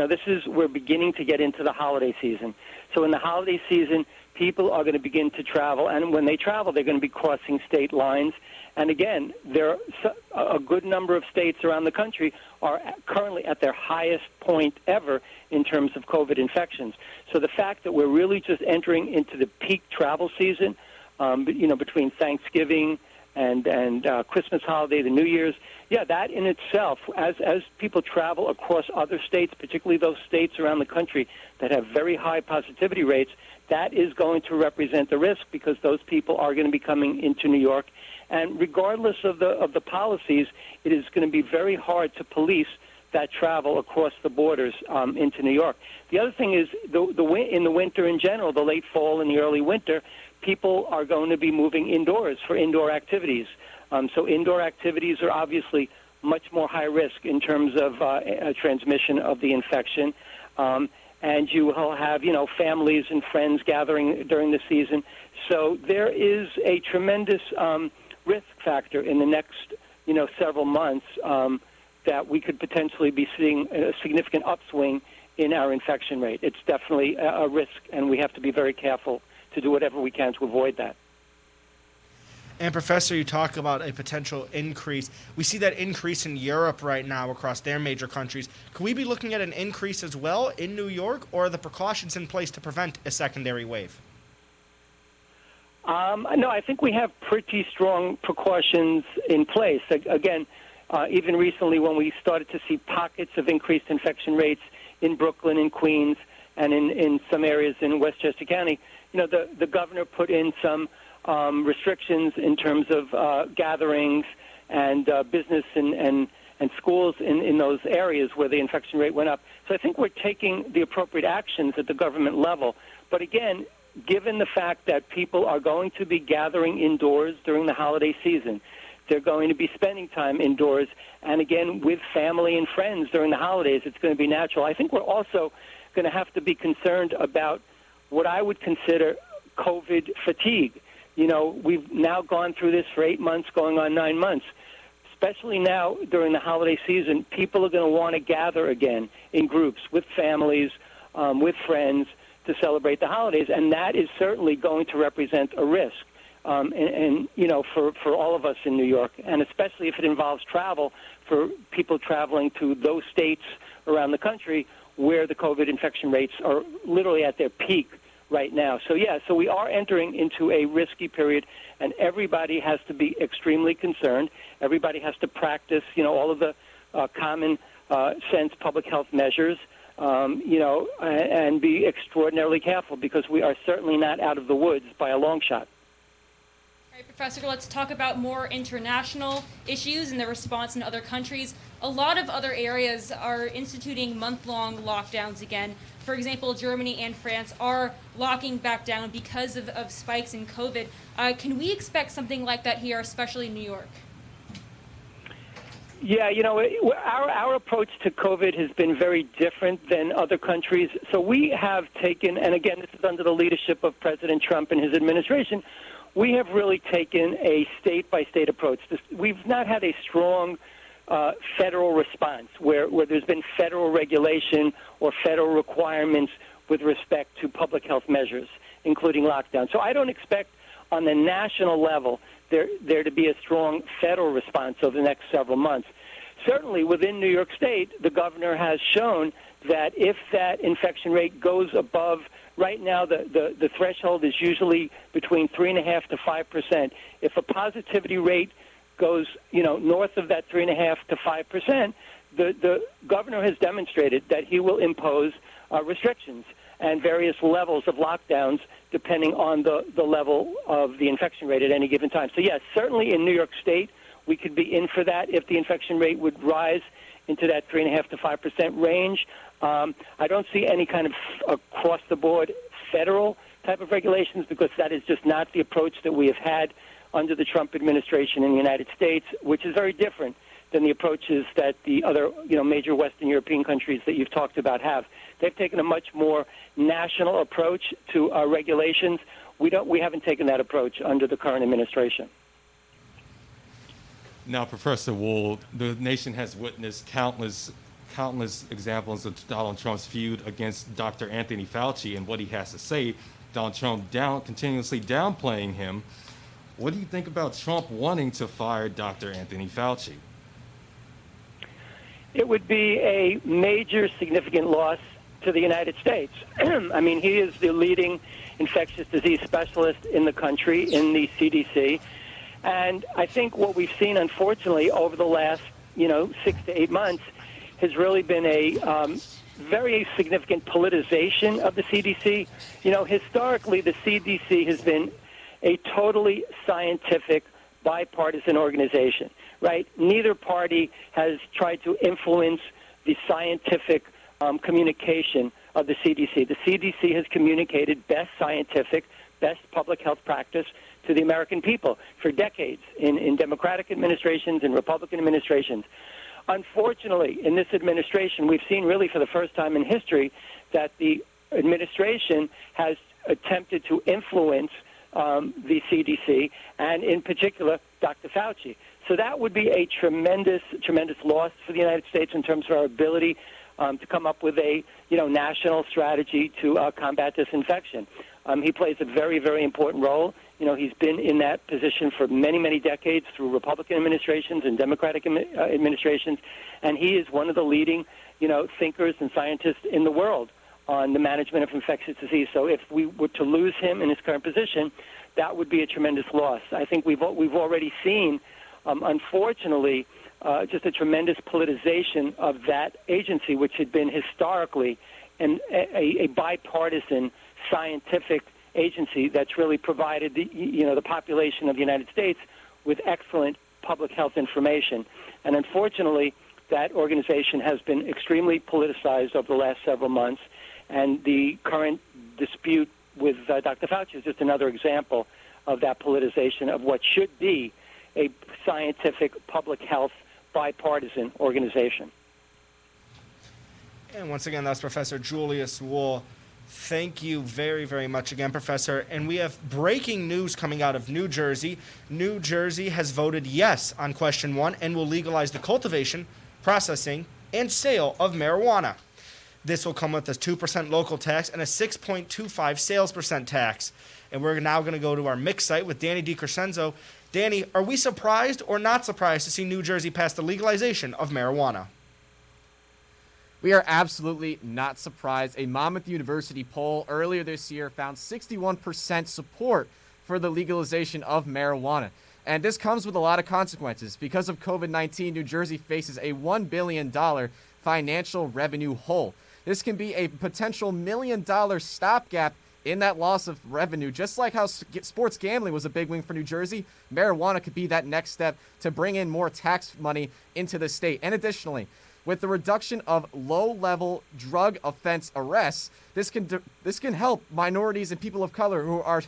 We're beginning to get into the holiday season. So in the holiday season, people are going to begin to travel. And when they travel, they're going to be crossing state lines. And again, there are a good number of states around the country are currently at their highest point ever in terms of COVID infections. So the fact that we're really just entering into the peak travel season, between Thanksgiving and Christmas holiday, the New Year's, yeah, that in itself, as people travel across other states, particularly those states around the country that have very high positivity rates, that is going to represent the risk because those people are going to be coming into New York. And regardless of the policies, it is going to be very hard to police that travel across the borders into New York. The other thing is, in the winter in general, the late fall and the early winter, people are going to be moving indoors for indoor activities. So indoor activities are obviously much more high risk in terms of transmission of the infection. And you will have, families and friends gathering during the season. So there is a tremendous risk factor in the next, several months that we could potentially be seeing a significant upswing in our infection rate. It's definitely a risk, and we have to be very careful to do whatever we can to avoid that.
And Professor, you talk about a potential increase. We see that increase in Europe right now across their major countries. Could we be looking at an increase as well in New York, or are the precautions in place to prevent a secondary wave?
No, I think we have pretty strong precautions in place. Again, even recently when we started to see pockets of increased infection rates in Brooklyn and Queens and in some areas in Westchester County, the governor put in some restrictions in terms of gatherings and business and schools in those areas where the infection rate went up. So I think we're taking the appropriate actions at the government level. But again, given the fact that people are going to be gathering indoors during the holiday season, they're going to be spending time indoors, and again, with family and friends during the holidays, it's going to be natural. I think we're also going to have to be concerned about what I would consider COVID fatigue. We've now gone through this for 8 months, going on 9 months. Especially now during the holiday season, people are going to want to gather again in groups with families, with friends to celebrate the holidays, and that is certainly going to represent a risk. For all of us in New York, and especially if it involves travel for people traveling to those states around the country where the COVID infection rates are literally at their peak right now. So we are entering into a risky period, and everybody has to be extremely concerned. Everybody has to practice, all of the common sense public health measures, and be extraordinarily careful because we are certainly not out of the woods by a long shot.
All right, Professor, let's talk about more international issues and the response in other countries. A lot of other areas are instituting month-long lockdowns again. For example, Germany and France are locking back down because of spikes in COVID. Can we expect something like that here, especially in New York?
Yeah, our approach to COVID has been very different than other countries. So we have taken, and again, this is under the leadership of President Trump and his administration, we have really taken a state-by-state approach. We've not had a strong federal response where there's been federal regulation or federal requirements with respect to public health measures, including lockdown. So I don't expect on the national level there to be a strong federal response over the next several months. Certainly within New York State, the governor has shown that if that infection rate goes above, right now the threshold is usually between 3.5% to 5%. If a positivity rate goes north of that 3.5% to 5%, the governor has demonstrated that he will impose restrictions and various levels of lockdowns depending on the level of the infection rate at any given time. So yes, certainly in New York State, we could be in for that if the infection rate would rise into that 3.5% to 5% range. I don't see any kind of across-the-board federal type of regulations because that is just not the approach that we have had under the Trump administration in the United States, which is very different than the approaches that the other major Western European countries that you've talked about have. They've taken a much more national approach to regulations. We haven't taken that approach under the current administration.
Now, Professor Wool, the nation has witnessed countless examples of Donald Trump's feud against Dr. Anthony Fauci and what he has to say. Donald Trump continuously downplaying him. What do you think about Trump wanting to fire Dr. Anthony Fauci?
It would be a major significant loss to the United States. I mean, he is the leading infectious disease specialist in the country, in the CDC. And I think what we've seen, unfortunately, over the last, 6 to 8 months has really been a very significant politicization of the CDC. Historically, the CDC has been a totally scientific, bipartisan organization, right? Neither party has tried to influence the scientific communication of the CDC. The CDC has communicated best scientific, best public health practice to the American people for decades in Democratic administrations and Republican administrations. Unfortunately, in this administration, we've seen really for the first time in history that the administration has attempted to influence the CDC, and in particular, Dr. Fauci. So that would be a tremendous, tremendous loss for the United States in terms of our ability to come up with a, national strategy to combat this infection. He plays a very, very important role. He's been in that position for many, many decades through Republican administrations and Democratic administrations, and he is one of the leading, thinkers and scientists in the world on the management of infectious disease. So if we were to lose him in his current position, that would be a tremendous loss. I think we've already seen, unfortunately, just a tremendous politicization of that agency, which had been historically a bipartisan scientific agency that's really provided the population of the United States with excellent public health information. And unfortunately, that organization has been extremely politicized over the last several months, and the current dispute with Dr. Fauci is just another example of that politicization of what should be a scientific public health bipartisan organization.
And once again, that's Professor Julius Wohl. Thank you very, very much again, Professor. And we have breaking news coming out of New Jersey. New Jersey has voted yes on question 1 and will legalize the cultivation, processing, and sale of marijuana. This will come with a 2% local tax and a 6.25 sales percent tax. And we're now going to go to our mix site with Danny DiCrescenzo. Danny, are we surprised or not surprised to see New Jersey pass the legalization of marijuana?
We are absolutely not surprised. A Monmouth University poll earlier this year found 61% support for the legalization of marijuana. And this comes with a lot of consequences. Because of COVID-19, New Jersey faces a $1 billion financial revenue hole. This can be a potential $1 million stopgap in that loss of revenue. Just like how sports gambling was a big win for New Jersey, marijuana could be that next step to bring in more tax money into the state. And additionally, with the reduction of low-level drug offense arrests, this can help minorities and people of color who are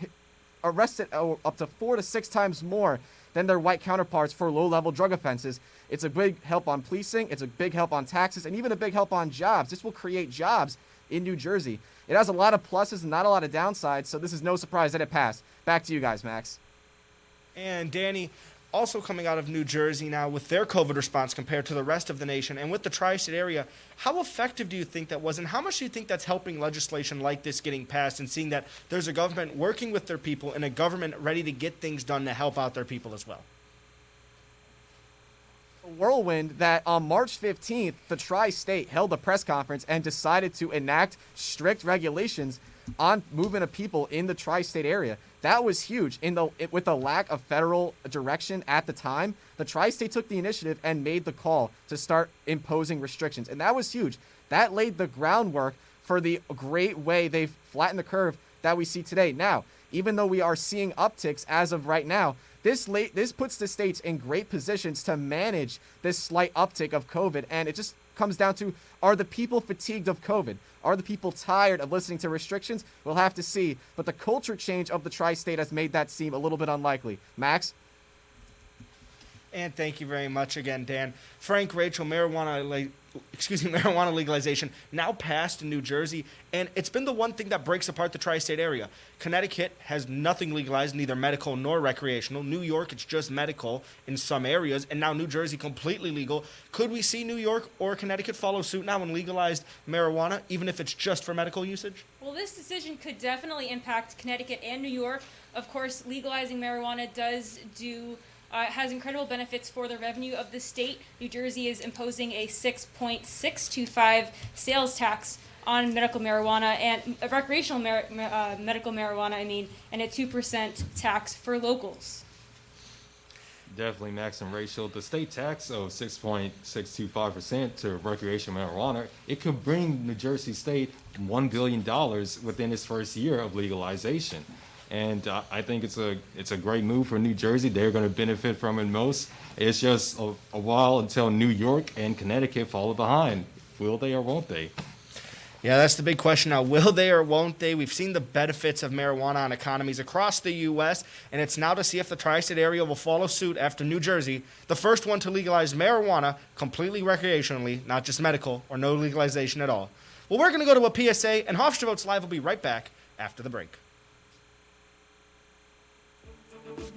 arrested up to 4 to 6 times more than their white counterparts for low-level drug offenses. It's a big help on policing, it's a big help on taxes, and even a big help on jobs. This will create jobs in New Jersey. It has a lot of pluses and not a lot of downsides, so this is no surprise that it passed. Back to you guys, Max.
And Danny, also coming out of New Jersey now with their COVID response compared to the rest of the nation and with the tri-state area, how effective do you think that was, and how much do you think that's helping legislation like this getting passed and seeing that there's a government working with their people and a government ready to get things done to help out their people as well?
Whirlwind that on March 15th, the tri-state held a press conference and decided to enact strict regulations on movement of people in the tri-state area. That was huge. With the lack of federal direction at the time, the tri-state took the initiative and made the call to start imposing restrictions. And that was huge. That laid the groundwork for the great way they've flattened the curve that we see today. Now, even though we are seeing upticks as of right now, this puts the states in great positions to manage this slight uptick of COVID. And it just comes down to, are the people fatigued of COVID? Are the people tired of listening to restrictions? We'll have to see. But the culture change of the tri-state has made that seem a little bit unlikely. Max?
And thank you very much again, Dan. Frank, Rachel, marijuana marijuana legalization now passed in New Jersey, and it's been the one thing that breaks apart the tri-state area. Connecticut has nothing legalized, neither medical nor recreational. New York, it's just medical in some areas, and now New Jersey completely legal. Could we see New York or Connecticut follow suit now and legalize marijuana, even if it's just for medical usage?
Well, this decision could definitely impact Connecticut and New York. Of course, legalizing marijuana has incredible benefits for the revenue of the state. New Jersey is imposing a 6.625 sales tax on medical marijuana and recreational medical marijuana, and a 2% tax for locals.
Definitely maxing ratio. The state tax of 6.625% to recreational marijuana, it could bring New Jersey State $1 billion within its first year of legalization. And I think it's a great move for New Jersey. They're going to benefit from it most. It's just a while until New York and Connecticut follow behind. Will they or won't they?
Yeah, that's the big question now. Will they or won't they? We've seen the benefits of marijuana on economies across the U.S., and it's now to see if the tri-state area will follow suit after New Jersey, the first one to legalize marijuana completely recreationally, not just medical, or no legalization at all. Well, we're going to go to a PSA, and Hofstra Votes Live will be right back after the break.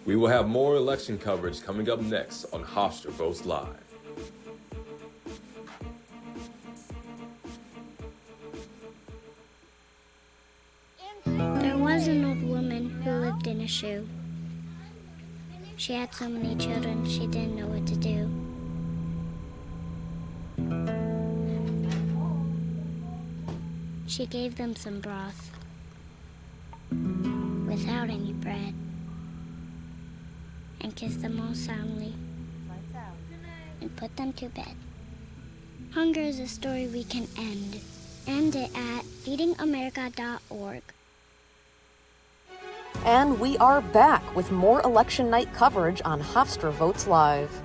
We will have more election coverage coming up next on Hofstra Votes Live.
There was an old woman who lived in a shoe. She had so many children, she didn't know what to do. She gave them some broth without any bread and kissed them all soundly and put them to bed. Hunger is a story we can end. End it at feedingamerica.org.
And we are back with more election night coverage on Hofstra Votes Live.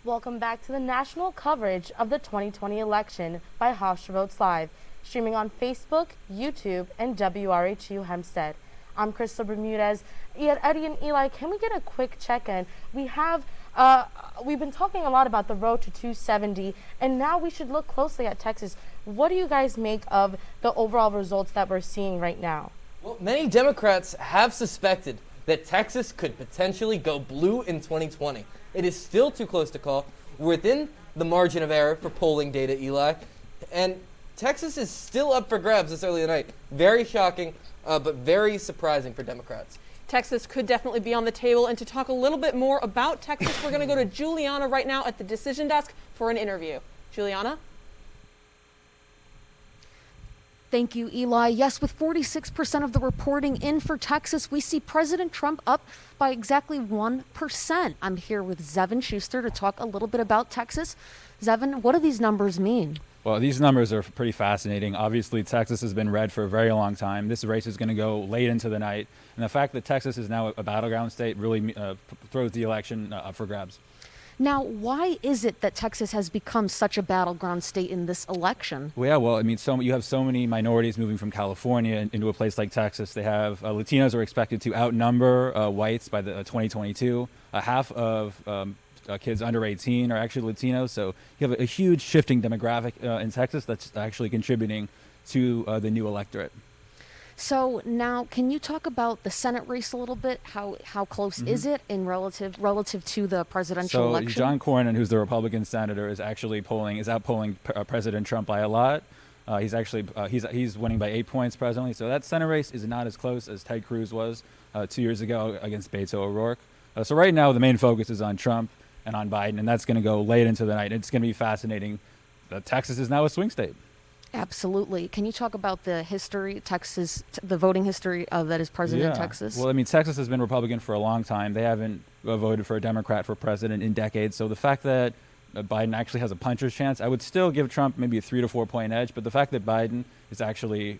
Welcome back to the national coverage of the 2020 election by Hofstra Votes Live, streaming on Facebook, YouTube, and WRHU Hempstead. I'm Crystal Bermudez. Eddie and Eli, can we get a quick check-in? We've been talking a lot about the road to 270, and now we should look closely at Texas. What do you guys make of the overall results that we're seeing right now?
Well, many Democrats have suspected that Texas could potentially go blue in 2020. It is still too close to call. We're within the margin of error for polling data, Eli, and Texas is still up for grabs this early in the night. Very shocking, but very surprising for Democrats.
Texas could definitely be on the table. And to talk a little bit more about Texas, we're going to go to Juliana right now at the decision desk for an interview. Juliana?
Thank you, Eli. Yes, with 46% of the reporting in for Texas, we see President Trump up by exactly 1%. I'm here with Zevin Schuster to talk a little bit about Texas. Zevin, what do these numbers mean?
Well, these numbers are pretty fascinating. Obviously, Texas has been red for a very long time. This race is going to go late into the night. And the fact that Texas is now a battleground state really throws the election up for grabs.
Now, why is it that Texas has become such a battleground state in this election?
Well, yeah, well, I mean, you have so many minorities moving from California into a place like Texas. They have Latinos are expected to outnumber whites by the 2022. Half of kids under 18 are actually Latinos, so you have a huge shifting demographic in Texas that's actually contributing to the new electorate.
So now, can you talk about the Senate race a little bit? How close is it in relative to the presidential election?
So John Cornyn, who's the Republican senator, is actually outpolling President Trump by a lot. He's actually he's winning by 8 points presently. So that Senate race is not as close as Ted Cruz was 2 years ago against Beto O'Rourke. So right now, the main focus is on Trump and on Biden, and that's going to go late into the night. It's going to be fascinating. Texas is now a swing state.
Absolutely. Can you talk about the history, Texas, the voting history that is present in Texas?
Well, I mean, Texas has been Republican for a long time. They haven't voted for a Democrat for president in decades. So the fact that Biden actually has a puncher's chance, I would still give Trump maybe a 3 to 4 point edge. But the fact that Biden is actually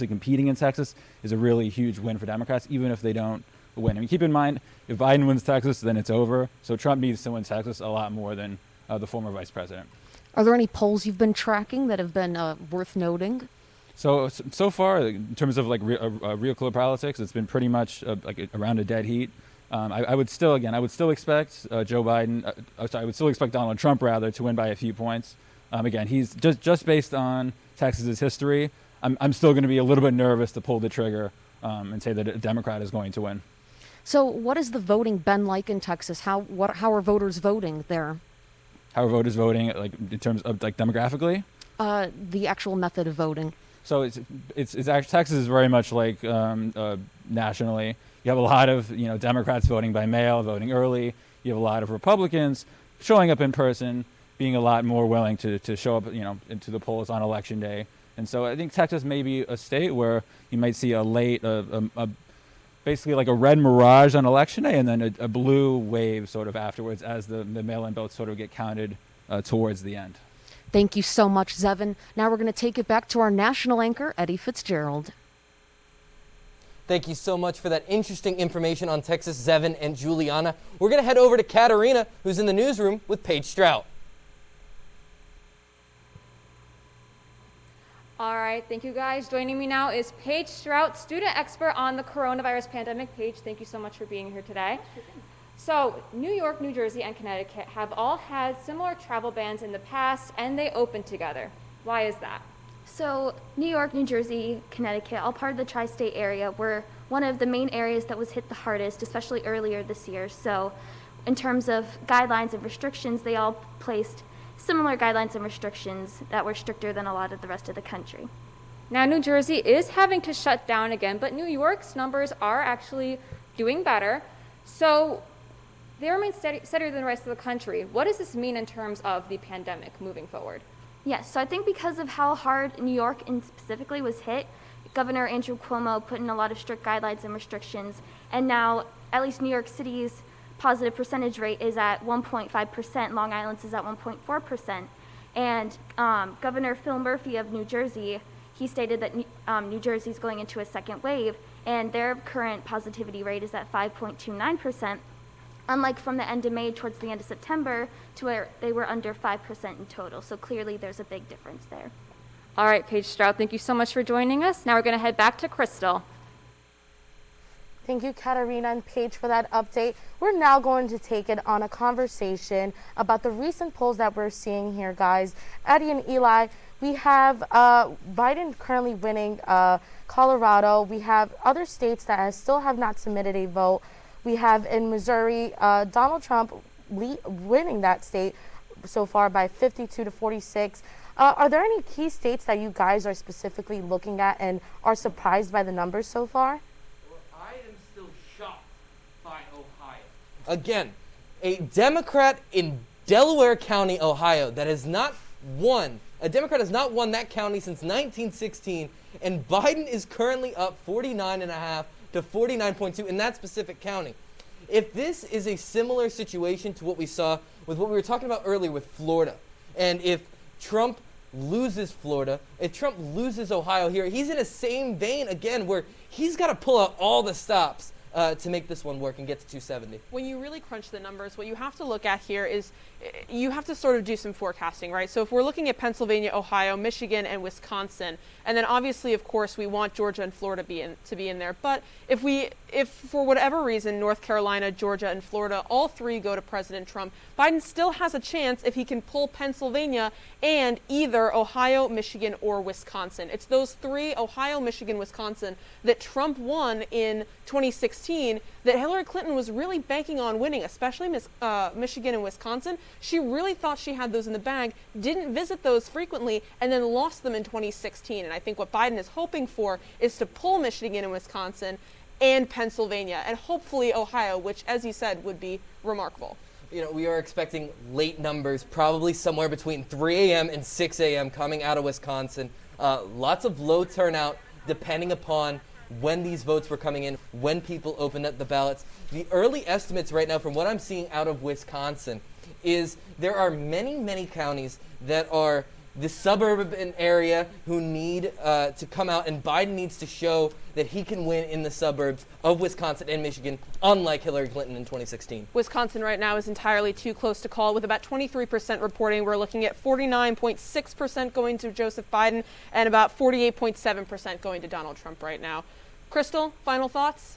competing in Texas is a really huge win for Democrats, even if they don't win. I mean, keep in mind, if Biden wins Texas, then it's over. So Trump needs to win Texas a lot more than the former vice president.
Are there any polls you've been tracking that have been worth noting?
So far, in terms of real clear politics, it's been pretty much around a dead heat. I would still expect Joe Biden. I would still expect Donald Trump rather to win by a few points. Again, he's just based on Texas's history. I'm still going to be a little bit nervous to pull the trigger and say that a Democrat is going to win.
So, what has the voting been like in Texas? How are voters voting there?
How are voters voting, like in terms of like demographically?
The actual method of voting.
So it's actually, Texas is very much like nationally. You have a lot of Democrats voting by mail, voting early. You have a lot of Republicans showing up in person, being a lot more willing to show up into the polls on election day. And so I think Texas may be a state where you might see a late, basically like a red mirage on election day, and then a blue wave sort of afterwards as the mail-in votes sort of get counted towards the end.
Thank you so much, Zevin. Now we're going to take it back to our national anchor, Eddie Fitzgerald.
Thank you so much for that interesting information on Texas, Zevin and Juliana. We're going to head over to Katarina, who's in the newsroom with Paige Strout.
All right, thank you guys. Joining me now is Paige Strout, student expert on the coronavirus pandemic. Paige, thank you so much for being here today. So, New York, New Jersey, and Connecticut have all had similar travel bans in the past, and they opened together. Why is that?
So, New York, New Jersey, Connecticut, all part of the tri-state area, were one of the main areas that was hit the hardest, especially earlier this year. So, in terms of guidelines and restrictions, they all placed similar guidelines and restrictions that were stricter than a lot of the rest of the country.
Now, New Jersey is having to shut down again, but New York's numbers are actually doing better. So, they remain steadier than the rest of the country. What does this mean in terms of the pandemic moving forward?
Yes, so I think because of how hard New York and specifically was hit, Governor Andrew Cuomo put in a lot of strict guidelines and restrictions, and now at least New York City's positive percentage rate is at 1.5%, Long Island's is at 1.4%, and Governor Phil Murphy of New Jersey, he stated that New Jersey's going into a second wave, and their current positivity rate is at 5.29%. Unlike from the end of May towards the end of September, to where they were under 5% in total. So clearly there's a big difference there.
All right, Paige Strout, thank you so much for joining us. Now we're going to head back to Crystal.
Thank you, Katarina and Paige, for that update. We're now going to take it on a conversation about the recent polls that we're seeing here, guys. Eddie and Eli, we have Biden currently winning Colorado. We have other states that still have not submitted a vote. We have in Missouri, Donald Trump winning that state so far by 52 to 46. Are there any key states that you guys are specifically looking at and are surprised by the numbers so far?
Well, I am still shocked by Ohio.
Again, a Democrat in Delaware County, Ohio, that has not won. A Democrat has not won that county since 1916, and Biden is currently up 49.5 to 49.2 in that specific county. If this is a similar situation to what we saw with what we were talking about earlier with Florida, and if Trump loses Florida, if Trump loses Ohio here, he's in the same vein again where he's got to pull out all the stops to make this one work and get to 270.
When you really crunch the numbers, what you have to look at here is you have to sort of do some forecasting, right? So if we're looking at Pennsylvania, Ohio, Michigan, and Wisconsin, and then obviously, of course, we want Georgia and Florida to be in there. But if for whatever reason, North Carolina, Georgia, and Florida, all three go to President Trump, Biden still has a chance if he can pull Pennsylvania and either Ohio, Michigan, or Wisconsin. It's those three, Ohio, Michigan, Wisconsin, that Trump won in 2016 that Hillary Clinton was really banking on winning, especially Michigan and Wisconsin. She really thought she had those in the bag, didn't visit those frequently, and then lost them in 2016. And I think what Biden is hoping for is to pull Michigan and Wisconsin and Pennsylvania, and hopefully Ohio, which, as you said, would be remarkable.
You know, we are expecting late numbers, probably somewhere between 3 a.m. and 6 a.m. coming out of Wisconsin. Lots of low turnout, depending upon when these votes were coming in, when people opened up the ballots. The early estimates right now from what I'm seeing out of Wisconsin is there are many, many counties that are the suburban area who need to come out, and Biden needs to show that he can win in the suburbs of Wisconsin and Michigan, unlike Hillary Clinton in 2016.
Wisconsin right now is entirely too close to call, with about 23% reporting. We're looking at 49.6% going to Joseph Biden and about 48.7% going to Donald Trump right now. Crystal, final thoughts?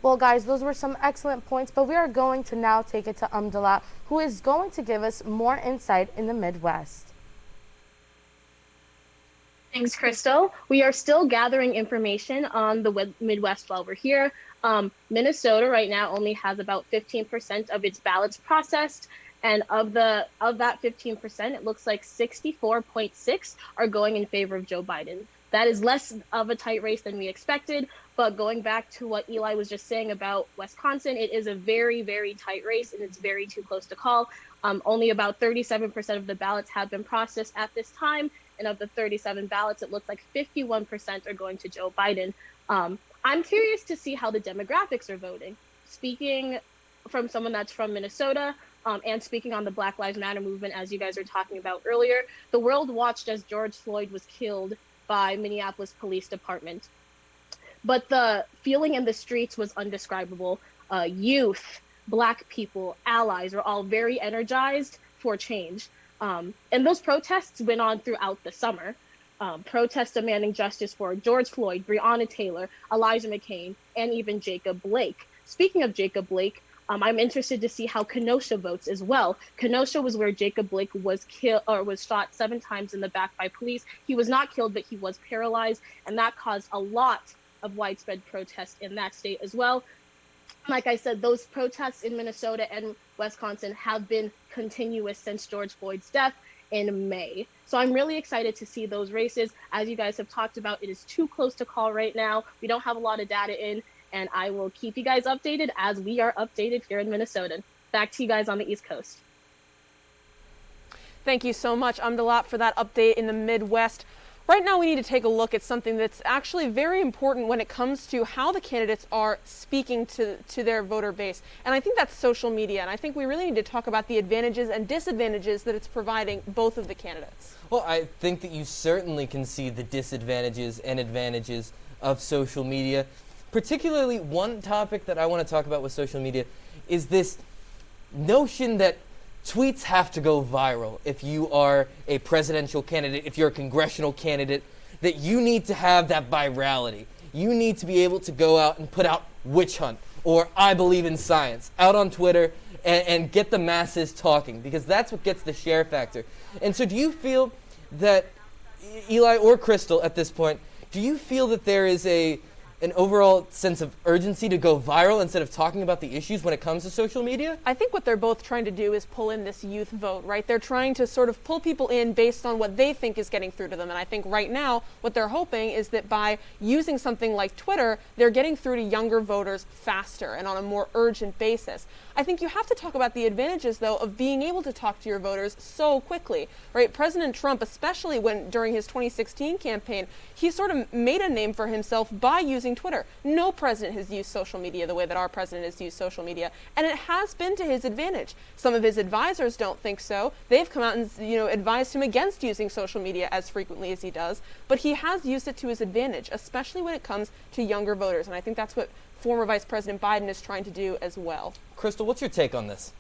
Well, guys, those were some excellent points, but we are going to now take it to Umdalat, who is going to give us more insight in the Midwest.
Thanks, Crystal. We are still gathering information on the Midwest while we're here. Minnesota right now only has about 15% of its ballots processed, and of that 15%, it looks like 64.6 are going in favor of Joe Biden. That is less of a tight race than we expected, but going back to what Eli was just saying about Wisconsin, it is a very, very tight race, and it's very too close to call. Only about 37% of the ballots have been processed at this time, and of the 37 ballots, it looks like 51% are going to Joe Biden. I'm curious to see how the demographics are voting. Speaking from someone that's from Minnesota, and speaking on the Black Lives Matter movement, as you guys were talking about earlier, the world watched as George Floyd was killed by Minneapolis Police Department. But the feeling in the streets was undescribable. Youth, Black people, allies are all very energized for change. And those protests went on throughout the summer. Protests demanding justice for George Floyd, Breonna Taylor, Elijah McClain, and even Jacob Blake. Speaking of Jacob Blake, I'm interested to see how Kenosha votes as well. Kenosha was where Jacob Blake was shot 7 times in the back by police. He was not killed, but he was paralyzed, and that caused a lot of widespread protests in that state as well. Like I said, those protests in Minnesota and Wisconsin have been continuous since George Floyd's death in May. So I'm really excited to see those races. As you guys have talked about, it is too close to call right now. We don't have a lot of data in, and I will keep you guys updated as we are updated here in Minnesota. Back to you guys on the East Coast.
Thank you so much, Umdalat, for that update in the Midwest. Right now, we need to take a look at something that's actually very important when it comes to how the candidates are speaking to their voter base. And I think that's social media. And I think we really need to talk about the advantages and disadvantages that it's providing both of the candidates.
Well, I think that you certainly can see the disadvantages and advantages of social media. Particularly, one topic that I want to talk about with social media is this notion that tweets have to go viral if you are a presidential candidate, if you're a congressional candidate, that you need to have that virality. You need to be able to go out and put out witch hunt or I believe in science out on Twitter and get the masses talking, because that's what gets the share factor. And so do you feel that, Eli or Crystal at this point, do you feel that there is an overall sense of urgency to go viral instead of talking about the issues when it comes to social media?
I think what they're both trying to do is pull in this youth vote, right? They're trying to sort of pull people in based on what they think is getting through to them. And I think right now what they're hoping is that by using something like Twitter, they're getting through to younger voters faster and on a more urgent basis. I think you have to talk about the advantages, though, of being able to talk to your voters so quickly, right? President Trump, especially during his 2016 campaign, he sort of made a name for himself by using Twitter. No president has used social media the way that our president has used social media, and it has been to his advantage. Some of his advisors don't think so. They've come out and advised him against using social media as frequently as he does, but he has used it to his advantage, especially when it comes to younger voters, and I think that's what former Vice President Biden is trying to do as well.
Crystal, what's your take on this?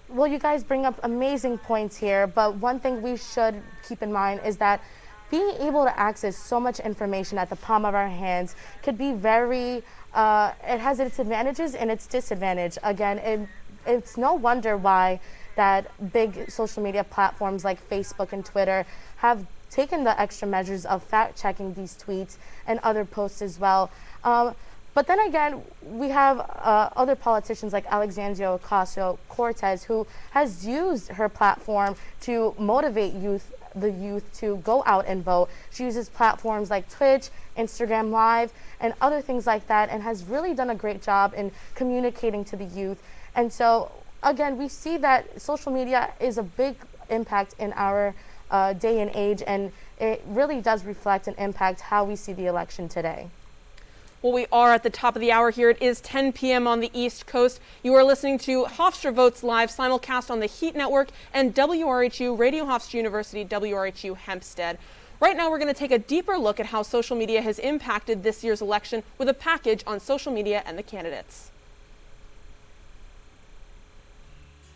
Well, you guys bring up amazing points here, but one thing we should keep in mind is that being able to access so much information at the palm of our hands could be very, it has its advantages and its disadvantage. Again, it's no wonder why that big social media platforms like Facebook and Twitter have taken the extra measures of fact-checking these tweets and other posts as well. But then again, we have other politicians like Alexandria Ocasio-Cortez, who has used her platform to motivate the youth to go out and vote. She uses platforms like Twitch, Instagram Live, and other things like that, and has really done a great job in communicating to the youth. And so, again, we see that social media is a big impact in our day and age, and it really does reflect and impact how we see the election today.
Well, we are at the top of the hour here. It is 10 p.m. on the East Coast. You are listening to Hofstra Votes Live, simulcast on the Heat Network and WRHU, Radio Hofstra University, WRHU Hempstead. Right now, we're going to take a deeper look at how social media has impacted this year's election with a package on social media and the candidates.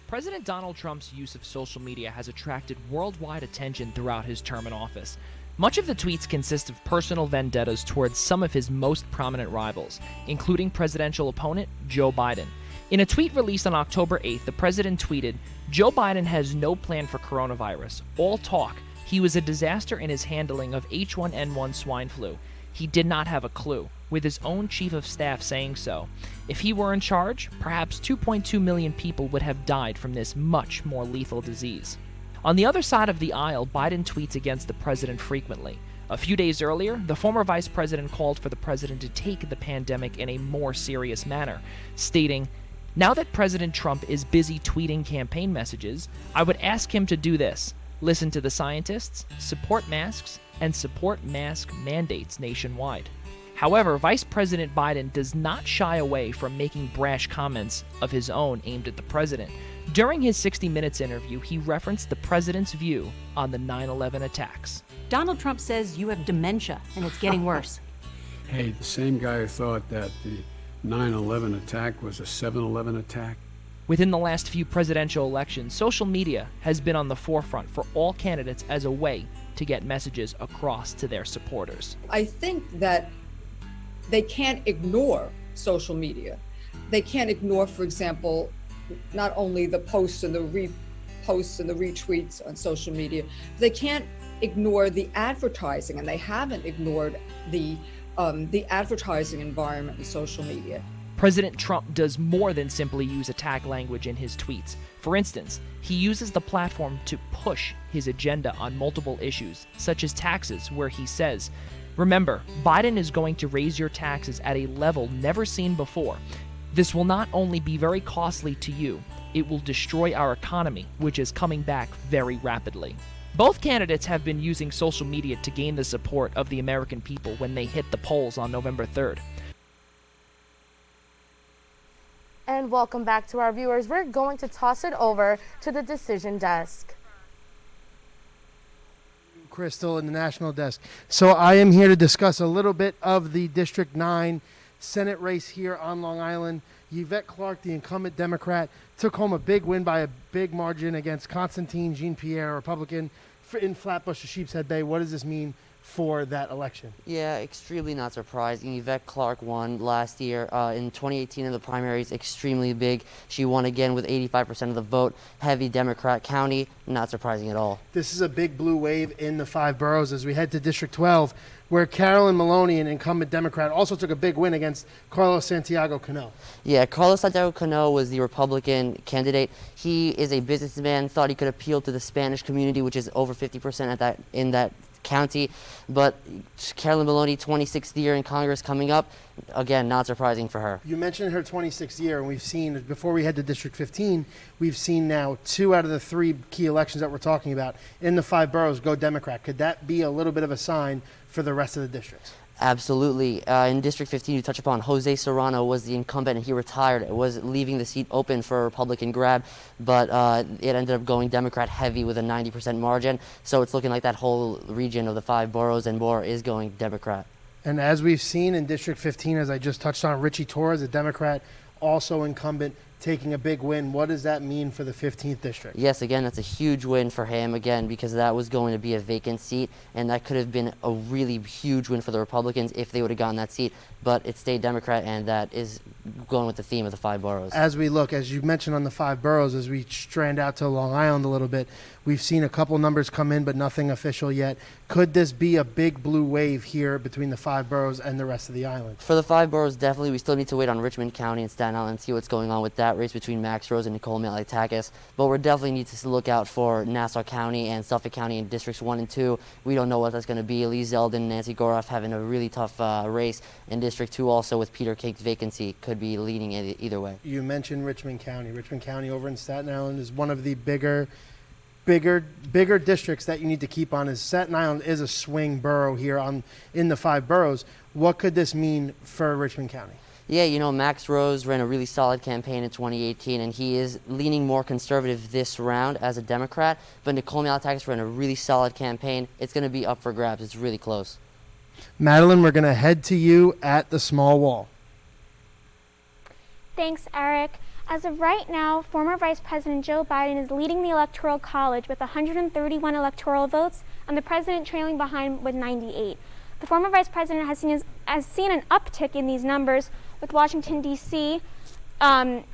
President Donald Trump's use of social media has attracted worldwide attention throughout his term in office.
Much of the tweets consist of personal vendettas towards some of his most prominent rivals, including presidential opponent Joe Biden. In a tweet released on October 8th, the president tweeted, "Joe Biden has no plan for coronavirus. All talk. He was a disaster in his handling of H1N1 swine flu. He did not have a clue," with his own chief of staff saying so. If he were in charge, perhaps 2.2 million people would have died from this much more lethal disease. On the other side of the aisle, Biden tweets against the president frequently. A few days earlier, the former vice president called for the president to take the pandemic in a more serious manner, stating, "Now that President Trump is busy tweeting campaign messages, I would ask him to do this: listen to the scientists, support masks, and support mask mandates nationwide." However, Vice President Biden does not shy away from making brash comments of his own aimed at the president. During his 60 Minutes interview, he referenced the president's view on the 9/11 attacks.
Donald Trump says you have dementia and it's getting worse.
Hey, the same guy who thought that the 9/11 attack was a 7/11 attack.
Within the last few presidential elections, social media has been on the forefront for all candidates as a way to get messages across to their supporters.
I think that they can't ignore social media. They can't ignore, for example, not only the posts and the reposts and the retweets on social media, they can't ignore the advertising, and they haven't ignored the advertising environment in social media.
President Trump does more than simply use attack language in his tweets. For instance, he uses the platform to push his agenda on multiple issues, such as taxes, where he says, "Remember, Biden is going to raise your taxes at a level never seen before. This will not only be very costly to you, it will destroy our economy, which is coming back very rapidly." Both candidates have been using social media to gain the support of the American people when they hit the polls on November 3rd.
And welcome back to our viewers. We're going to toss it over to the decision desk.
Crystal in the national desk. So I am here to discuss a little bit of the District 9 Senate race here on Long Island. Yvette Clarke, the incumbent Democrat, took home a big win by a big margin against Constantine Jean-Pierre, Republican, in Flatbush to Sheepshead Bay. What does this mean for that election?
Yeah, extremely not surprising. Yvette Clarke won last year in 2018 in the primaries, extremely big. She won again with 85% of the vote. Heavy Democrat county, not surprising at all.
This is a big blue wave in the 5 boroughs as we head to District 12, where Carolyn Maloney, an incumbent Democrat, also took a big win against Carlos Santiago Cano.
Yeah, Carlos Santiago Cano was the Republican candidate. He is a businessman, thought he could appeal to the Spanish community, which is over 50% in that county. But Carolyn Maloney, 26th year in Congress coming up, again, not surprising for her.
You mentioned her 26th year, and we've seen, before we head to District 15, we've seen now 2 out of the 3 key elections that we're talking about in the 5 boroughs go Democrat. Could that be a little bit of a sign for the rest of the districts?
Absolutely. In District 15, you touch upon Jose Serrano was the incumbent, and he retired. It was leaving the seat open for a Republican grab, but it ended up going Democrat heavy with a 90% margin. So it's looking like that whole region of the 5 boroughs and more is going Democrat.
And as we've seen in District 15, as I just touched on, Richie Torres, a Democrat, also incumbent, taking a big win. What does that mean for the 15th district?
Yes, again, that's a huge win for him, again, because that was going to be a vacant seat, and that could have been a really huge win for the Republicans if they would have gotten that seat, but it stayed Democrat, and that is going with the theme of the 5 boroughs.
As we look, as you mentioned on the 5 boroughs, as we strand out to Long Island a little bit, we've seen a couple numbers come in, but nothing official yet. Could this be a big blue wave here between the 5 boroughs and the rest of the island?
For the 5 boroughs, definitely. We still need to wait on Richmond County and Staten Island and see what's going on with that race between Max Rose and Nicole Malley-Takis. But we definitely need to look out for Nassau County and Suffolk County in Districts 1 and 2. We don't know what that's going to be. Lee Zeldin and Nancy Goroff having a really tough race. In District 2 also with Peter Cake's vacancy could be leading either way.
You mentioned Richmond County. Richmond County over in Staten Island is one of the bigger districts that you need to keep on. As Staten Island is a swing borough here in the 5 boroughs. What could this mean for Richmond County?
Yeah, you know, Max Rose ran a really solid campaign in 2018, and he is leaning more conservative this round as a Democrat, but Nicole Malley-Takis ran a really solid campaign. It's going to be up for grabs. It's really close.
Madeline, we're going to head to you at the small wall.
Thanks, Eric. As of right now, former Vice President Joe Biden is leading the Electoral College with 131 electoral votes, and the president trailing behind with 98. The former Vice President has seen an uptick in these numbers, with Washington, D.C., and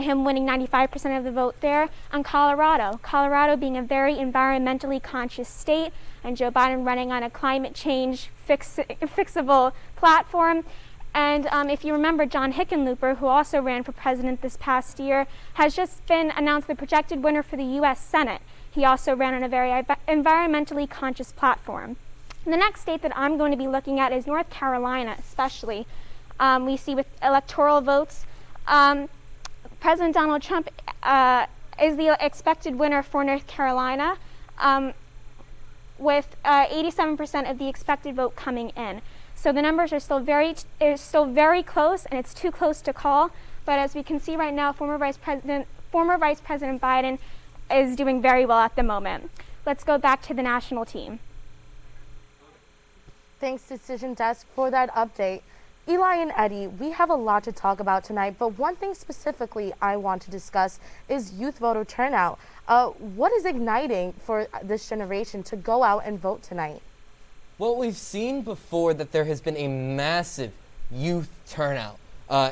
him winning 95% of the vote there, and Colorado being a very environmentally conscious state, and Joe Biden running on a climate change fixable platform. And if you remember, John Hickenlooper, who also ran for president this past year, has just been announced the projected winner for the U.S. Senate. He also ran on a very environmentally conscious platform. And the next state that I'm going to be looking at is North Carolina, especially. We see with electoral votes, President Donald Trump is the expected winner for North Carolina, with 87% of the expected vote coming in. So the numbers are still very close, and it's too close to call. But as we can see right now, former Vice President Biden is doing very well at the moment. Let's go back to the national team.
Thanks, Decision Desk, for that update. Eli and Eddie, we have a lot to talk about tonight, but one thing specifically I want to discuss is youth voter turnout. What is igniting for this generation to go out and vote tonight?
Well, we've seen before that there has been a massive youth turnout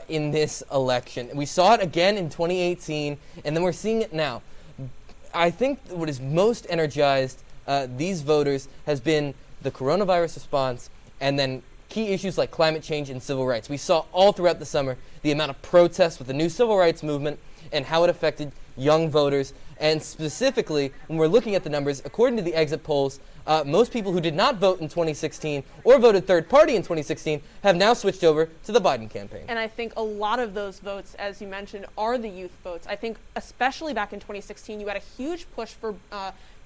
in this election. We saw it again in 2018, and then we're seeing it now. I think what has most energized these voters has been the coronavirus response, and then key issues like climate change and civil rights. We saw all throughout the summer the amount of protests with the new civil rights movement and how it affected young voters. And specifically, when we're looking at the numbers, according to the exit polls, most people who did not vote in 2016 or voted third party in 2016 have now switched over to the Biden campaign.
And I think a lot of those votes, as you mentioned, are the youth votes. I think especially back in 2016, you had a huge push for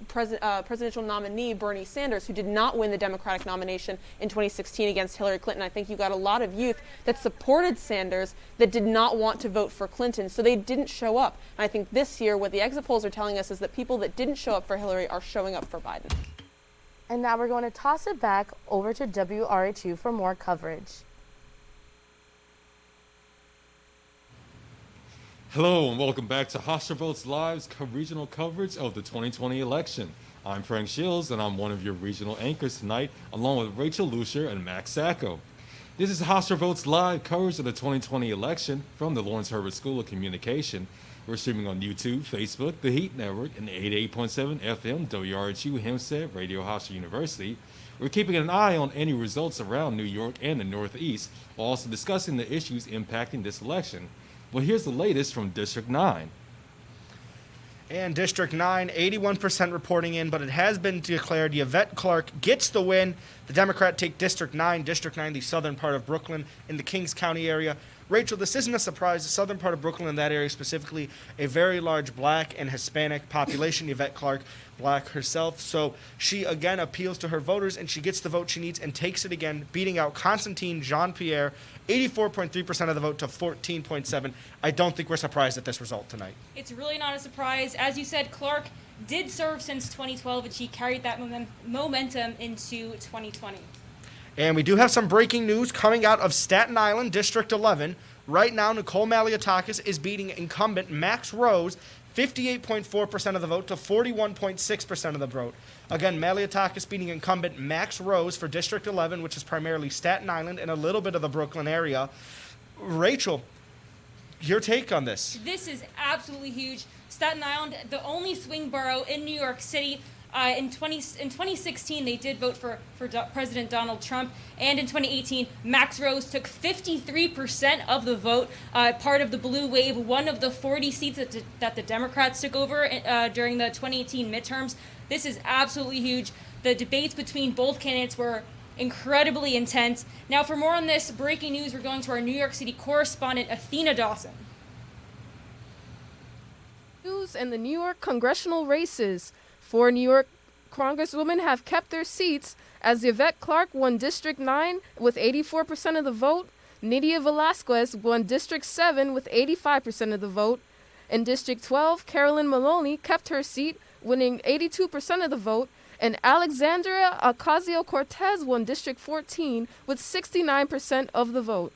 presidential nominee Bernie Sanders, who did not win the Democratic nomination in 2016 against Hillary Clinton. I think you got a lot of youth that supported Sanders that did not want to vote for Clinton, so they didn't show up. And I think this year what the exit polls are telling us is that people that didn't show up for Hillary are showing up for Biden.
And now we're going to toss it back over to WRHU for more coverage.
Hello and welcome back to Hofstra Votes Live's regional coverage of the 2020 election. I'm Frank Shields and I'm one of your regional anchors tonight, along with Rachel Lucier and Max Sacco. This is Hofstra Votes Live coverage of the 2020 election from the Lawrence Herbert School of Communication. We're streaming on YouTube, Facebook, the Heat Network, and 88.7 FM WRHU Hempstead Radio Hofstra University. We're keeping an eye on any results around New York and the Northeast, while also discussing the issues impacting this election. Well, here's the latest from District 9.
And District 9, 81% reporting in, but it has been declared Yvette Clarke gets the win. The Democrat take District 9, the southern part of Brooklyn, in the Kings County area. Rachel, this isn't a surprise. The southern part of Brooklyn, in that area specifically, a very large black and Hispanic population. Yvette Clarke, black herself. So she again appeals to her voters, and she gets the vote she needs and takes it again, beating out Constantine Jean-Pierre, 84.3% of the vote to 14.7%. I don't think we're surprised at this result tonight.
It's really not a surprise. As you said, Clarke did serve since 2012, and she carried that momentum into 2020.
And we do have some breaking news coming out of Staten Island, District 11. Right now, Nicole Malliotakis is beating incumbent Max Rose, 58.4% of the vote to 41.6% of the vote. Again, Malliotakis beating incumbent Max Rose for District 11, which is primarily Staten Island and a little bit of the Brooklyn area. Rachel, your take on this?
This is absolutely huge. Staten Island, the only swing borough in New York City. In 2016, they did vote for President Donald Trump, and in 2018, Max Rose took 53% of the vote, part of the blue wave, one of the 40 seats that the Democrats took over during the 2018 midterms. This is absolutely huge. The debates between both candidates were incredibly intense. Now, for more on this breaking news, we're going to our New York City correspondent, Athena Dawson.
News and the New York congressional races. 4 New York congresswomen have kept their seats as Yvette Clarke won District 9 with 84% of the vote. Nydia Velasquez won District 7 with 85% of the vote. In District 12, Carolyn Maloney kept her seat, winning 82% of the vote. And Alexandria Ocasio-Cortez won District 14 with 69% of the vote.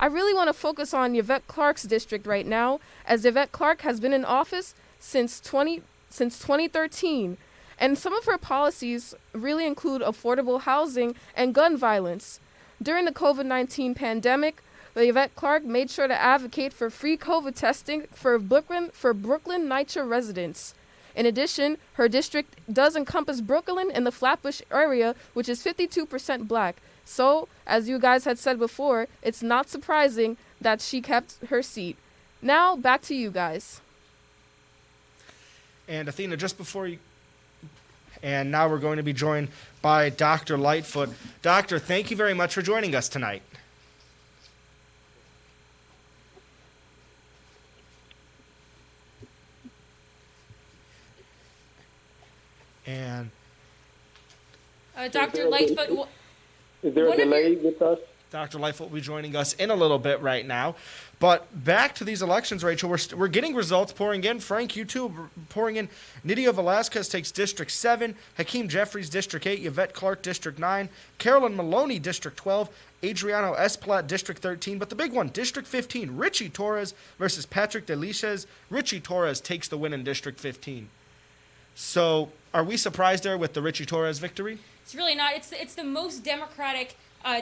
I really want to focus on Yvette Clarke's district right now, as Yvette Clarke has been in office since 2013. And some of her policies really include affordable housing and gun violence. During the COVID-19 pandemic, Yvette Clarke made sure to advocate for free COVID testing for Brooklyn NYCHA residents. In addition, her district does encompass Brooklyn and the Flatbush area, which is 52% black. So, as you guys had said before, it's not surprising that she kept her seat. Now, back to you guys.
And Athena, just before you... And now we're going to be joined by Dr. Lightfoot. Doctor, thank you very much for joining us tonight. And
Dr. Lightfoot,
is there a delay with us?
Dr. Lightfoot will be joining us in a little bit right now. But back to these elections, Rachel, we're getting results pouring in. Frank, you too, pouring in. Nydia Velasquez takes District 7, Hakeem Jeffries, District 8, Yvette Clarke, District 9, Carolyn Maloney, District 12, Adriano Esplat, District 13. But the big one, District 15, Richie Torres versus Patrick Delicias. Richie Torres takes the win in District 15. So are we surprised there with the Richie Torres victory?
It's really not. It's the most democratic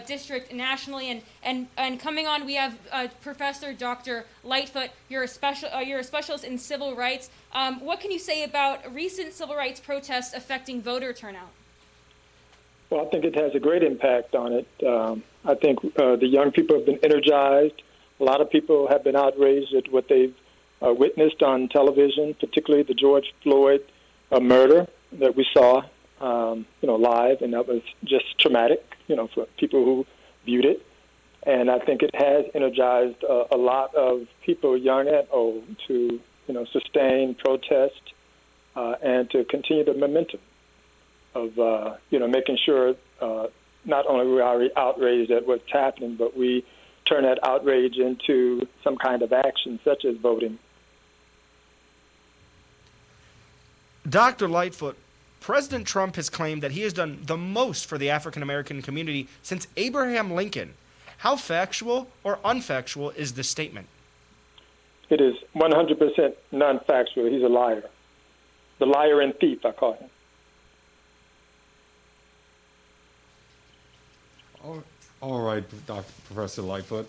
district nationally, and coming on we have Professor Dr. Lightfoot. You're a specialist in civil rights. What can you say about recent civil rights protests affecting voter turnout?
Well, I think it has a great impact on it. I think the young people have been energized. A lot of people have been outraged at what they've witnessed on television, particularly the George Floyd murder that we saw, live, and that was just traumatic, for people who viewed it. And I think it has energized a lot of people, young and old, to, sustain, protest, and to continue the momentum of, making sure not only we are outraged at what's happening, but we turn that outrage into some kind of action, such as voting.
Dr. Lightfoot, President Trump has claimed that he has done the most for the African American community since Abraham Lincoln. How factual or unfactual is this statement?
It is 100% non-factual. He's a liar. The liar and thief, I call him.
All right, Professor Lightfoot.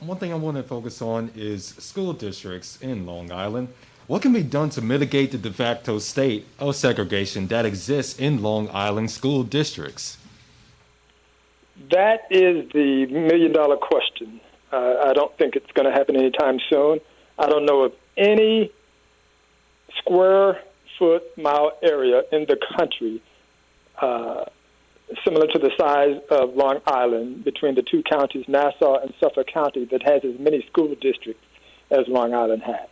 One thing I want to focus on is school districts in Long Island. What can be done to mitigate the de facto state of segregation that exists in Long Island school districts?
That is the million-dollar question. I don't think it's going to happen anytime soon. I don't know of any square foot mile area in the country similar to the size of Long Island between the two counties, Nassau and Suffolk County, that has as many school districts as Long Island has.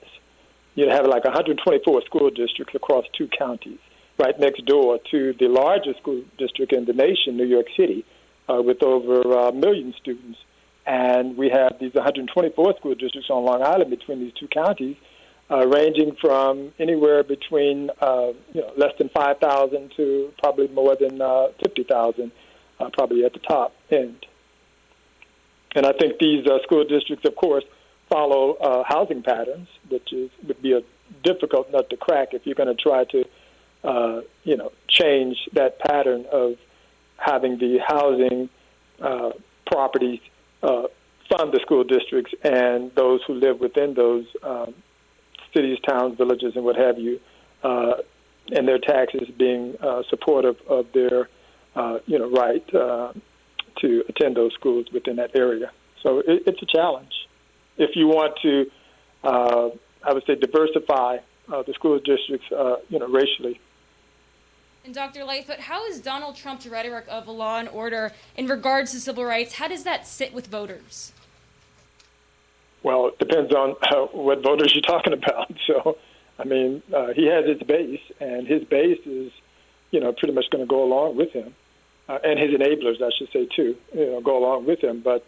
You have like 124 school districts across two counties, right next door to the largest school district in the nation, New York City, with over 1 million students. And we have these 124 school districts on Long Island between these two counties, ranging from anywhere between less than 5,000 to probably more than 50,000, probably at the top end. And I think these school districts, of course, follow housing patterns, which would be a difficult nut to crack if you're going to try to, change that pattern of having the housing properties fund the school districts and those who live within those cities, towns, villages, and what have you, and their taxes being supportive of their, right to attend those schools within that area. So it's a challenge. If you want to, I would say, diversify the school districts, racially.
And Dr. Lightfoot, how is Donald Trump's rhetoric of law and order in regards to civil rights, how does that sit with voters?
Well, it depends on what voters you're talking about. So, I mean, he has his base, and his base is, pretty much going to go along with him, and his enablers, I should say, too, go along with him. But,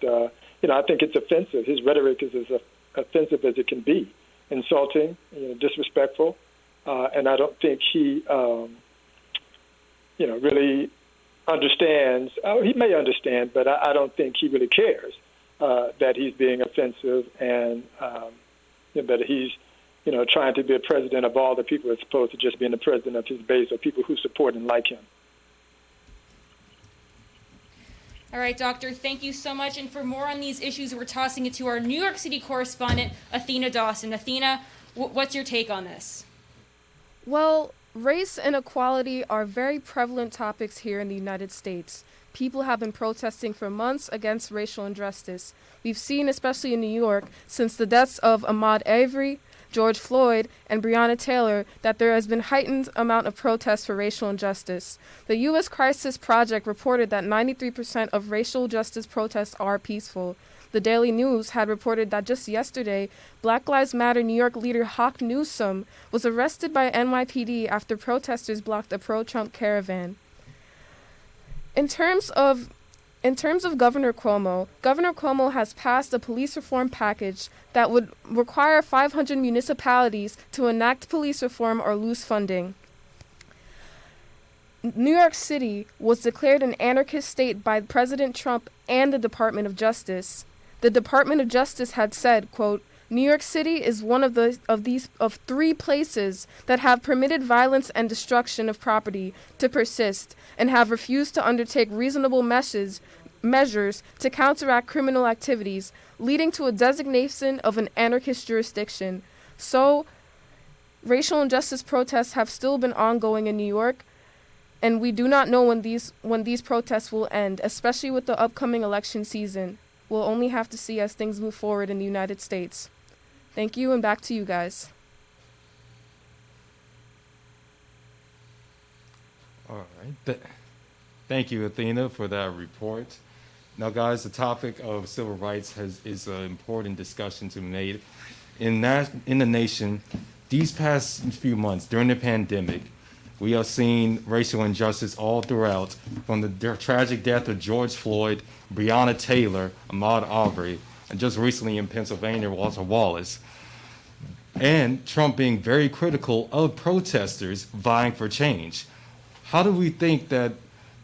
I think it's offensive. His rhetoric is as offensive as it can be, insulting, disrespectful, and I don't think he, really understands. Oh, he may understand, but I don't think he really cares that he's being offensive and that he's, trying to be a president of all the people as opposed to just being the president of his base or people who support and like him.
All right, Doctor, thank you so much. And for more on these issues, we're tossing it to our New York City correspondent, Athena Dawson. Athena, what's your take on this?
Well, race and equality are very prevalent topics here in the United States. People have been protesting for months against racial injustice. We've seen, especially in New York, since the deaths of Ahmaud Arbery, George Floyd, and Breonna Taylor, that there has been heightened amount of protests for racial injustice. The U.S. Crisis Project reported that 93% of racial justice protests are peaceful. The Daily News had reported that just yesterday, Black Lives Matter New York leader Hawk Newsome was arrested by NYPD after protesters blocked a pro-Trump caravan. In terms of Governor Cuomo has passed a police reform package that would require 500 municipalities to enact police reform or lose funding. New York City was declared an anarchist state by President Trump and the Department of Justice. The Department of Justice had said, quote, New York City is one of three places that have permitted violence and destruction of property to persist and have refused to undertake reasonable measures to counteract criminal activities, leading to a designation of an anarchist jurisdiction. So, racial injustice protests have still been ongoing in New York, and we do not know when these protests will end, especially with the upcoming election season. We'll only have to see as things move forward in the United States. Thank you, and back to you guys.
All right. Thank you, Athena, for that report. Now, guys, the topic of civil rights is an important discussion to be made. In the nation, these past few months, during the pandemic, we have seen racial injustice all throughout, from the tragic death of George Floyd, Breonna Taylor, Ahmaud Arbery, and just recently in Pennsylvania, Walter Wallace, and Trump being very critical of protesters vying for change. How do we think that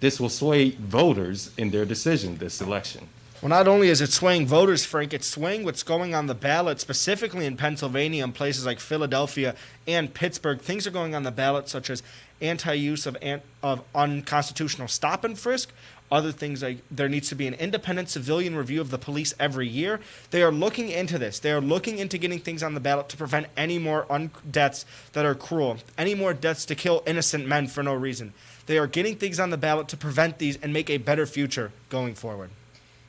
this will sway voters in their decision this election?
Well, not only is it swaying voters, Frank, it's swaying what's going on the ballot, specifically in Pennsylvania and places like Philadelphia and Pittsburgh. Things are going on the ballot such as anti-use of unconstitutional stop and frisk, other things like there needs to be an independent civilian review of the police every year. They are looking into this. They are looking into getting things on the ballot to prevent any more deaths that are cruel, any more deaths to kill innocent men for no reason. They are getting things on the ballot to prevent these and make a better future going forward.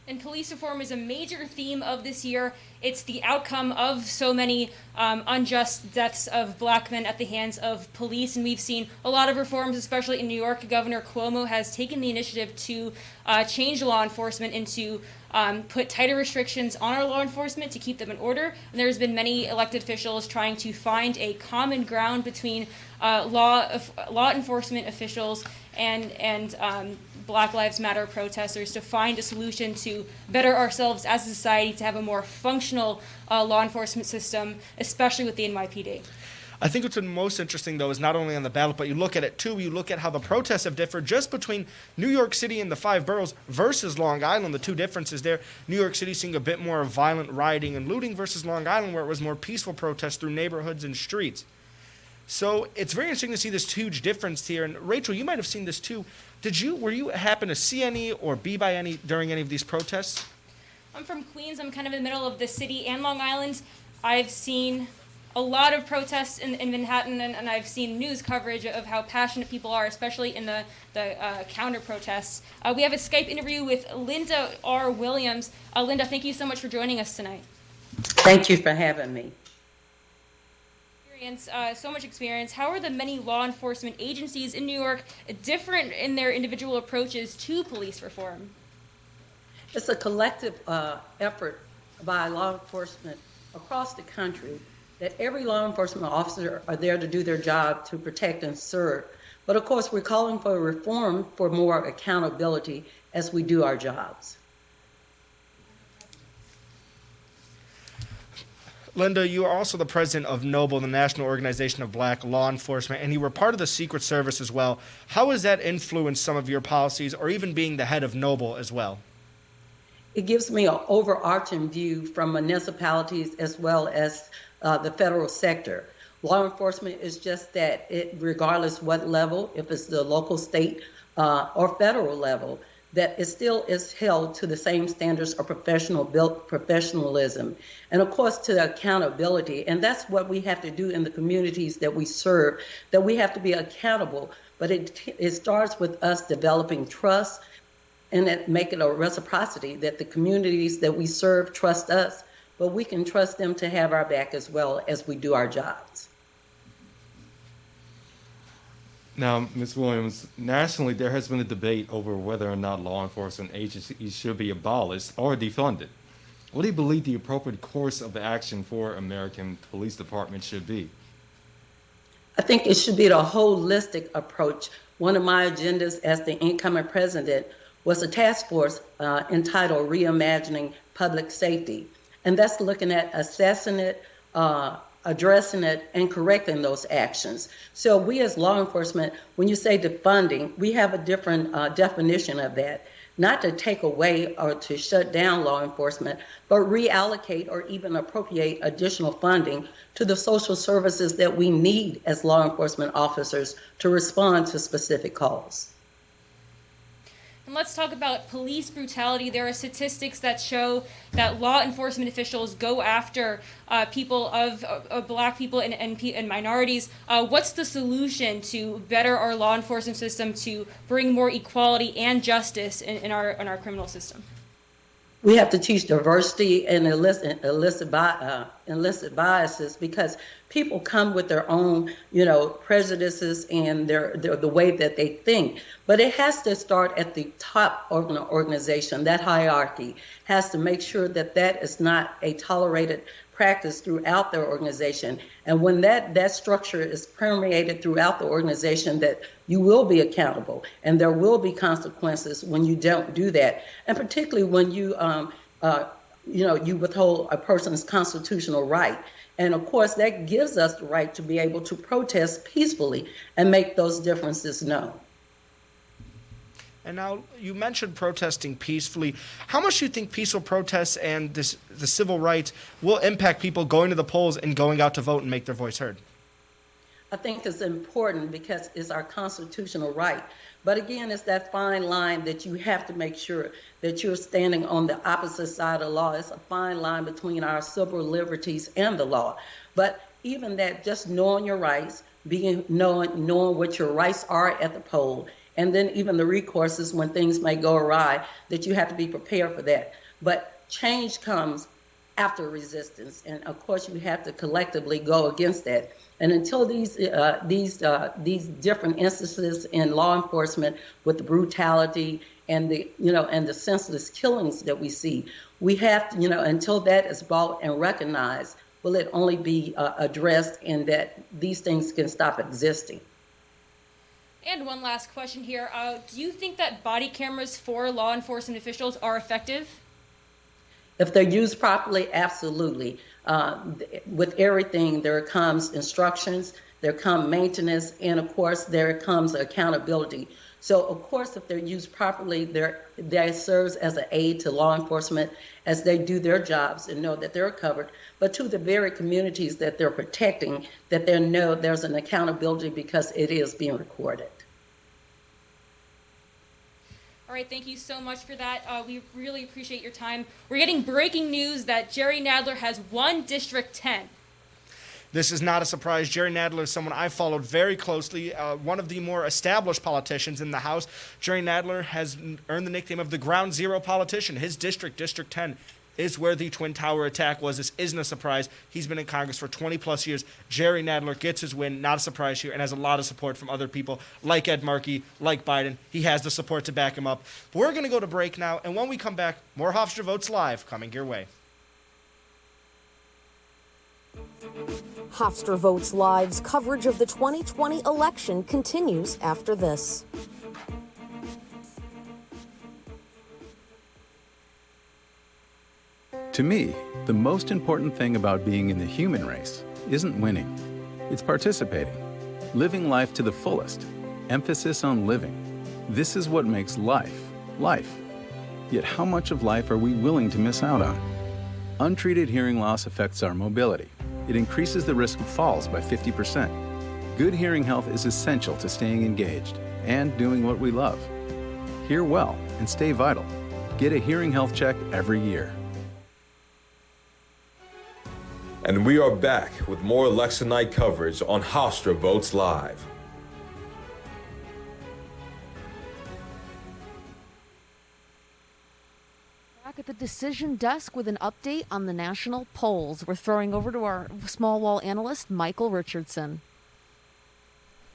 And police reform is a major theme of this year. It's the outcome of so many unjust deaths of black men at the hands of police. And we've seen a lot of reforms, especially in New York. Governor Cuomo has taken the initiative to change law enforcement and to put tighter restrictions on our law enforcement to keep them in order. And there's been many elected officials trying to find a common ground between law enforcement officials and Black Lives Matter protesters to find a solution to better ourselves as a society, to have a more functional law enforcement system, especially with the NYPD.
I think what's been most interesting, though, is not only on the ballot, but you look at it, too. You look at how the protests have differed just between New York City and the 5 boroughs versus Long Island. The two differences there, New York City seeing a bit more of violent rioting and looting versus Long Island, where it was more peaceful protests through neighborhoods and streets. So it's very interesting to see this huge difference here. And Rachel, you might have seen this, too. Were you happen to see any or be by any during any of these protests?
I'm from Queens. I'm kind of in the middle of the city and Long Island. I've seen a lot of protests in Manhattan, and I've seen news coverage of how passionate people are, especially in the counter protests. We have a Skype interview with Linda R. Williams. Linda, thank you so much for joining us tonight.
Thank you for having me.
So much experience. How are the many law enforcement agencies in New York different in their individual approaches to police reform?
It's a collective effort by law enforcement across the country that every law enforcement officer are there to do their job to protect and serve. But of course, we're calling for reform for more accountability as we do our jobs.
Linda, you are also the president of NOBLE, the National Organization of Black Law Enforcement, and you were part of the Secret Service as well. How has that influenced some of your policies, or even being the head of NOBLE as well?
it gives me an overarching view from municipalities as well as the federal sector. Law enforcement is just that, regardless what level, if it's the local, state, or federal level, that it still is held to the same standards of professionalism, and of course to accountability. And that's what we have to do in the communities that we serve, that we have to be accountable. But it starts with us developing trust and make it a reciprocity that the communities that we serve trust us, but we can trust them to have our back as well as we do our jobs.
Now, Ms. Williams, nationally there has been a debate over whether or not law enforcement agencies should be abolished or defunded. What do you believe the appropriate course of action for American police departments should be?
I think it should be a holistic approach. One of my agendas as the incoming president was a task force entitled Reimagining Public Safety. And that's looking at assessing it, addressing it, and correcting those actions. So we as law enforcement, when you say defunding, we have a different definition of that. Not to take away or to shut down law enforcement, but reallocate or even appropriate additional funding to the social services that we need as law enforcement officers to respond to specific calls.
And let's talk about police brutality. There are statistics that show that law enforcement officials go after people of black people and minorities. What's the solution to better our law enforcement system to bring more equality and justice in our criminal system?
We have to teach diversity and illicit biases, because people come with their own, prejudices and the way that they think. But it has to start at the top of an organization. That hierarchy has to make sure that that is not a tolerated practice throughout their organization. And when that structure is permeated throughout the organization, that you will be accountable and there will be consequences when you don't do that. And particularly when you withhold a person's constitutional right. And of course, that gives us the right to be able to protest peacefully and make those differences known.
And now, you mentioned protesting peacefully. How much do you think peaceful protests and the civil rights will impact people going to the polls and going out to vote and make their voice heard?
I think it's important because it's our constitutional right. But again, it's that fine line that you have to make sure that you're standing on the opposite side of the law. It's a fine line between our civil liberties and the law. But even that, just knowing your rights, knowing what your rights are at the poll, and then even the recourses when things may go awry, that you have to be prepared for that. But change comes after resistance, and of course you have to collectively go against that. And until these different instances in law enforcement with the brutality and the senseless killings that we see, we have to, until that is brought and recognized, will it only be addressed, and that these things can stop existing.
And one last question here. Do you think that body cameras for law enforcement officials are effective?
If they're used properly, absolutely. With everything, there comes instructions, there comes maintenance, and of course, there comes accountability. So, of course, if they're used properly, they serve as an aid to law enforcement as they do their jobs and know that they're covered, but to the very communities that they're protecting, that they know there's an accountability because it is being recorded.
All right, thank you so much for that. We really appreciate your time. We're getting breaking news that Jerry Nadler has won District 10.
This is not a surprise. Jerry Nadler is someone I followed very closely, one of the more established politicians in the House. Jerry Nadler has earned the nickname of the Ground Zero politician. His district, District 10, is where the Twin Tower attack was. This isn't a surprise. He's been in Congress for 20-plus years. Jerry Nadler gets his win, not a surprise here, and has a lot of support from other people like Ed Markey, like Biden. He has the support to back him up. But we're going to go to break now, and when we come back, more Hofstra Votes Live coming your way.
Hofstra Votes Live's coverage of the 2020 election continues after this.
To me, the most important thing about being in the human race isn't winning. It's participating, living life to the fullest, emphasis on living. This is what makes life, life. Yet how much of life are we willing to miss out on? Untreated hearing loss affects our mobility. It increases the risk of falls by 50%. Good hearing health is essential to staying engaged and doing what we love. Hear well and stay vital. Get a hearing health check every year.
And we are back with more election night coverage on Hofstra Votes Live.
Back at the decision desk with an update on the national polls. We're throwing over to our small wall analyst, Michael Richardson.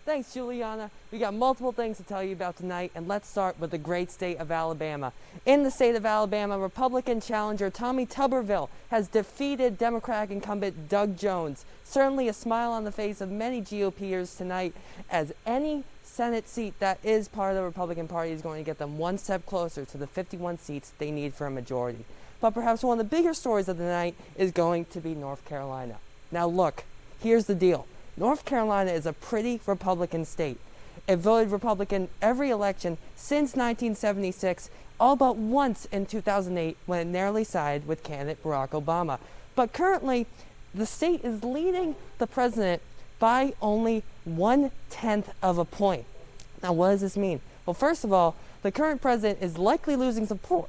Thanks, Juliana. We got multiple things to tell you about tonight, and let's start with the great state of Alabama. In the state of Alabama, Republican challenger Tommy Tuberville has defeated Democratic incumbent Doug Jones. Certainly a smile on the face of many GOPers tonight, as any Senate seat that is part of the Republican Party is going to get them one step closer to the 51 seats they need for a majority. But perhaps one of the bigger stories of the night is going to be North Carolina. Now look, here's the deal. North Carolina is a pretty Republican state. It voted Republican every election since 1976, all but once in 2008 when it narrowly sided with candidate Barack Obama. But currently, the state is leading the president by only 1/10 of a point. Now, what does this mean? Well, first of all, the current president is likely losing support.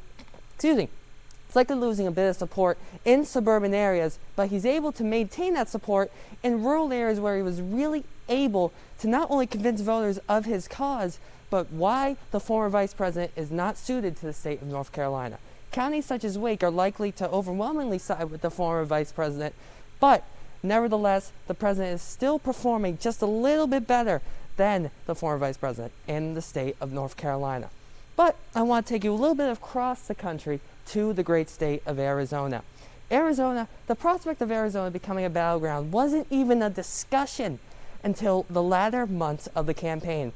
It's likely losing a bit of support in suburban areas, but he's able to maintain that support in rural areas where he was really able to not only convince voters of his cause, but why the former vice president is not suited to the state of North Carolina. Counties such as Wake are likely to overwhelmingly side with the former vice president, but nevertheless, the president is still performing just a little bit better than the former vice president in the state of North Carolina. But I want to take you a little bit across the country to the great state of Arizona. Arizona, the prospect of Arizona becoming a battleground wasn't even a discussion until the latter months of the campaign.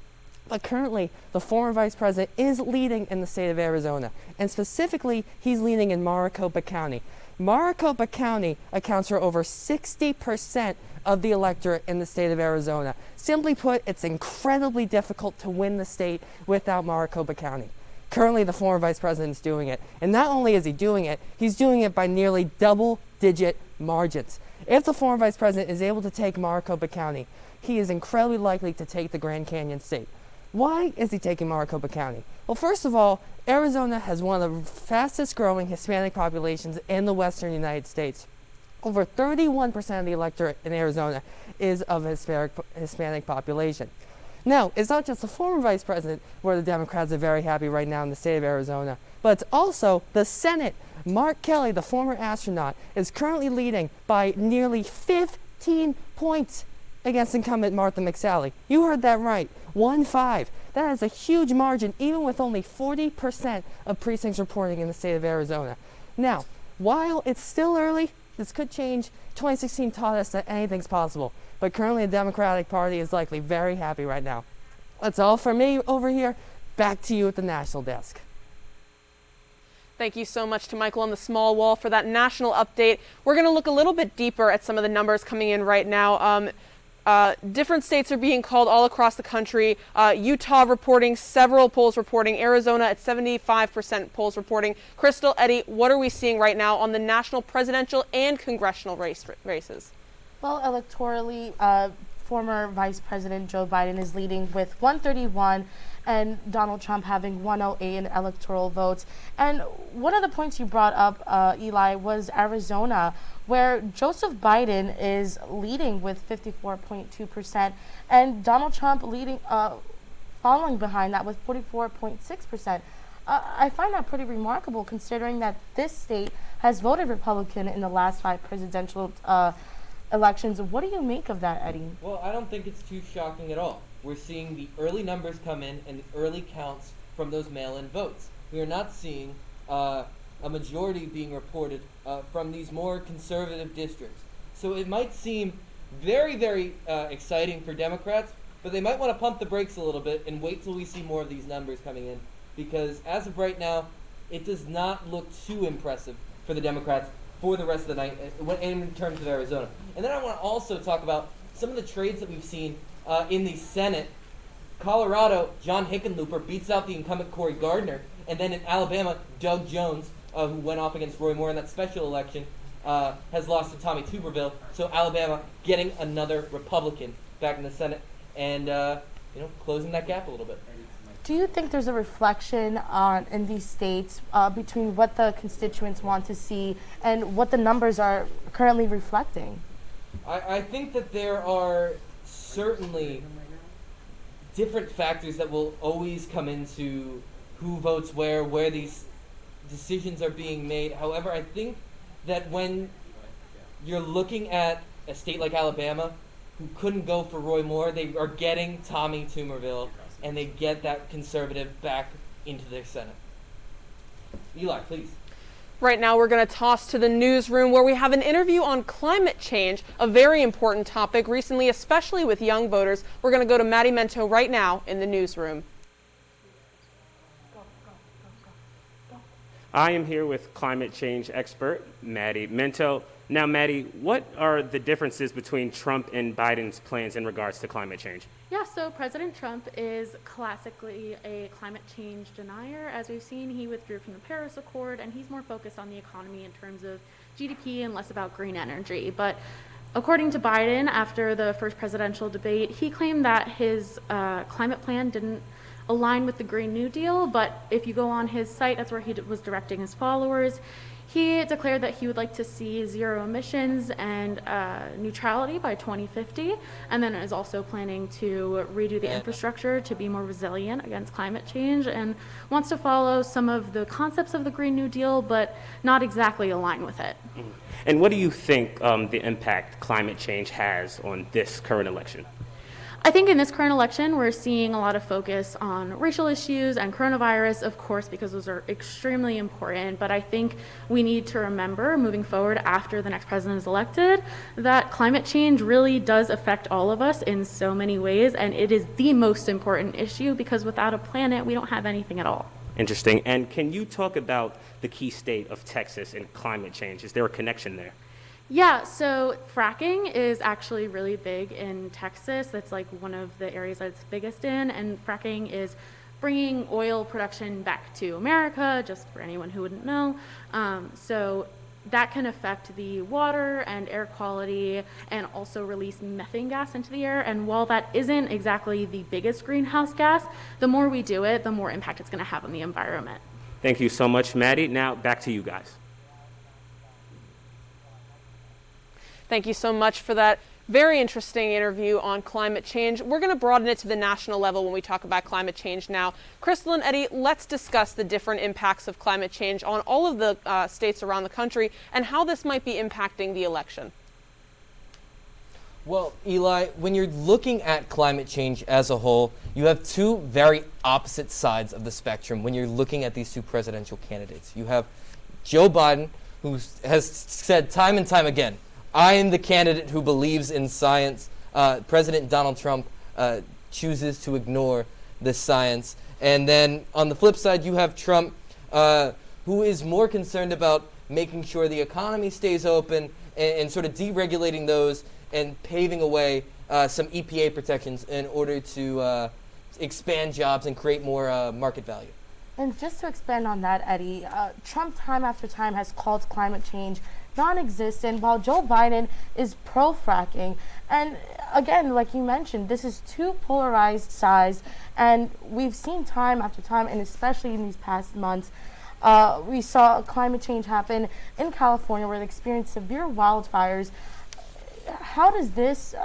But currently, the former vice president is leading in the state of Arizona, and specifically, he's leading in Maricopa County. Maricopa County accounts for over 60% of the electorate in the state of Arizona. Simply put, it's incredibly difficult to win the state without Maricopa County. Currently, the former vice president is doing it. And not only is he doing it, he's doing it by nearly double-digit margins. If the former vice president is able to take Maricopa County, he is incredibly likely to take the Grand Canyon State. Why is he taking Maricopa County? Well, first of all, Arizona has one of the fastest growing Hispanic populations in the western United States. Over 31% of the electorate in Arizona is of Hispanic population. Now, it's not just the former vice president where the Democrats are very happy right now in the state of Arizona, but it's also the Senate. Mark Kelly, the former astronaut, is currently leading by nearly 15 points against incumbent Martha McSally. You heard that right, 1-5. That is a huge margin, even with only 40% of precincts reporting in the state of Arizona. Now, while it's still early, this could change. 2016 taught us that anything's possible, but currently the Democratic Party is likely very happy right now. That's all for me over here. Back to you at the national desk.
Thank you so much to Michael on the small wall for that national update. We're going to look a little bit deeper at some of the numbers coming in right now. Different states are being called all across the country. Utah reporting, several polls reporting, Arizona at 75% polls reporting. Crystal, Eddie, what are we seeing right now on the national presidential and congressional races?
Well, electorally, former Vice President Joe Biden is leading with 131 and Donald Trump having 108 in electoral votes. And one of the points you brought up, Eli, was Arizona, where Joseph Biden is leading with 54.2% and Donald Trump leading, following behind that with 44.6%. I find that pretty remarkable considering that this state has voted Republican in the last 5 presidential elections. What do you make of that, Eddie?
Well, I don't think it's too shocking at all. We're seeing the early numbers come in and the early counts from those mail-in votes. We are not seeing a majority being reported from these more conservative districts. So it might seem very, very exciting for Democrats, but they might want to pump the brakes a little bit and wait till we see more of these numbers coming in, because as of right now, it does not look too impressive for the Democrats for the rest of the night in terms of Arizona. And then I want to also talk about some of the trades that we've seen in the Senate. Colorado, John Hickenlooper beats out the incumbent Cory Gardner, And then in Alabama, Doug Jones, who went off against Roy Moore in that special election, has lost to Tommy Tuberville. So Alabama getting another Republican back in the Senate and closing that gap a little bit.
Do you think there's a reflection in these states between what the constituents want to see and what the numbers are currently reflecting?
I think that there are certainly different factors that will always come into who votes where these decisions are being made. However, I think that when you're looking at a state like Alabama, who couldn't go for Roy Moore, they are getting Tommy Tuberville, and they get that conservative back into their Senate. Eli, please.
Right now, we're going to toss to the newsroom where we have an interview on climate change, a very important topic recently, especially with young voters. We're going to go to Maddie Mento right now in the newsroom.
I am here with climate change expert Maddie Mento. Now, Maddie, what are the differences between Trump and Biden's plans in regards to climate change?
Yeah, so President Trump is classically a climate change denier. As we've seen, he withdrew from the Paris Accord, and he's more focused on the economy in terms of GDP and less about green energy. But according to Biden, after the first presidential debate, he claimed that his climate plan didn't align with the Green New Deal, but if you go on his site, that's where he was directing his followers. He declared that he would like to see zero emissions and neutrality by 2050, and then is also planning to redo the infrastructure to be more resilient against climate change, and wants to follow some of the concepts of the Green New Deal, but not exactly align with it.
Mm-hmm. And what do you think the impact climate change has on this current election?
I think in this current election, we're seeing a lot of focus on racial issues and coronavirus, of course, because those are extremely important. But I think we need to remember, moving forward after the next president is elected, that climate change really does affect all of us in so many ways. And it is the most important issue because without a planet, we don't have anything at all.
Interesting. And can you talk about the key state of Texas and climate change? Is there a connection there?
Yeah, so fracking is actually really big in Texas. That's like one of the areas that it's biggest in, and fracking is bringing oil production back to America, just for anyone who wouldn't know. So that can affect the water and air quality and also release methane gas into the air. And while that isn't exactly the biggest greenhouse gas, the more we do it, the more impact it's going to have on the environment.
Thank you so much, Maddie. Now back to you guys.
Thank you so much for that very interesting interview on climate change. We're going to broaden it to the national level when we talk about climate change now. Crystal and Eddie, let's discuss the different impacts of climate change on all of the states around the country and how this might be impacting the election.
Well, Eli, when you're looking at climate change as a whole, you have two very opposite sides of the spectrum when you're looking at these two presidential candidates. You have Joe Biden, who has said time and time again, I am the candidate who believes in science. President Donald Trump chooses to ignore the science. And then on the flip side, you have Trump, who is more concerned about making sure the economy stays open and sort of deregulating those and paving away some EPA protections in order to expand jobs and create more market value.
And just to expand on that, Eddie, Trump time after time has called climate change non-existent, while Joe Biden is pro-fracking. And again, like you mentioned, this is two polarized sides, and we've seen time after time, and especially in these past months, we saw climate change happen in California where they experienced severe wildfires. How does this,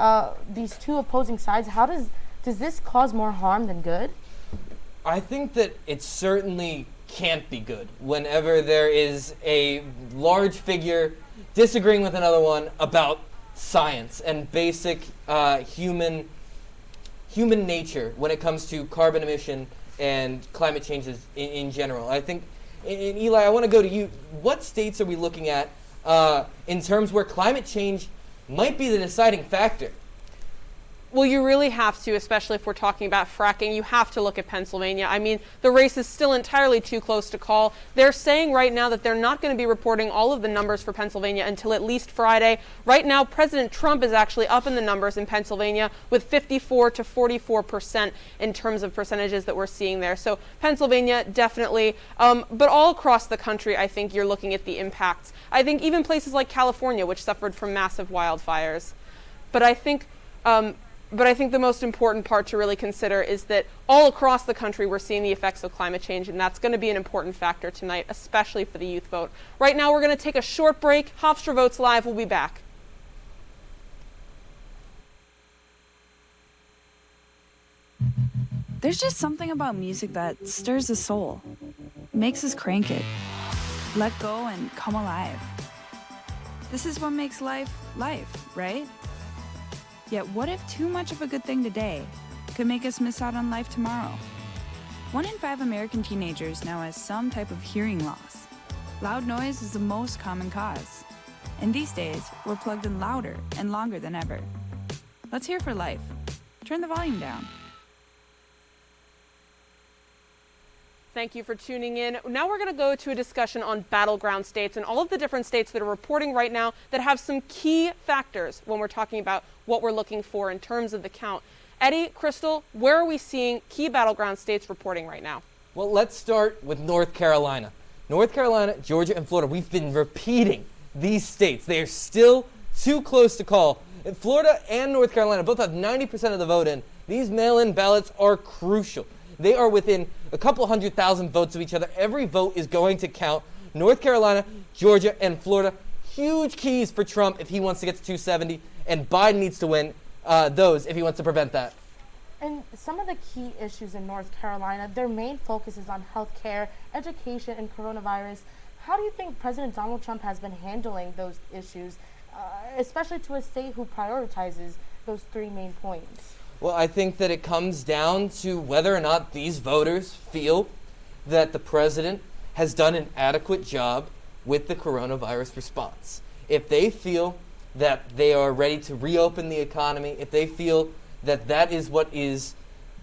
these two opposing sides, does this cause more harm than good?
I think that it certainly can't be good whenever there is a large figure disagreeing with another one about science and basic human nature when it comes to carbon emission and climate changes in general. I think, and Eli, I want to go to you. What states are we looking at in terms where climate change might be the deciding factor?
Well, you really have to, especially if we're talking about fracking. You have to look at Pennsylvania. I mean, the race is still entirely too close to call. They're saying right now that they're not going to be reporting all of the numbers for Pennsylvania until at least Friday. Right now, President Trump is actually up in the numbers in Pennsylvania with 54 to 44% in terms of percentages that we're seeing there. So Pennsylvania, definitely. But all across the country, I think you're looking at the impacts. I think even places like California, which suffered from massive wildfires. But I think the most important part to really consider is that all across the country we're seeing the effects of climate change, and that's going to be an important factor tonight, especially for the youth vote. Right now we're going to take a short break. Hofstra Votes Live will be back.
There's just something about music that stirs the soul, makes us crank it, let go and come alive. This is what makes life, right? Yet what if too much of a good thing today could make us miss out on life tomorrow? 1 in 5 American teenagers now has some type of hearing loss. Loud noise is the most common cause. And these days, we're plugged in louder and longer than ever. Let's hear for life. Turn the volume down.
Thank you for tuning in. Now we're going to go to a discussion on battleground states and all of the different states that are reporting right now that have some key factors when we're talking about what we're looking for in terms of the count. Eddie, Crystal, where are we seeing key battleground states reporting right now?
Well, let's start with North Carolina. North Carolina, Georgia, and Florida. We've been repeating these states. They are still too close to call. And Florida and North Carolina both have 90% of the vote in. These mail-in ballots are crucial. They are within a couple 100,000 votes of each other. Every vote is going to count. North Carolina, Georgia, and Florida, huge keys for Trump if he wants to get to 270, and Biden needs to win those if he wants to prevent that.
And some of the key issues in North Carolina, their main focus is on health care, education, and coronavirus. How do you think President Donald Trump has been handling those issues, especially to a state who prioritizes those 3 main points?
Well, I think that it comes down to whether or not these voters feel that the president has done an adequate job with the coronavirus response. If they feel that they are ready to reopen the economy, if they feel that that is what is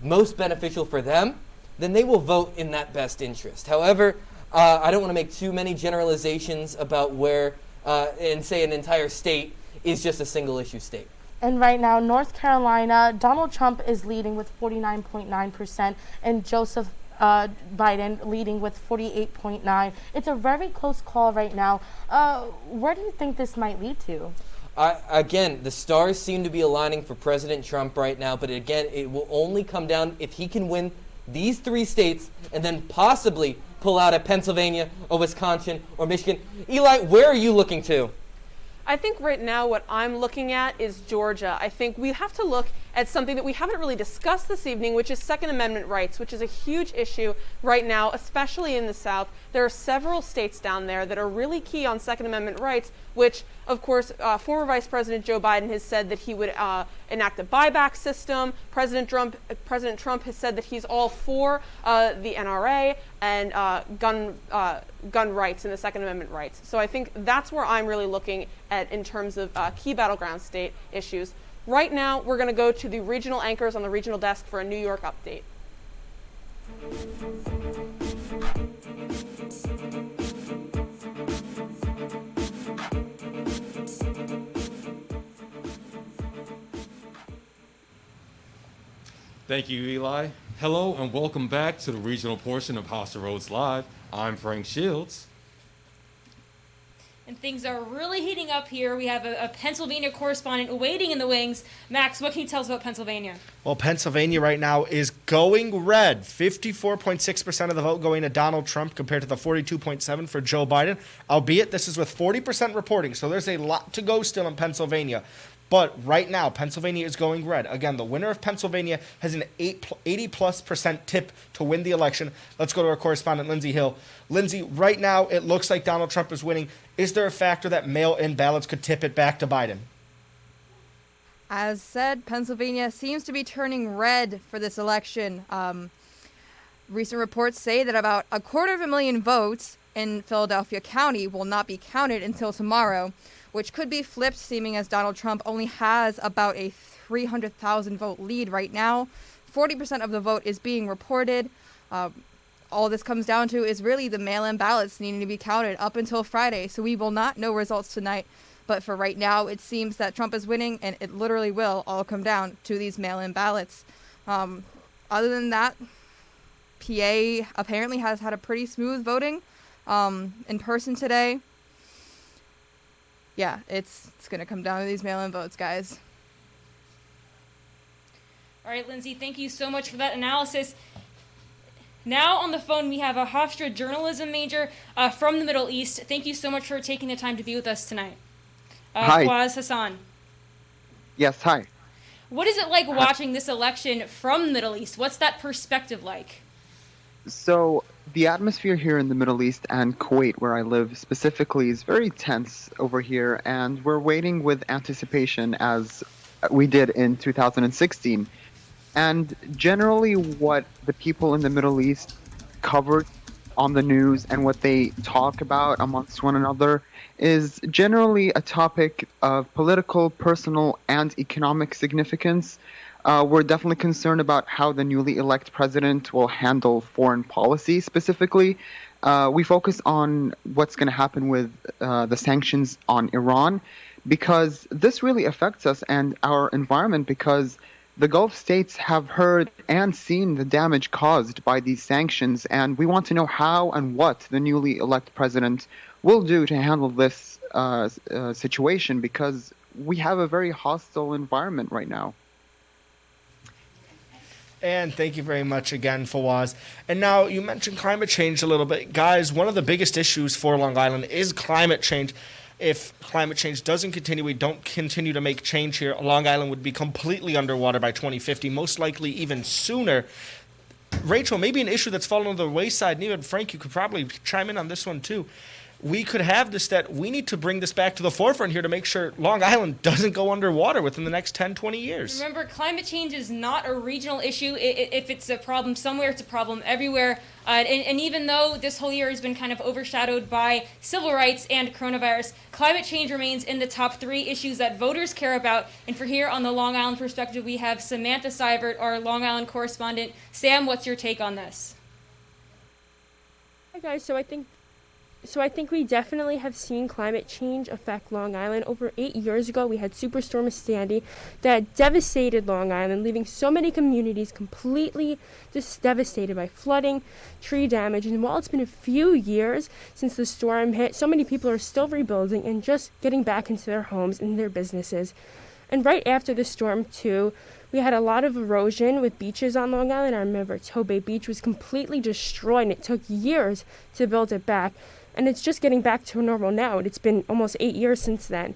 most beneficial for them, then they will vote in that best interest. However, I don't want to make too many generalizations about where, and say an entire state is just a single issue state.
And right now, North Carolina, Donald Trump is leading with 49.9%, and Joseph Biden leading with 48.9%. It's a very close call right now. Where do you think this might lead to?
Again, the stars seem to be aligning for President Trump right now, but again, it will only come down if he can win these 3 states and then possibly pull out at Pennsylvania or Wisconsin or Michigan. Eli, where are you looking to?
I think right now what I'm looking at is Georgia. I think we have to look at something that we haven't really discussed this evening, which is Second Amendment rights, which is a huge issue right now, especially in the South. There are several states down there that are really key on Second Amendment rights, which, of course, former Vice President Joe Biden has said that he would enact a buyback system. President Trump has said that he's all for the NRA and gun rights and the Second Amendment rights. So I think that's where I'm really looking at in terms of key battleground state issues. Right now, we're going to go to the regional anchors on the regional desk for a New York update.
Thank you, Eli. Hello and welcome back to the regional portion of Hofstra Votes Live. I'm Frank Shields.
And things are really heating up here. We have a Pennsylvania correspondent waiting in the wings. Max, what can you tell us about Pennsylvania?
Well, Pennsylvania right now is going red. 54.6% of the vote going to Donald Trump compared to the 42.7% for Joe Biden. Albeit this is with 40% reporting, so there's a lot to go still in Pennsylvania. But right now, Pennsylvania is going red. Again, the winner of Pennsylvania has an 80+% tip to win the election. Let's go to our correspondent, Lindsay Hill. Lindsay, right now, it looks like Donald Trump is winning. Is there a factor that mail-in ballots could tip it back to Biden?
As said, Pennsylvania seems to be turning red for this election. Recent reports say that about 250,000 votes in Philadelphia County will not be counted until tomorrow, which could be flipped, seeming as Donald Trump only has about a 300,000 vote lead right now. 40% of the vote is being reported. All this comes down to is really the mail-in ballots needing to be counted up until Friday. So we will not know results tonight. But for right now, it seems that Trump is winning, and it literally will all come down to these mail-in ballots. Other than that, PA apparently has had a pretty smooth voting in person today. Yeah, it's going to come down to these mail-in votes, guys.
All right, Lindsay, thank you so much for that analysis. Now on the phone, we have a Hofstra journalism major from the Middle East. Thank you so much for taking the time to be with us tonight.
Hi.
Fawaz Hassan.
Yes, hi.
What is it like watching this election from the Middle East? What's that perspective like?
So the atmosphere here in the Middle East and Kuwait, where I live specifically, is very tense over here, and we're waiting with anticipation as we did in 2016. And generally what the people in the Middle East covered on the news and what they talk about amongst one another is generally a topic of political, personal, and economic significance. We're definitely concerned about how the newly elected president will handle foreign policy specifically. We focus on what's going to happen with the sanctions on Iran, because this really affects us and our environment, because the Gulf states have heard and seen the damage caused by these sanctions, and we want to know how and what the newly elected president will do to handle this situation, because we have a very hostile environment right now.
And thank you very much again, Fawaz. And now you mentioned climate change a little bit. Guys, one of the biggest issues for Long Island is climate change. If climate change doesn't continue, we don't continue to make change here, Long Island would be completely underwater by 2050, most likely even sooner. Rachel, maybe an issue that's fallen on the wayside, and even Frank, you could probably chime in on this one too. We could have this, that we need to bring this back to the forefront here to make sure Long Island doesn't go underwater within the next 10, 20 years.
Remember, climate change is not a regional issue. If it's a problem somewhere, it's a problem everywhere. And even though this whole year has been kind of overshadowed by civil rights and coronavirus, climate change remains in the top 3 issues that voters care about. And for here on the Long Island perspective, we have Samantha Seibert, our Long Island correspondent. Sam, what's your take on this?
Hi guys, so I think we definitely have seen climate change affect Long Island. Over 8 years ago, we had Superstorm Sandy that devastated Long Island, leaving so many communities completely just devastated by flooding, tree damage. And while it's been a few years since the storm hit, so many people are still rebuilding and just getting back into their homes and their businesses. And right after the storm, too, we had a lot of erosion with beaches on Long Island. I remember Tobay Beach was completely destroyed, and it took years to build it back. And it's just getting back to normal now. It's been almost 8 years since then.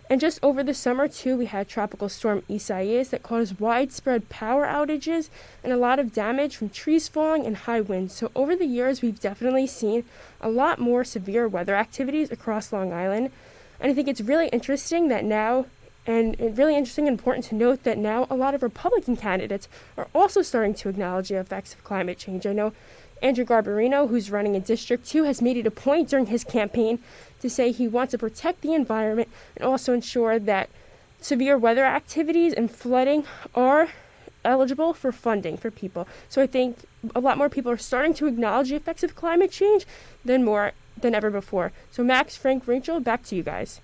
And just over the summer, too, we had Tropical Storm Isaias that caused widespread power outages and a lot of damage from trees falling and high winds. So over the years, we've definitely seen a lot more severe weather activities across Long Island. And I think it's really interesting that now, and really interesting and important to note that now a lot of Republican candidates are also starting to acknowledge the effects of climate change. I know Andrew Garbarino, who's running in District 2, has made it a point during his campaign to say he wants to protect the environment and also ensure that severe weather activities and flooding are eligible for funding for people. So I think a lot more people are starting to acknowledge the effects of climate change than ever before. So Max, Frank, Rachel, back to you guys.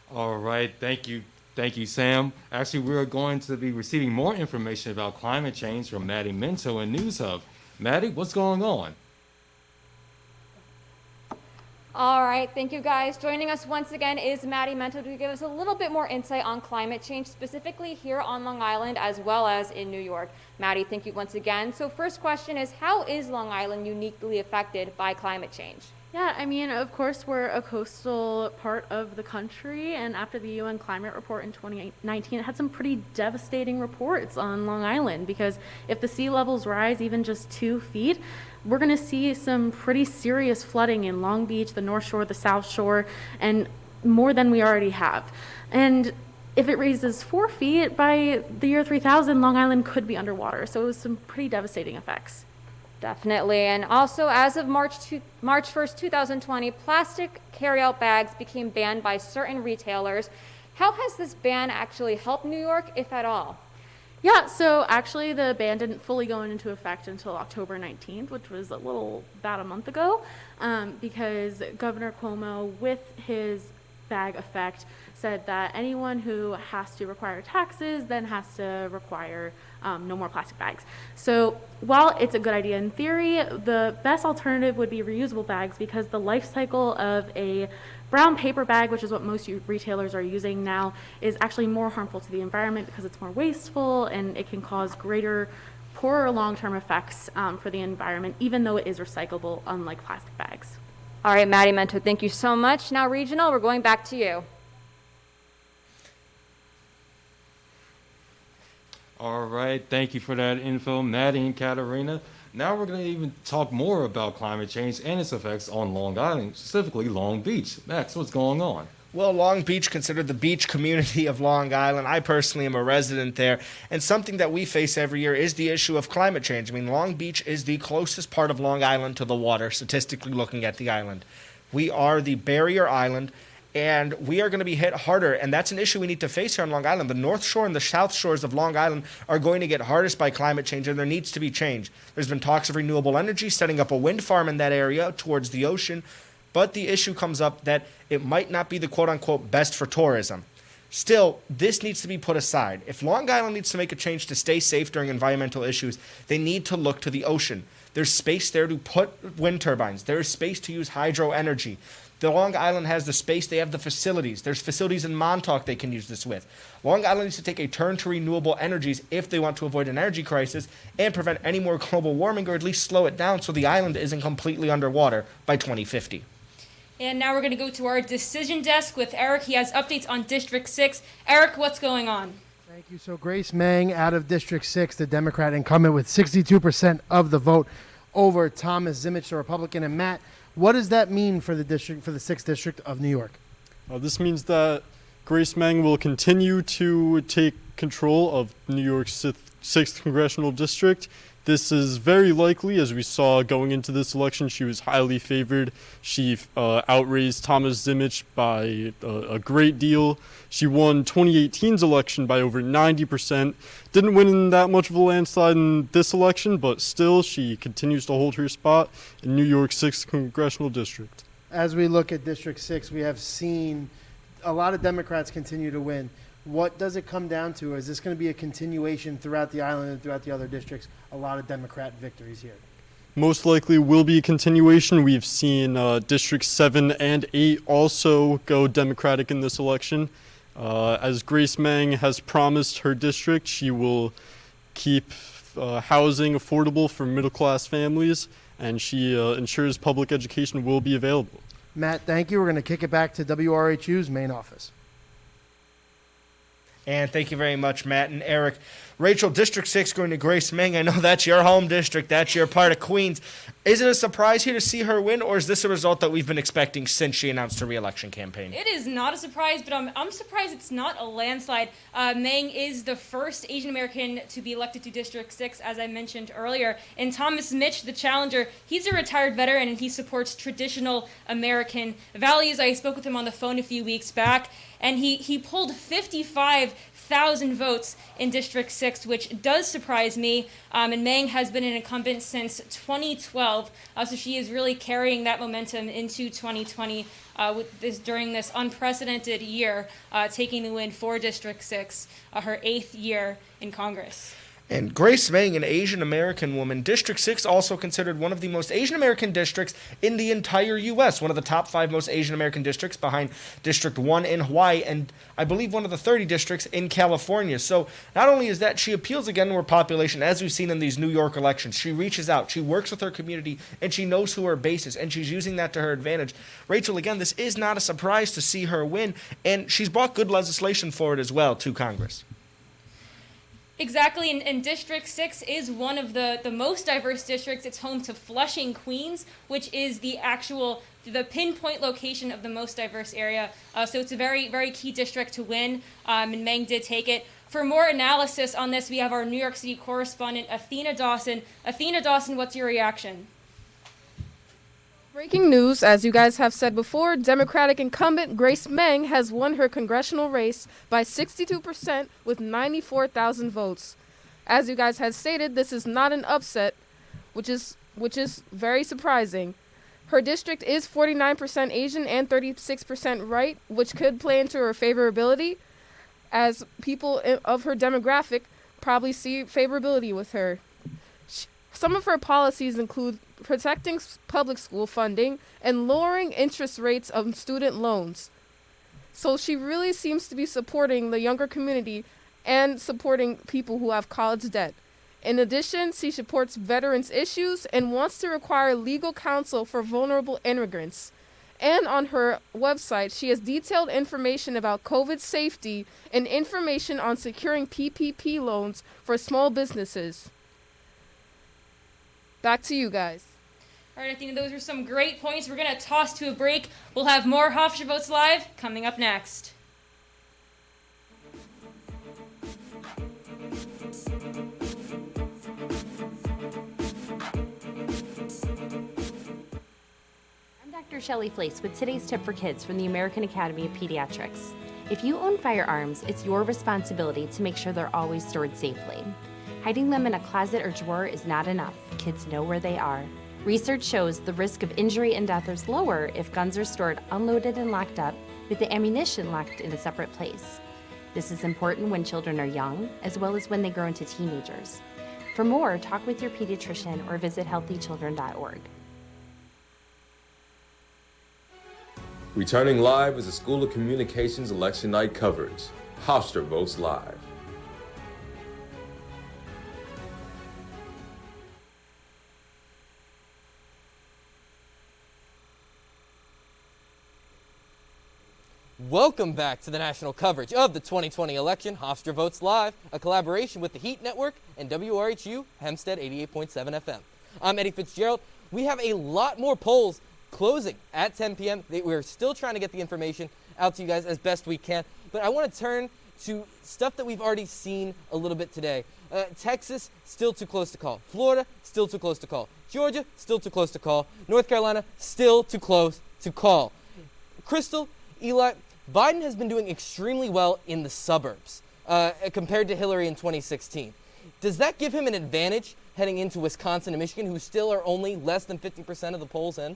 All right, thank you. Thank you, Sam. Actually, we're going to be receiving more information about climate change from Maddie Minto in News Hub. Maddie, what's going on?
All right, thank you guys. Joining us once again is Maddie Minto to give us a little bit more insight on climate change, specifically here on Long Island as well as in New York. Maddie, thank you once again. So first question is, how is Long Island uniquely affected by climate change?
Yeah, I mean, of course, we're a coastal part of the country, and after the UN climate report in 2019, it had some pretty devastating reports on Long Island, because if the sea levels rise even just 2 feet, we're going to see some pretty serious flooding in Long Beach, the North Shore, the South Shore, and more than we already have. And if it raises 4 feet, by the year 3000, Long Island could be underwater, so it was some pretty devastating effects.
Definitely. And also, as of March 1st, 2020, plastic carryout bags became banned by certain retailers How has this ban actually helped New York, if at all?
Yeah, so actually the ban didn't fully go into effect until October 19th, which was about a month ago, because Governor Cuomo, with his bag effect, said that anyone who has to require taxes then has to require no more plastic bags. So while it's a good idea in theory, the best alternative would be reusable bags, because the life cycle of a brown paper bag, which is what most retailers are using now, is actually more harmful to the environment because it's more wasteful and it can cause poorer long-term effects for the environment, even though it is recyclable, unlike plastic bags.
All right, Maddie Mento, thank you so much. Now, Regional, we're going back to you.
All right, thank you for that info, Maddie and Katarina. Now we're going to even talk more about climate change and its effects on Long Island, specifically Long Beach. Max, what's going on?
Well, Long Beach, considered the beach community of Long Island. I personally am a resident there, and something that we face every year is the issue of climate change. I mean, Long Beach is the closest part of Long Island to the water, statistically looking at the island. We are the barrier island, and we are going to be hit harder, and that's an issue we need to face here on Long Island. The North Shore and the South Shores of Long Island are going to get hardest by climate change, and there needs to be change. There's been talks of renewable energy, setting up a wind farm in that area towards the ocean, but the issue comes up that it might not be the quote-unquote best for tourism. Still, this needs to be put aside. If Long Island needs to make a change to stay safe during environmental issues, they need to look to the ocean. There's space there to put wind turbines. There is space to use hydro energy. The Long Island has the space, they have the facilities. There's facilities in Montauk they can use this with. Long Island needs to take a turn to renewable energies if they want to avoid an energy crisis and prevent any more global warming, or at least slow it down so the island isn't completely underwater by 2050.
And now we're going to go to our decision desk with Eric. He has updates on District 6. Eric, what's going on?
Thank you. So Grace Meng out of District 6, the Democrat incumbent, with 62% of the vote over Thomas Zimmich, the Republican. And Matt, what does that mean for the 6th District of New York?
This means that Grace Meng will continue to take control of New York's 6th Congressional District. This is very likely, as we saw going into this election. She was highly favored. She outraised Thomas Zimmich by a great deal. She won 2018's election by over 90%. Didn't win in that much of a landslide in this election, but still she continues to hold her spot in New York's 6th Congressional District.
As we look at District 6, we have seen a lot of Democrats continue to win. What does it come down to? Is this going to be a continuation throughout the island and throughout the other districts? A lot of Democrat victories here.
Most likely will be a continuation. We've seen Districts 7 and 8 also go Democratic in this election. As Grace Meng has promised her district, she will keep housing affordable for middle-class families, and she ensures public education will be available.
Matt, thank you. We're going to kick it back to WRHU's main office.
And thank you very much, Matt and Eric. Rachel, District 6 going to Grace Meng. I know that's your home district. That's your part of Queens. Is it a surprise here to see her win, or is this a result that we've been expecting since she announced her re-election campaign?
It is not a surprise, but I'm surprised it's not a landslide. Meng is the first Asian American to be elected to District 6, as I mentioned earlier. And Thomas Zimmich, the challenger, he's a retired veteran, and he supports traditional American values. I spoke with him on the phone a few weeks back, and he pulled 55,000 votes in District 6, which does surprise me. And Meng has been an incumbent since 2012, so she is really carrying that momentum into 2020 during this unprecedented year, taking the win for District 6, her 8th year in Congress.
And Grace Meng, an Asian American woman, District 6 also considered one of the most Asian American districts in the entire U.S., one of the top 5 most Asian American districts behind District 1 in Hawaii, and I believe one of the 30 districts in California. So not only is that, she appeals again to her population, as we've seen in these New York elections. She reaches out, she works with her community, and she knows who her base is, and she's using that to her advantage. Rachel, again, this is not a surprise to see her win, and she's brought good legislation forward as well to Congress.
Exactly, and District 6 is one of the most diverse districts. It's home to Flushing, Queens, which is the pinpoint location of the most diverse area. So it's a very, very key district to win, and Meng did take it. For more analysis on this, we have our New York City correspondent, Athena Dawson. Athena Dawson, what's your reaction?
Breaking news, as you guys have said before, Democratic incumbent Grace Meng has won her congressional race by 62% with 94,000 votes. As you guys had stated, this is not an upset, which is very surprising. Her district is 49% Asian and 36% white, which could play into her favorability, as people of her demographic probably see favorability with her. Some of her policies include protecting public school funding and lowering interest rates of student loans. So she really seems to be supporting the younger community and supporting people who have college debt. In addition, she supports veterans' issues and wants to require legal counsel for vulnerable immigrants. And on her website, she has detailed information about COVID safety and information on securing PPP loans for small businesses. Back to you guys.
All right, I think those are some great points. We're going to toss to a break. We'll have more Hofstra Votes Live coming up next.
I'm Dr. Shelley Flace with today's tip for kids from the American Academy of Pediatrics. If you own firearms, it's your responsibility to make sure they're always stored safely. Hiding them in a closet or drawer is not enough. Kids know where they are. Research shows the risk of injury and death is lower if guns are stored unloaded and locked up, with the ammunition locked in a separate place. This is important when children are young, as well as when they grow into teenagers. For more, talk with your pediatrician or visit healthychildren.org.
Returning live is the School of Communications Election Night coverage. Hofstra Votes Live.
Welcome back to the national coverage of the 2020 election, Hofstra Votes Live, a collaboration with the Heat Network and WRHU Hempstead 88.7 FM. I'm Eddie Fitzgerald. We have a lot more polls closing at 10 p.m. We're still trying to get the information out to you guys as best we can, but I want to turn to stuff that we've already seen a little bit today. Texas, still too close to call. Florida, still too close to call. Georgia, still too close to call. North Carolina, still too close to call. Crystal, Eli, Biden has been doing extremely well in the suburbs compared to Hillary in 2016. Does that give him an advantage heading into Wisconsin and Michigan, who still are only less than 50% of the polls in?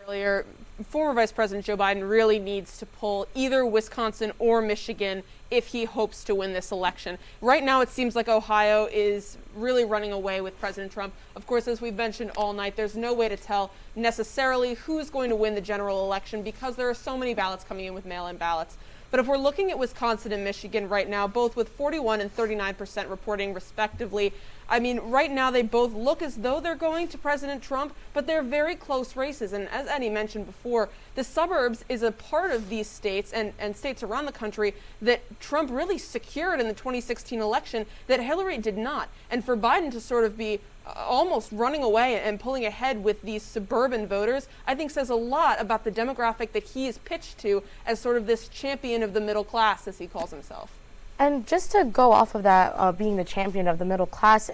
Earlier, former Vice President Joe Biden really needs to pull either Wisconsin or Michigan if he hopes to win this election. Right now, it seems like Ohio is really running away with President Trump. Of course, as we've mentioned all night, there's no way to tell necessarily who's going to win the general election because there are so many ballots coming in with mail-in ballots. But if we're looking at Wisconsin and Michigan right now, both with 41 and 39% reporting respectively, I mean, right now they both look as though they're going to President Trump, but they're very close races. And as Eddie mentioned before, the suburbs is a part of these states and states around the country that Trump really secured in the 2016 election that Hillary did not. And for Biden to sort of be almost running away and pulling ahead with these suburban voters, I think says a lot about the demographic that he is pitched to as sort of this champion of the middle class, as he calls himself.
And just to go off of that, being the champion of the middle class,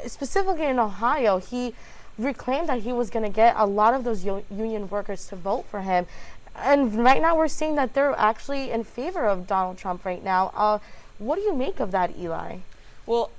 specifically in Ohio, he reclaimed that he was going to get a lot of those union workers to vote for him. And right now we're seeing that they're actually in favor of Donald Trump right now. What do you make of that, Eli?
Well,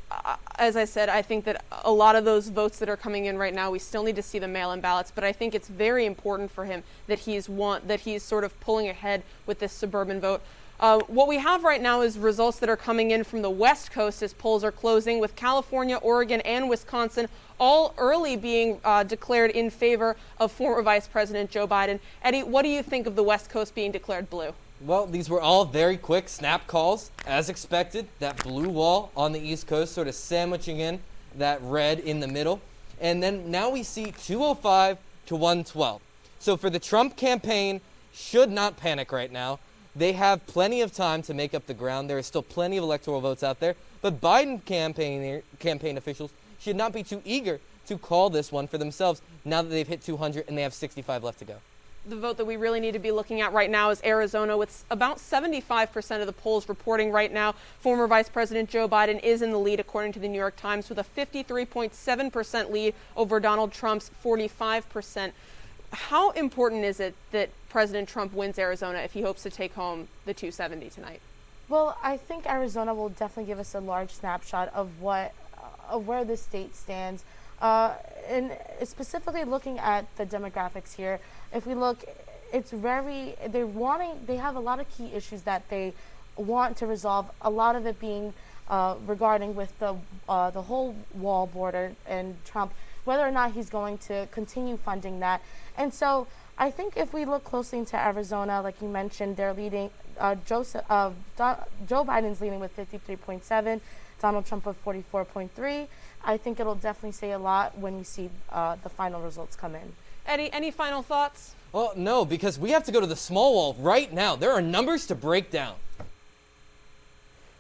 as I said, I think that a lot of those votes that are coming in right now, we still need to see the mail-in ballots, but I think it's very important for him that he's sort of pulling ahead with this suburban vote. What we have right now is results that are coming in from the West Coast as polls are closing, with California, Oregon, and Wisconsin all early being declared in favor of former Vice President Joe Biden. Eddie, what do you think of the West Coast being declared blue?
Well, these were all very quick snap calls, as expected. That blue wall on the East Coast sort of sandwiching in that red in the middle. And then now we see 205 to 112. So for the Trump campaign, should not panic right now. They have plenty of time to make up the ground. There are still plenty of electoral votes out there. But Biden campaign officials should not be too eager to call this one for themselves now that they've hit 200 and they have 65 left to go.
the vote that we really need to be looking at right now is Arizona, with about 75% of the polls reporting right now. Former Vice President Joe Biden is in the lead, according to the New York Times, with a 53.7% lead over Donald Trump's 45%. How important is it that President Trump wins Arizona if he hopes to take home the 270 tonight?
Well, I think Arizona will definitely give us a large snapshot of where the state stands. And specifically looking at the demographics here, if we look, they have a lot of key issues that they want to resolve. A lot of it being regarding with the whole wall border and Trump, whether or not he's going to continue funding that. And so I think if we look closely into Arizona, like you mentioned, they're leading. Joe Biden's leading with 53.7, Donald Trump with 44.3. I think it'll definitely say a lot when we see the final results come in.
Eddie, any final thoughts?
Well, no, because we have to go to the small wall right now. There are numbers to break down.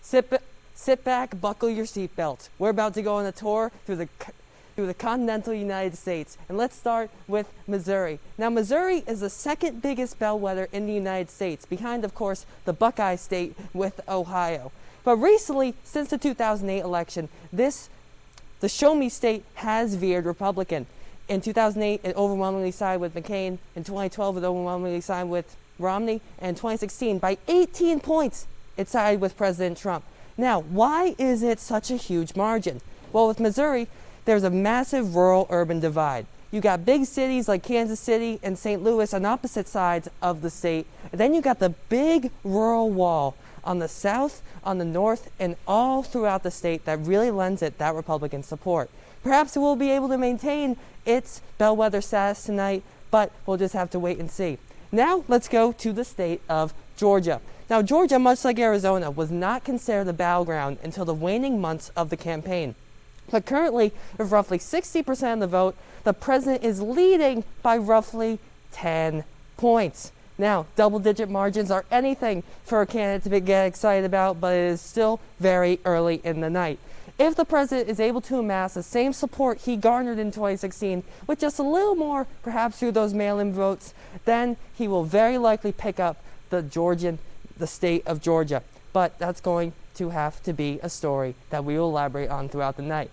Sit back, buckle your seatbelt. We're about to go on a tour through the continental United States. And let's start with Missouri. Now, Missouri is the second biggest bellwether in the United States, behind, of course, the Buckeye State with Ohio. But recently, since the 2008 election, the Show Me State has veered Republican. In 2008, it overwhelmingly sided with McCain. In 2012, it overwhelmingly sided with Romney. And in 2016, by 18 points, it sided with President Trump. Now, why is it such a huge margin? Well, with Missouri, there's a massive rural-urban divide. You got big cities like Kansas City and St. Louis on opposite sides of the state. And then you got the big rural wall on the south, on the north, and all throughout the state that really lends it that Republican support. Perhaps it will be able to maintain its bellwether status tonight, but we'll just have to wait and see. Now let's go to the state of Georgia. Now, Georgia, much like Arizona, was not considered a battleground until the waning months of the campaign. But currently, with roughly 60% of the vote, the president is leading by roughly 10 points. Now, double-digit margins are anything for a candidate to get excited about, but it is still very early in the night. If the president is able to amass the same support he garnered in 2016, with just a little more, perhaps through those mail-in votes, then he will very likely pick up the state of Georgia. But that's going to have to be a story that we will elaborate on throughout the night.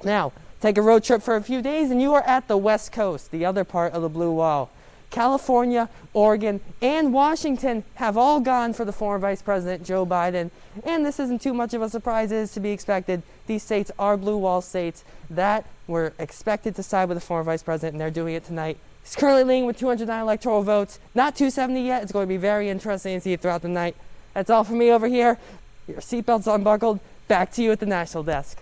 Now, take a road trip for a few days and you are at the West Coast, the other part of the Blue Wall. California, Oregon, and Washington have all gone for the former Vice President Joe Biden. And this isn't too much of a surprise, it is to be expected. These states are Blue Wall states that were expected to side with the former Vice President, and they're doing it tonight. He's currently leading with 209 electoral votes. Not 270 yet. It's going to be very interesting to see it throughout the night. That's all from me over here. Your seatbelts unbuckled. Back to you at the National Desk.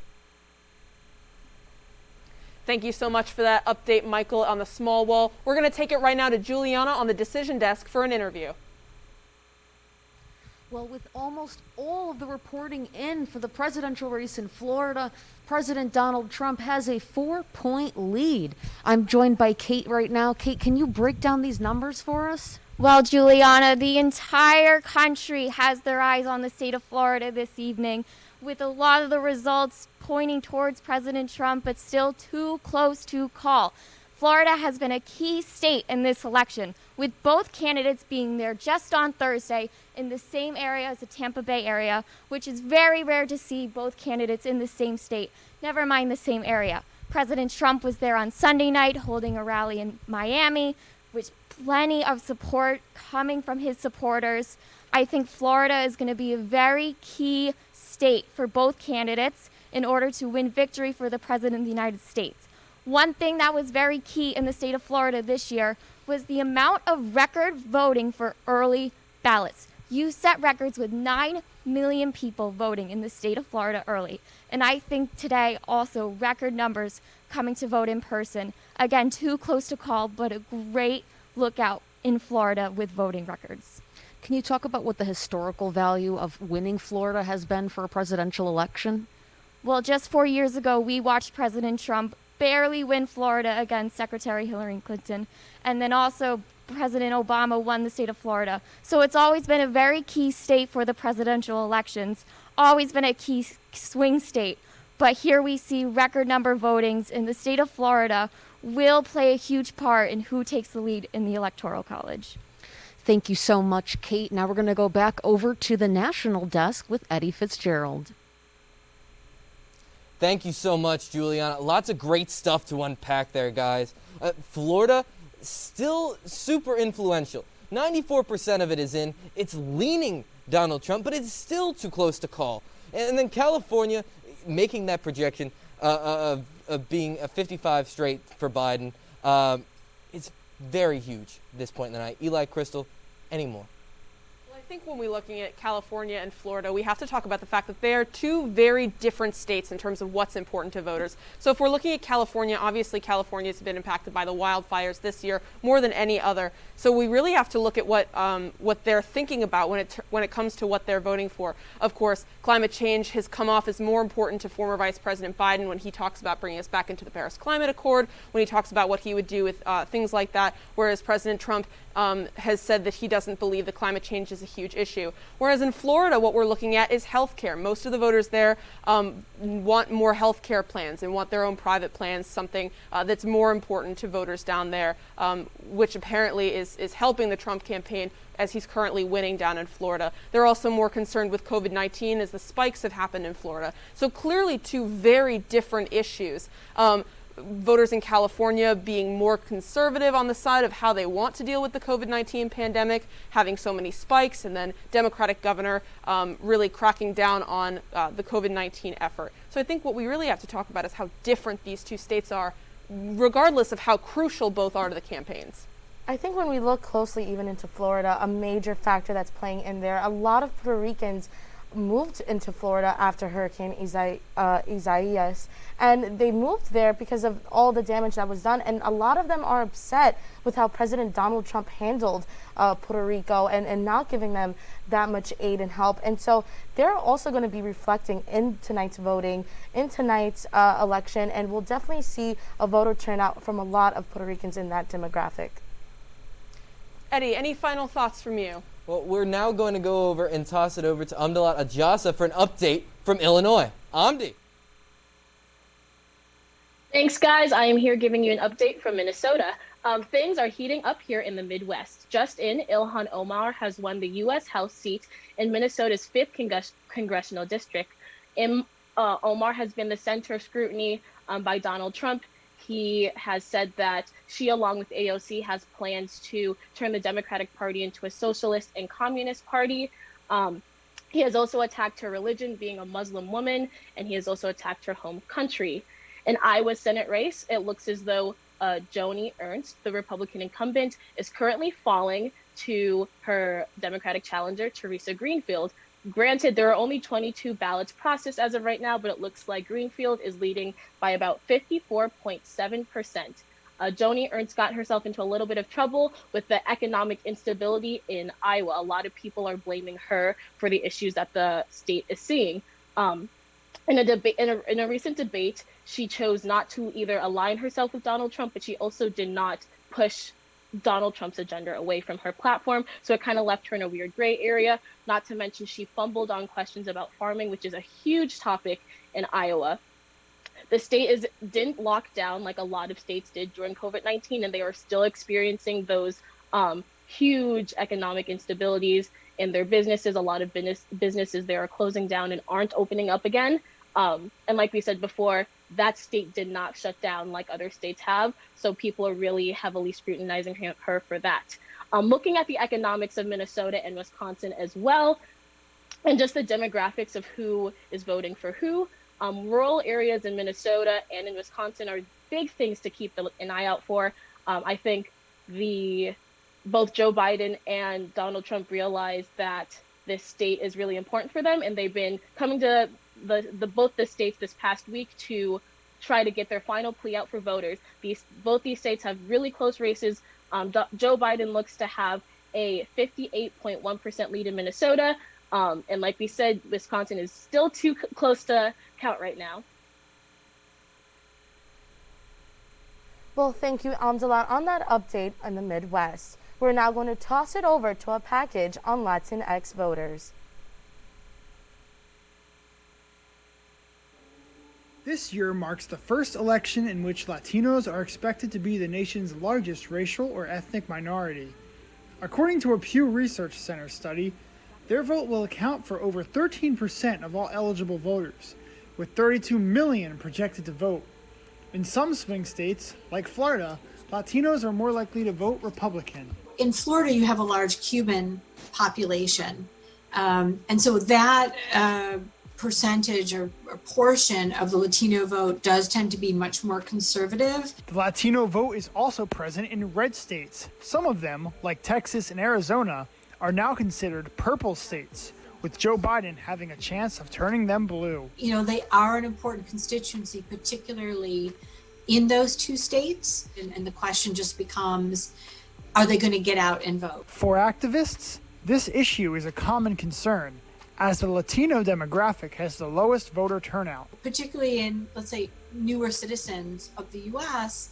Thank you so much for that update, Michael, on the small wall. We're going to take it right now to Juliana on the decision desk for an interview.
Well, with almost all of the reporting in for the presidential race in Florida, President Donald Trump has a 4-point lead. I'm joined by Kate right now. Kate, can you break down these numbers for us?
Well, Juliana, the entire country has their eyes on the state of Florida this evening, with a lot of the results pointing towards President Trump, but still too close to call. Florida has been a key state in this election, with both candidates being there just on Thursday in the same area as the Tampa Bay area, which is very rare to see both candidates in the same state, never mind the same area. President Trump was there on Sunday night holding a rally in Miami, with plenty of support coming from his supporters. I think Florida is going to be a very key state for both candidates in order to win victory for the President of the United States. One thing that was very key in the state of Florida this year was the amount of record voting for early ballots. You set records with 9 million people voting in the state of Florida early. And I think today also record numbers coming to vote in person. Again, too close to call, but a great lookout in Florida with voting records.
Can you talk about what the historical value of winning Florida has been for a presidential election?
Well, just 4 years ago, we watched President Trump barely win Florida against Secretary Hillary Clinton. And then also President Obama won the state of Florida. So it's always been a very key state for the presidential elections, always been a key swing state. But here we see record number votings in the state of Florida will play a huge part in who takes the lead in the Electoral College.
Thank you so much, Kate. Now we're going to go back over to the national desk with Eddie Fitzgerald.
Thank you so much, Juliana. Lots of great stuff to unpack there, guys. Florida, still super influential. 94% of it is in. It's leaning Donald Trump, but it's still too close to call. And then California, making that projection of being a 55 straight for Biden, it's very huge at this point in the night. Eli, Crystal, any more?
Well, I think when we're looking at California and Florida, we have to talk about the fact that they are two very different states in terms of what's important to voters. So if we're looking at California, obviously California has been impacted by the wildfires this year more than any other. So we really have to look at what they're thinking about when it comes to what they're voting for. Of course, climate change has come off as more important to former Vice President Biden when he talks about bringing us back into the Paris Climate Accord, when he talks about what he would do with things like that, whereas President Trump has said that he doesn't believe that climate change is a huge issue. Whereas in Florida, what we're looking at is health care. Most of the voters there want more health care plans and want their own private plans, something that's more important to voters down there, which apparently is helping the Trump campaign as he's currently winning down in Florida. They're also more concerned with COVID-19 as the spikes have happened in Florida. So clearly two very different issues. Voters in California being more conservative on the side of how they want to deal with the COVID-19 pandemic, having so many spikes, and then Democratic governor really cracking down on the COVID-19 effort. So I think what we really have to talk about is how different these two states are, regardless of how crucial both are to the campaigns.
I think when we look closely even into Florida, a major factor that's playing in there, a lot of Puerto Ricans moved into Florida after Hurricane Isaias, and they moved there because of all the damage that was done, and a lot of them are upset with how President Donald Trump handled Puerto Rico and not giving them that much aid and help. And so they're also going to be reflecting in tonight's voting, in tonight's election, and we'll definitely see a voter turnout from a lot of Puerto Ricans in that demographic.
Eddie, any final thoughts from you?
Well, we're now going to go over and toss it over to Amdalat Ajasa for an update from Illinois. Amdi.
Thanks, guys. I am here giving you an update from Minnesota. Things are heating up here in the Midwest. Just in, Ilhan Omar has won the U.S. House seat in Minnesota's 5th congressional district. Omar has been the center of scrutiny by Donald Trump. He has said that she, along with AOC, has plans to turn the Democratic Party into a socialist and communist party. He has also attacked her religion, being a Muslim woman, and he has also attacked her home country. In Iowa's Senate race, it looks as though Joni Ernst, the Republican incumbent, is currently falling to her Democratic challenger, Teresa Greenfield. Granted, there are only 22 ballots processed as of right now, but it looks like Greenfield is leading by about 54.7%. Joni Ernst got herself into a little bit of trouble with the economic instability in Iowa. A lot of people are blaming her for the issues that the state is seeing. In a recent debate, she chose not to either align herself with Donald Trump, but she also did not push Donald Trump's agenda away from her platform. So it kind of left her in a weird gray area. Not to mention she fumbled on questions about farming, which is a huge topic in Iowa. The state didn't lock down like a lot of states did during COVID-19, and they are still experiencing those huge economic instabilities in their businesses. A lot of businesses there are closing down and aren't opening up again. And like we said before, that state did not shut down like other states have. So people are really heavily scrutinizing her for that. Looking at the economics of Minnesota and Wisconsin as well, and just the demographics of who is voting for who, rural areas in Minnesota and in Wisconsin are big things to keep an eye out for. I think both Joe Biden and Donald Trump realized that this state is really important for them, and they've been coming to both the states this past week to try to get their final plea out for voters. Both these states have really close races. Joe Biden looks to have a 58.1% lead in Minnesota. And like we said, Wisconsin is still too close to count right now.
Well, thank you, Amdalat, on that update in the Midwest. We're now going to toss it over to a package on Latinx voters.
This year marks the first election in which Latinos are expected to be the nation's largest racial or ethnic minority. According to a Pew Research Center study, their vote will account for over 13% of all eligible voters, with 32 million projected to vote. In some swing states, like Florida, Latinos are more likely to vote Republican.
In Florida, you have a large Cuban population. And so that percentage or portion of the Latino vote does tend to be much more conservative.
The Latino vote is also present in red states. Some of them, like Texas and Arizona, are now considered purple states, with Joe Biden having a chance of turning them blue.
You know, they are an important constituency, particularly in those two states. And the question just becomes, are they going to get out and vote?
For activists, this issue is a common concern, as the Latino demographic has the lowest voter turnout.
Particularly in, let's say, newer citizens of the U.S.,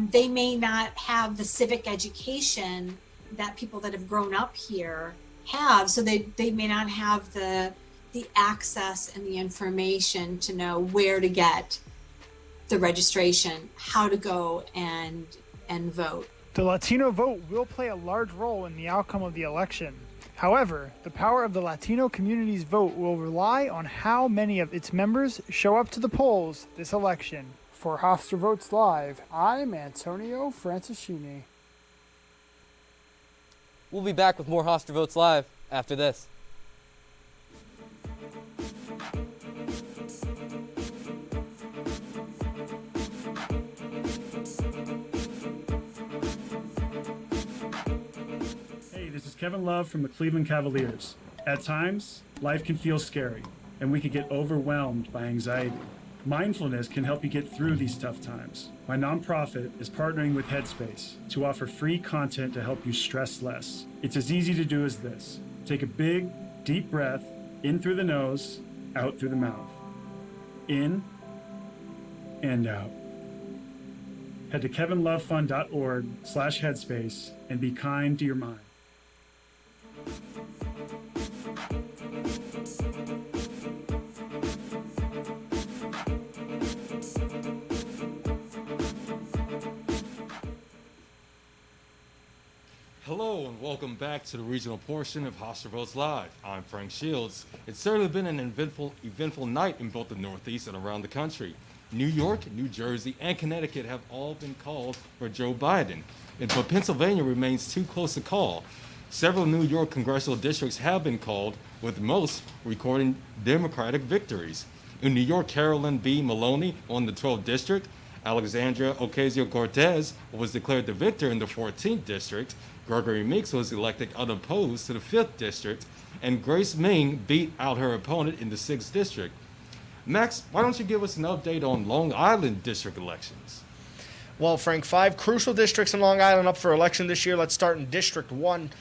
they may not have the civic education that people that have grown up here have, so they may not have the access and the information to know where to get the registration, how to go and vote.
The Latino vote will play a large role in the outcome of the election. However, the power of the Latino community's vote will rely on how many of its members show up to the polls this election. For Hofstra Votes Live, I'm Antonio Francischini.
We'll be back with more Hofstra Votes Live after this.
This is Kevin Love from the Cleveland Cavaliers. At times, life can feel scary, and we can get overwhelmed by anxiety. Mindfulness can help you get through these tough times. My nonprofit is partnering with Headspace to offer free content to help you stress less. It's as easy to do as this. Take a big, deep breath in through the nose, out through the mouth. In and out. Head to kevinlovefund.org/headspace and be kind to your mind.
Hello and welcome back to the regional portion of Hofstra Votes Live. I'm Frank Shields. It's certainly been an eventful night in both the Northeast and around the country. New York, New Jersey, and Connecticut have all been called for Joe Biden, but Pennsylvania remains too close to call. Several New York congressional districts have been called, with most recording Democratic victories. In New York, Carolyn B. Maloney won the 12th district. Alexandria Ocasio-Cortez was declared the victor in the 14th district. Gregory Meeks was elected unopposed to the 5th district. And Grace Ming beat out her opponent in the 6th district. Max, why don't you give us an update on Long Island district elections?
Well, Frank, 5 crucial districts in Long Island up for election this year. Let's start in District 1.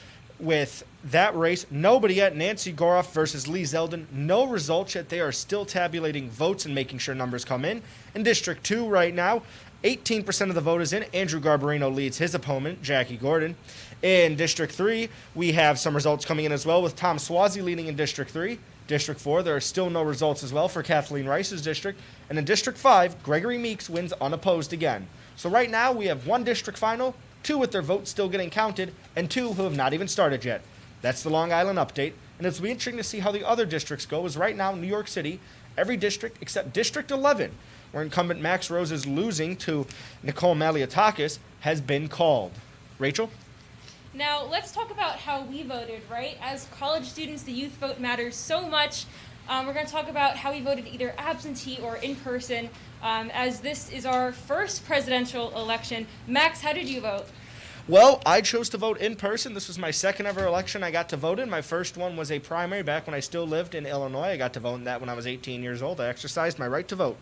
With that race, nobody yet. Nancy Goroff versus Lee Zeldin. No results yet. They are still tabulating votes and making sure numbers come in. In District 2 right now, 18% of the vote is in. Andrew Garbarino leads his opponent, Jackie Gordon. In District 3, we have some results coming in as well, with Tom Swazi leading in District 3. District 4, there are still no results as well for Kathleen Rice's district. And in District 5, Gregory Meeks wins unopposed again. So right now, we have 1 district final, 2 with their votes still getting counted, and 2 who have not even started yet. That's the Long Island update, and it'll be interesting to see how the other districts go, as right now, New York City, every district except District 11, where incumbent Max Rose is losing to Nicole Maliotakis, has been called. Rachel?
Now, let's talk about how we voted, right? As college students, the youth vote matters so much. We're going to talk about how we voted either absentee or in person, as this is our first presidential election. Max, how did you vote?
Well, I chose to vote in person. This was my second ever election I got to vote in. My first one was a primary back when I still lived in Illinois. I got to vote in that when I was 18 years old. I exercised my right to vote.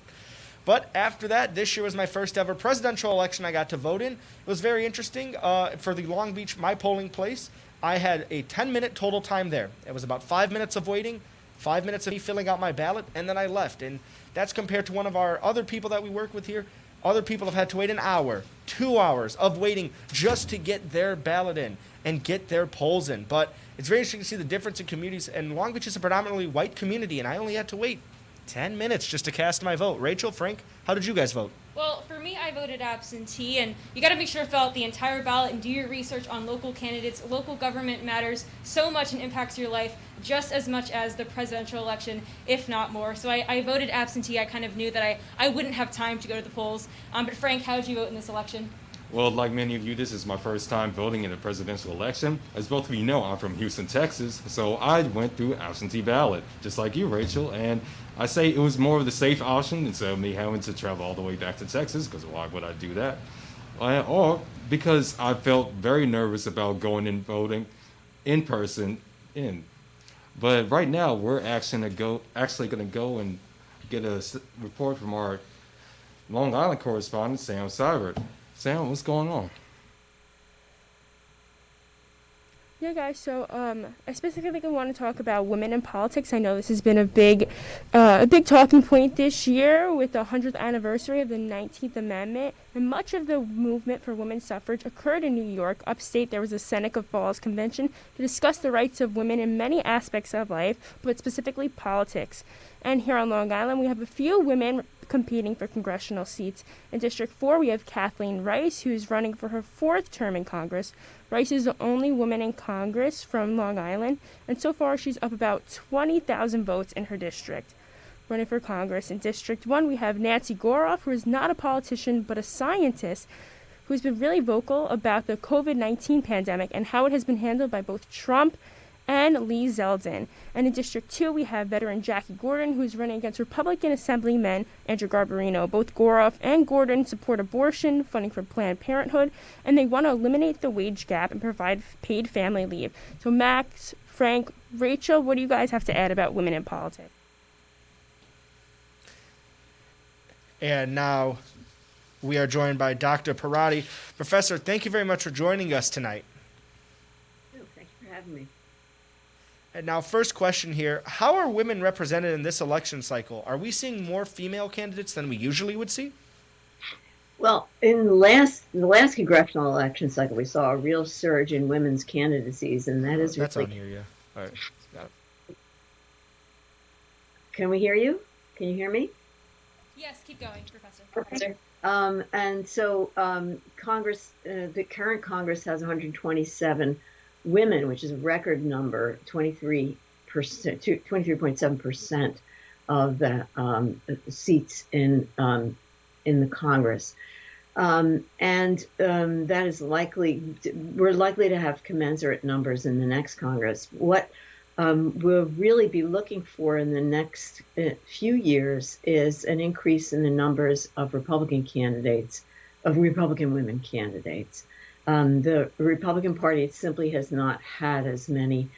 But after that, this year was my first ever presidential election I got to vote in. It was very interesting. For the Long Beach, my polling place, I had a 10-minute total time there. It was about 5 minutes of waiting, 5 minutes of me filling out my ballot, and then I left. And that's compared to one of our other people that we work with here. Other people have had to wait an hour, 2 hours of waiting just to get their ballot in and get their polls in. But it's very interesting to see the difference in communities. And Long Beach is a predominantly white community, and I only had to wait 10 minutes just to cast my vote. Rachel, Frank, how did you guys vote?
Well, for me, I voted absentee, and you got to make sure to fill out the entire ballot and do your research on local candidates. Local government matters so much and impacts your life just as much as the presidential election, if not more. So I voted absentee. I kind of knew that I wouldn't have time to go to the polls. But Frank, how did you vote in this election?
Well, like many of you, this is my first time voting in a presidential election. As both of you know, I'm from Houston, Texas, so I went through absentee ballot, just like you, Rachel, and I say it was more of the safe option instead of me having to travel all the way back to Texas, because why would I do that? Or because I felt very nervous about going and voting in person But right now, we're actually going to go and get a report from our Long Island correspondent, Sam Seibert. Sam, what's going on?
Yeah, guys, so I specifically want to talk about women in politics. I know this has been a big talking point this year with the 100th anniversary of the 19th Amendment, and much of the movement for women's suffrage occurred in New York. Upstate, there was a Seneca Falls Convention to discuss the rights of women in many aspects of life, but specifically politics. And here on Long Island, we have a few women competing for congressional seats. In District 4, we have Kathleen Rice, who's running for her 4th term in Congress. Rice is the only woman in Congress from Long Island, and so far she's up about 20,000 votes in her district. Running for Congress in District 1, we have Nancy Goroff, who is not a politician but a scientist, who's been really vocal about the COVID-19 pandemic and how it has been handled by both Trump and Lee Zeldin. And in District 2, we have veteran Jackie Gordon, who's running against Republican Assemblyman Andrew Garbarino. Both Goroff and Gordon support abortion, funding for Planned Parenthood, and they want to eliminate the wage gap and provide paid family leave. So Max, Frank, Rachel, what do you guys have to add about women in politics?
And now we are joined by Dr. Parati. Professor, thank you very much for joining us tonight.
Oh, thank you for having me.
And now, first question here. How are women represented in this election cycle? Are we seeing more female candidates than we usually would see?
Well, in the last congressional election cycle, we saw a real surge in women's candidacies, and that is
That's
really...
on here, yeah. All right, got it.
Can we hear you? Can you hear me?
Yes, keep going, Professor.
And so Congress, the current Congress has 127 women, which is a record number, 23.7% of the seats in the Congress. That is likely, we're likely to have commensurate numbers in the next Congress. What we'll really be looking for in the next few years is an increase in the numbers of Republican candidates, of Republican women candidates. The Republican Party simply has not had as many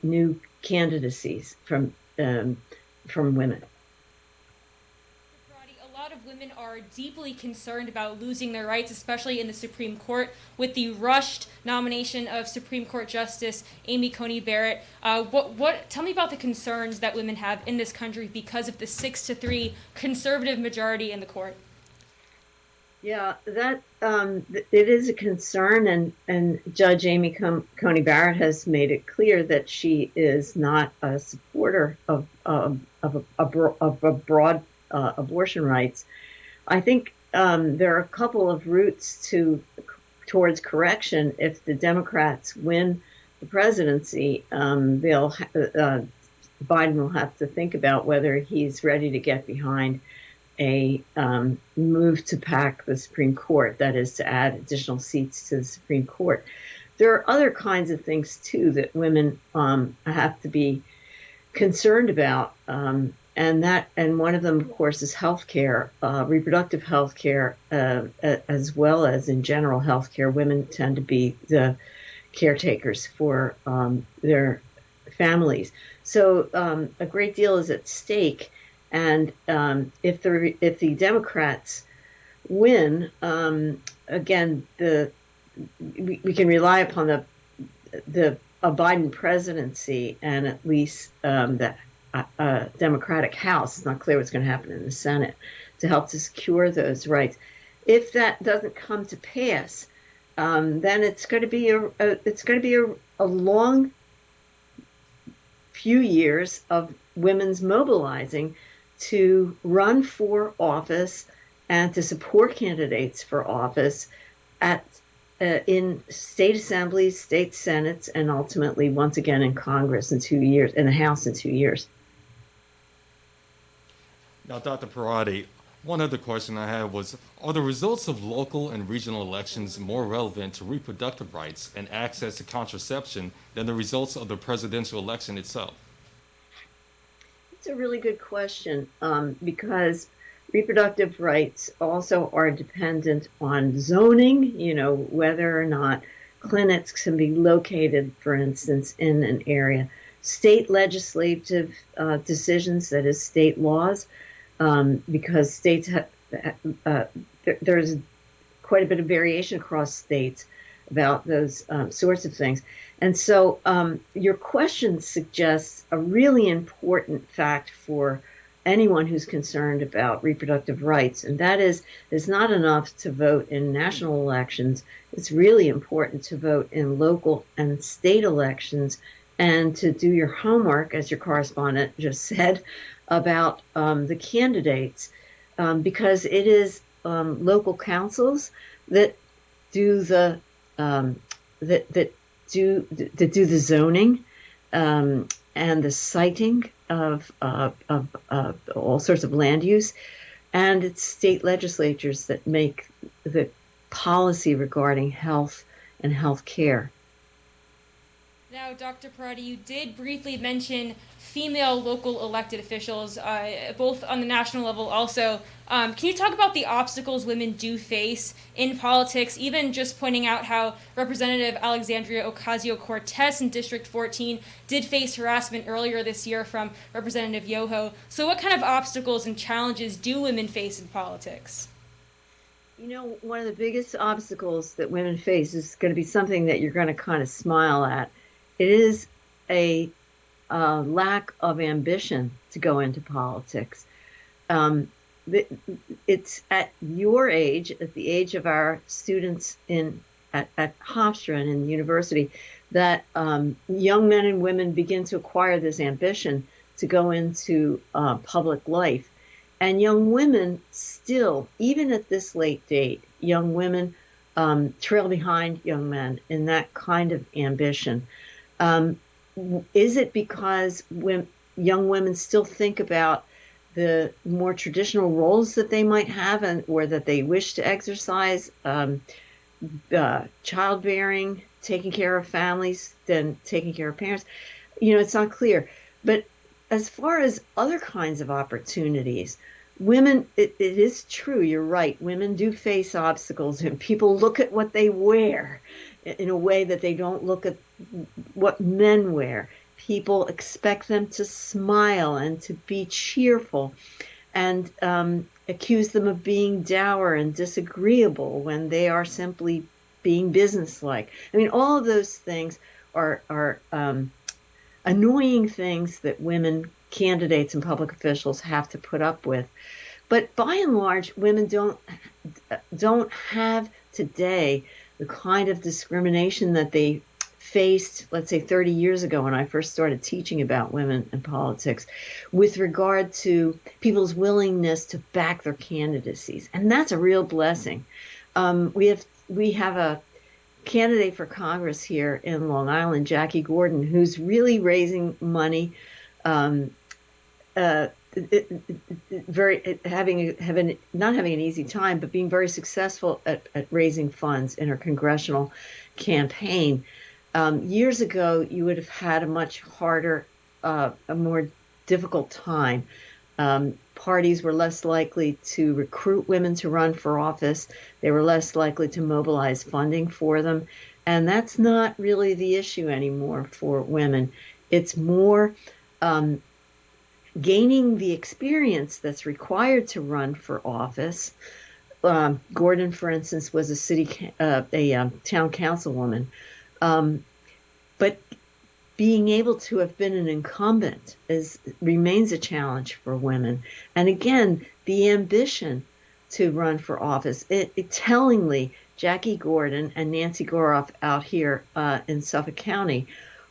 new candidacies from women.
A lot of women are deeply concerned about losing their rights, especially in the Supreme Court, with the rushed nomination of Supreme Court Justice Amy Coney Barrett. Tell me about the concerns that women have in this country because of the 6-3 conservative majority in the court.
Yeah, that it is a concern, and Judge Amy Coney Barrett has made it clear that she is not a supporter of broad abortion rights. I think there are a couple of routes towards correction. If the Democrats win the presidency, Biden will have to think about whether he's ready to get behind a move to pack the Supreme Court, that is, to add additional seats to the Supreme Court. There are other kinds of things, too, that women have to be concerned about, and one of them, of course, is health care, reproductive health care, as well as in general health care. Women tend to be the caretakers for their families. So a great deal is at stake. And if the Democrats win, again, we can rely upon a Biden presidency and at least the Democratic House. It's not clear what's going to happen in the Senate to help to secure those rights. If that doesn't come to pass, then it's going to be a long few years of women's mobilizing to run for office and to support candidates for office in state assemblies, state senates, and ultimately, once again, in Congress in 2 years, in the House in 2 years.
Now, Dr. Parati, one other question I had was, are the results of local and regional elections more relevant to reproductive rights and access to contraception than the results of the presidential election itself?
It's a really good question, because reproductive rights also are dependent on zoning, whether or not clinics can be located, for instance, in an area. State legislative decisions, that is, state laws, because states have, there's quite a bit of variation across states about those sorts of things. And so your question suggests a really important fact for anyone who's concerned about reproductive rights, and that is, it's not enough to vote in national elections. It's really important to vote in local and state elections and to do your homework, as your correspondent just said, about the candidates, because it is local councils that do the that do the zoning and the citing of all sorts of land use, and it's state legislatures that make the policy regarding health and health care.
Now, Dr. Parati, you did briefly mention female local elected officials, both on the national level also. Can you talk about the obstacles women do face in politics, even just pointing out how Representative Alexandria Ocasio-Cortez in District 14 did face harassment earlier this year from Representative Yoho. So what kind of obstacles and challenges do women face in politics?
One of the biggest obstacles that women face is going to be something that you're going to kind of smile at. It is a lack of ambition to go into politics. It's at your age, at the age of our students at Hofstra and in the university, that young men and women begin to acquire this ambition to go into public life. And young women still, even at this late date, young women trail behind young men in that kind of ambition. Is it because young women still think about the more traditional roles that they might have or that they wish to exercise, childbearing, taking care of families, then taking care of parents? It's not clear. But as far as other kinds of opportunities, women, it is true, you're right, women do face obstacles, and people look at what they wear in a way that they don't look at what men wear. People expect them to smile and to be cheerful, and accuse them of being dour and disagreeable when they are simply being businesslike. I mean, all of those things are annoying things that women candidates and public officials have to put up with. But by and large, women don't have today the kind of discrimination that they faced, let's say, 30 years ago when I first started teaching about women in politics, with regard to people's willingness to back their candidacies. And that's a real blessing. We have a candidate for Congress here in Long Island, Jackie Gordon, who's really raising money, not having an easy time, but being very successful at raising funds in her congressional campaign. Years ago, you would have had a much harder, a more difficult time. Parties were less likely to recruit women to run for office. They were less likely to mobilize funding for them. And that's not really the issue anymore for women. It's more gaining the experience that's required to run for office. Gordon, for instance, was a town councilwoman. But being able to have been an incumbent remains a challenge for women. And again, the ambition to run for office. Tellingly, Jackie Gordon and Nancy Goroff out here in Suffolk County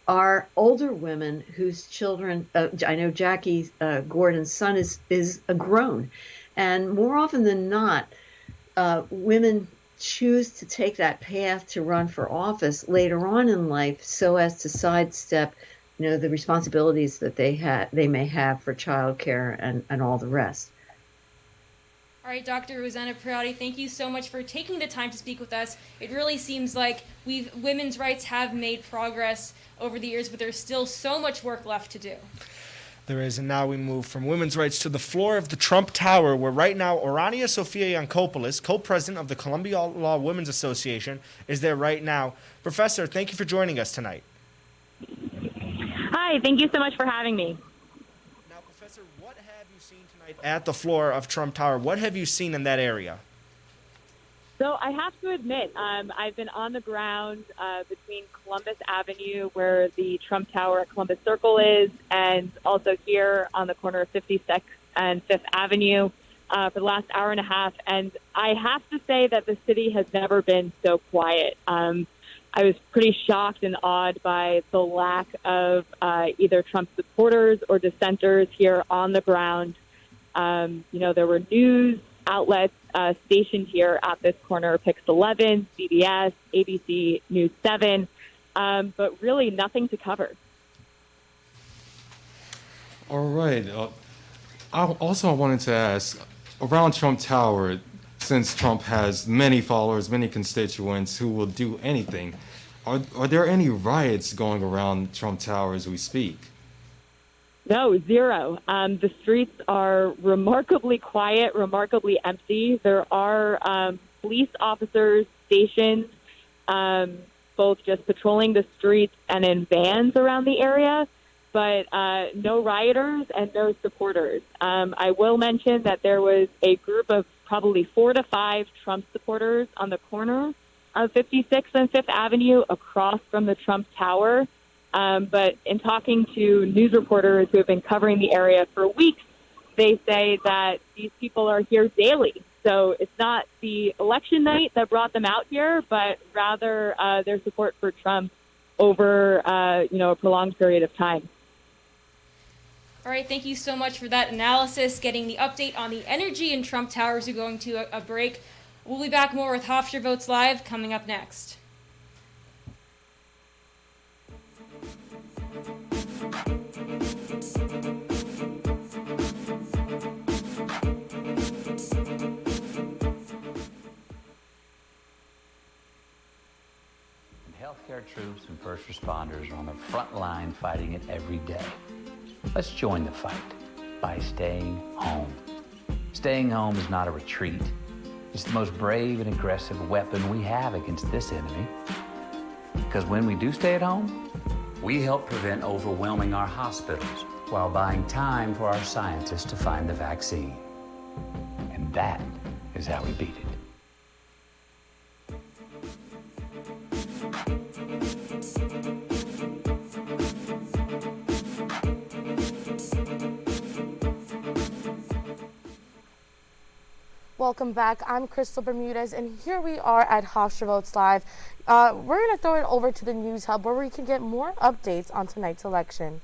are older women whose children, I know Jackie Gordon's son is a grown. And more often than not, women choose to take that path to run for office later on in life so as to sidestep, the responsibilities that they may have for childcare and all the rest.
All right, Dr. Rosanna Priotti, thank you so much for taking the time to speak with us. It really seems like women's rights have made progress over the years, but there's still so much work left to do.
There is, and now we move from women's rights to the floor of the Trump Tower, where right now Orania Sofia Yankopoulos, co-president of the Columbia Law Women's Association, is there right now. Professor, thank you for joining us tonight.
Hi, thank you so much for having me.
Now, Professor, what have you seen tonight at the floor of Trump Tower? What have you seen in that area?
So I have to admit, I've been on the ground between Columbus Avenue, where the Trump Tower at Columbus Circle is, and also here on the corner of 56th and 5th Avenue for the last hour and a half. And I have to say that the city has never been so quiet. I was pretty shocked and awed by the lack of either Trump supporters or dissenters here on the ground. There were news outlets stationed here at this corner, Pix 11, CBS, ABC, News 7, but really nothing to cover.
All right. I wanted to ask, around Trump Tower, since Trump has many followers, many constituents who will do anything, are there any riots going around Trump Tower as we speak?
No, zero. The streets are remarkably quiet, remarkably empty. There are police officers stationed, both just patrolling the streets and in vans around the area, but no rioters and no supporters. I will mention that there was a group of probably 4 to 5 Trump supporters on the corner of 56th and 5th Avenue across from the Trump Tower. But in talking to news reporters who have been covering the area for weeks, they say that these people are here daily. So it's not the election night that brought them out here, but rather their support for Trump over a prolonged period of time.
All right, thank you so much for that analysis, getting the update on the energy in Trump Towers. We're going to a break. We'll be back more with Hofstra Votes Live coming up next.
Healthcare troops and first responders are on the front line fighting it every day. Let's join the fight by staying home. Staying home is not a retreat. It's the most brave and aggressive weapon we have against this enemy. Because when we do stay at home, we help prevent overwhelming our hospitals while buying time for our scientists to find the vaccine. And that is how we beat it.
Welcome back. I'm Crystal Bermudez, and here we are at Hofstra Votes Live. We're going to throw it over to the News Hub, where we can get more updates on tonight's election.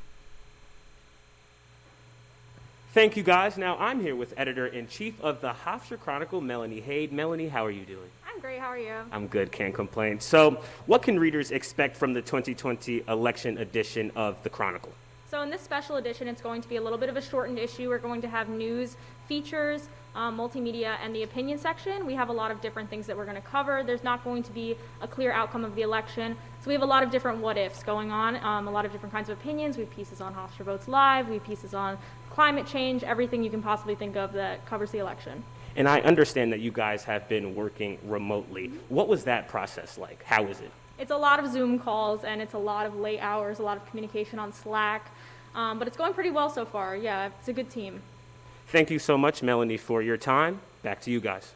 Thank you, guys. Now I'm here with Editor-in-Chief of the Hofstra Chronicle, Melanie Haid. Melanie, how are you doing?
I'm great. How are you?
I'm good. Can't complain. So, what can readers expect from the 2020 election edition of the Chronicle?
So in this special edition, it's going to be a little bit of a shortened issue. We're going to have news, features, multimedia, and the opinion section. We have a lot of different things that we're going to cover. There's not going to be a clear outcome of the election. So we have a lot of different what-ifs going on, a lot of different kinds of opinions. We have pieces on Hofstra Votes Live. We have pieces on climate change, everything you can possibly think of that covers the election.
And I understand that you guys have been working remotely. What was that process like? How is it?
It's a lot of Zoom calls, and it's a lot of late hours, a lot of communication on Slack. But it's going pretty well so far. Yeah, it's a good team.
Thank you so much, Melanie, for your time. Back to you guys.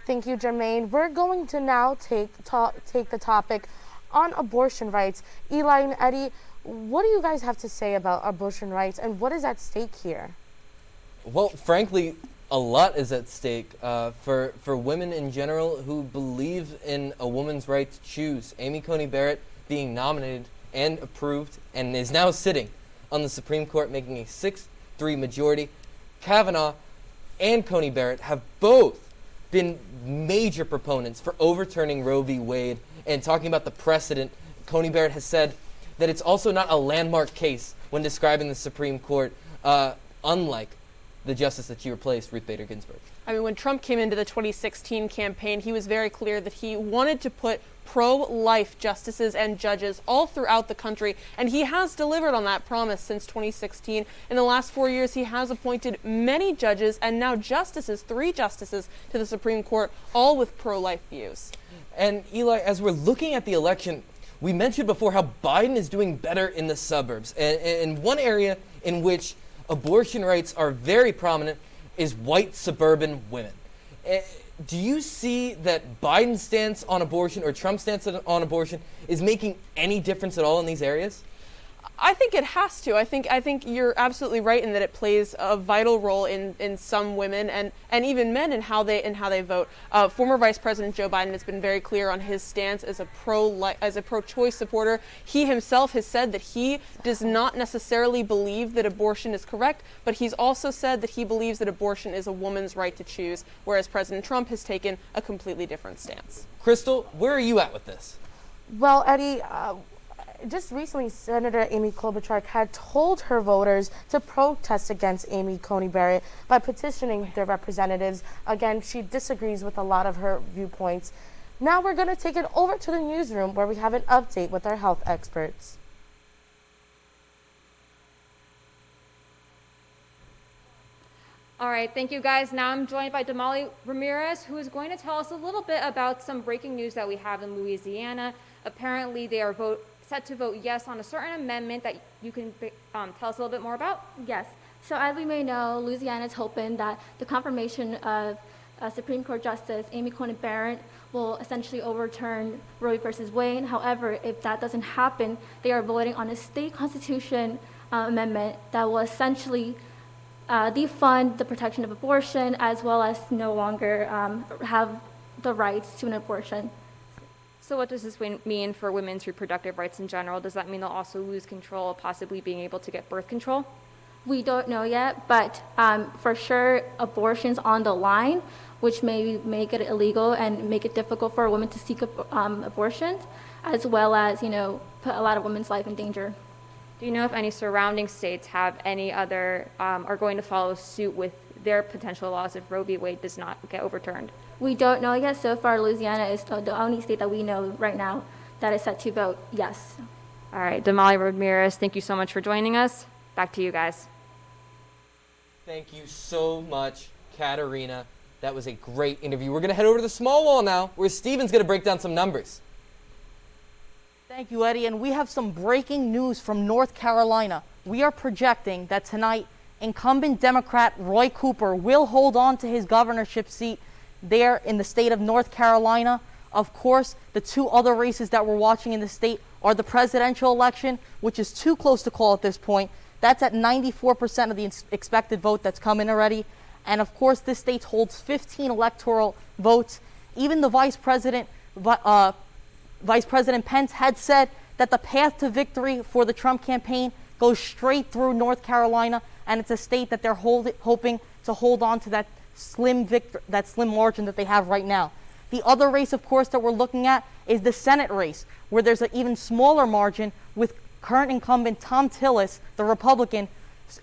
Thank you, Jermaine. We're going to now take the topic on abortion rights. Eli and Eddie, what do you guys have to say about abortion rights, and what is at stake here?
Well, frankly, a lot is at stake for women in general who believe in a woman's right to choose. Amy Coney Barrett being nominated and approved and is now sitting on the Supreme Court, making a 6-3 majority. Kavanaugh and Coney Barrett have both been major proponents for overturning Roe v. Wade and talking about the precedent. Coney Barrett has said that it's also not a landmark case when describing the Supreme Court, unlike the justice that she replaced, Ruth Bader Ginsburg.
I mean, when Trump came into the 2016 campaign, he was very clear that he wanted to put pro-life justices and judges all throughout the country, and he has delivered on that promise since 2016. In the last 4 years, he has appointed many judges and now justices, 3 justices to the Supreme Court, all with pro-life views.
And Eli, as we're looking at the election, we mentioned before how Biden is doing better in the suburbs. And one area in which abortion rights are very prominent is white suburban women. Do you see that Biden's stance on abortion or Trump's stance on abortion is making any difference at all in these areas?
I think it has to. I think you're absolutely right in that it plays a vital role in some women and even men in how they vote. Former Vice President Joe Biden has been very clear on his stance as a pro-choice supporter. He himself has said that he does not necessarily believe that abortion is correct, but he's also said that he believes that abortion is a woman's right to choose, whereas President Trump has taken a completely different stance.
Crystal, where are you at with this?
Well, Eddie, just recently, Senator Amy Klobuchar had told her voters to protest against Amy Coney Barrett by petitioning their representatives. Again, she disagrees with a lot of her viewpoints. Now we're going to take it over to the newsroom where we have an update with our health experts.
All right, thank you guys. Now I'm joined by Damali Ramirez, who is going to tell us a little bit about some breaking news that we have in Louisiana. Apparently, they are set to vote yes on a certain amendment that you can tell us a little bit more about.
Yes. So as we may know, Louisiana is hoping that the confirmation of Supreme Court Justice Amy Coney Barrett will essentially overturn Roe v. Wade. However, if that doesn't happen, they are voting on a state constitution amendment that will essentially defund the protection of abortion, as well as no longer have the rights to an abortion.
So what does this mean for women's reproductive rights in general? Does that mean they'll also lose control of possibly being able to get birth control?
We don't know yet, but for sure abortion's on the line, which may make it illegal and make it difficult for a woman to seek abortions, as well as, put a lot of women's life in danger.
Do you know if any surrounding states have any other, are going to follow suit with their potential laws if Roe v. Wade does not get overturned?
We don't know yet. So far, Louisiana is the only state that we know right now that is set to vote yes.
All right, Damali Ramirez, thank you so much for joining us. Back to you guys.
Thank you so much, Katarina. That was a great interview. We're going to head over to the small wall now, where Steven's going to break down some numbers.
Thank you, Eddie. And we have some breaking news from North Carolina. We are projecting that tonight, incumbent Democrat Roy Cooper will hold on to his governorship seat there in the state of North Carolina. Of course, the 2 other races that we're watching in the state are the presidential election, which is too close to call at this point. That's at 94% of the expected vote that's come in already. And of course, this state holds 15 electoral votes. Even the Vice President Pence had said that the path to victory for the Trump campaign goes straight through North Carolina, and it's a state that they're hoping to hold on to that slim margin that they have right now. The other race, of course, that we're looking at is the Senate race, where there's an even smaller margin with current incumbent Tom Tillis, the Republican,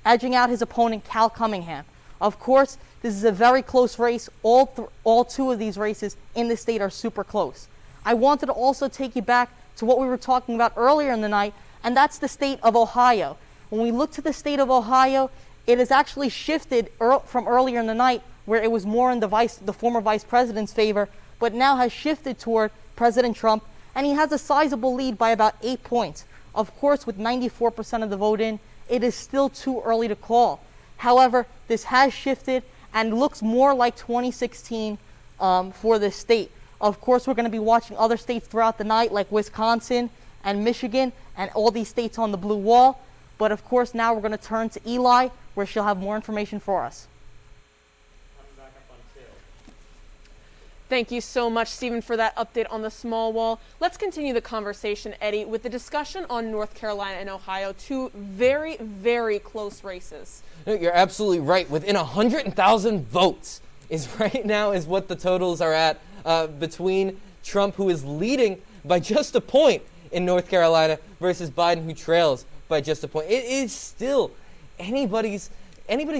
edging out his opponent Cal Cunningham. Of course, this is a very close race. All 2 of these races in the state are super close. I wanted to also take you back to what we were talking about earlier in the night, and that's the state of Ohio. When we look to the state of Ohio, it has actually shifted from earlier in the night, where it was more in the former vice president's favor, but now has shifted toward President Trump, and he has a sizable lead by about 8 points. Of course, with 94% of the vote in, it is still too early to call. However, this has shifted and looks more like 2016 for this state. Of course, we're going to be watching other states throughout the night, like Wisconsin and Michigan, and all these states on the blue wall. But of course, now we're going to turn to Eli, where she'll have more information for us.
Thank you so much, Stephen, for that update on the small wall. Let's continue the conversation, Eddie, with the discussion on North Carolina and Ohio, two very, very close races.
No, you're absolutely right. Within 100,000 votes is right now is what the totals are at between Trump, who is leading by just a point in North Carolina, versus Biden, who trails by just a point. It is still anybody's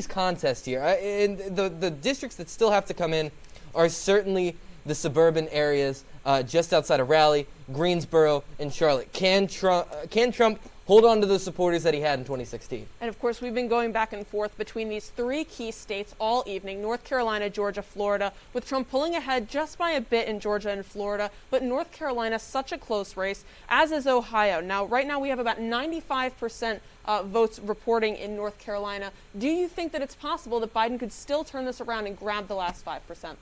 contest here. And the districts that still have to come in are certainly the suburban areas just outside of Raleigh, Greensboro, and Charlotte. Can Trump hold on to the supporters that he had in 2016?
And of course, we've been going back and forth between these three key states all evening: North Carolina, Georgia, Florida, with Trump pulling ahead just by a bit in Georgia and Florida, but North Carolina, such a close race, as is Ohio. Now, right now we have about 95% votes reporting in North Carolina. Do you think that it's possible that Biden could still turn this around and grab the last 5%?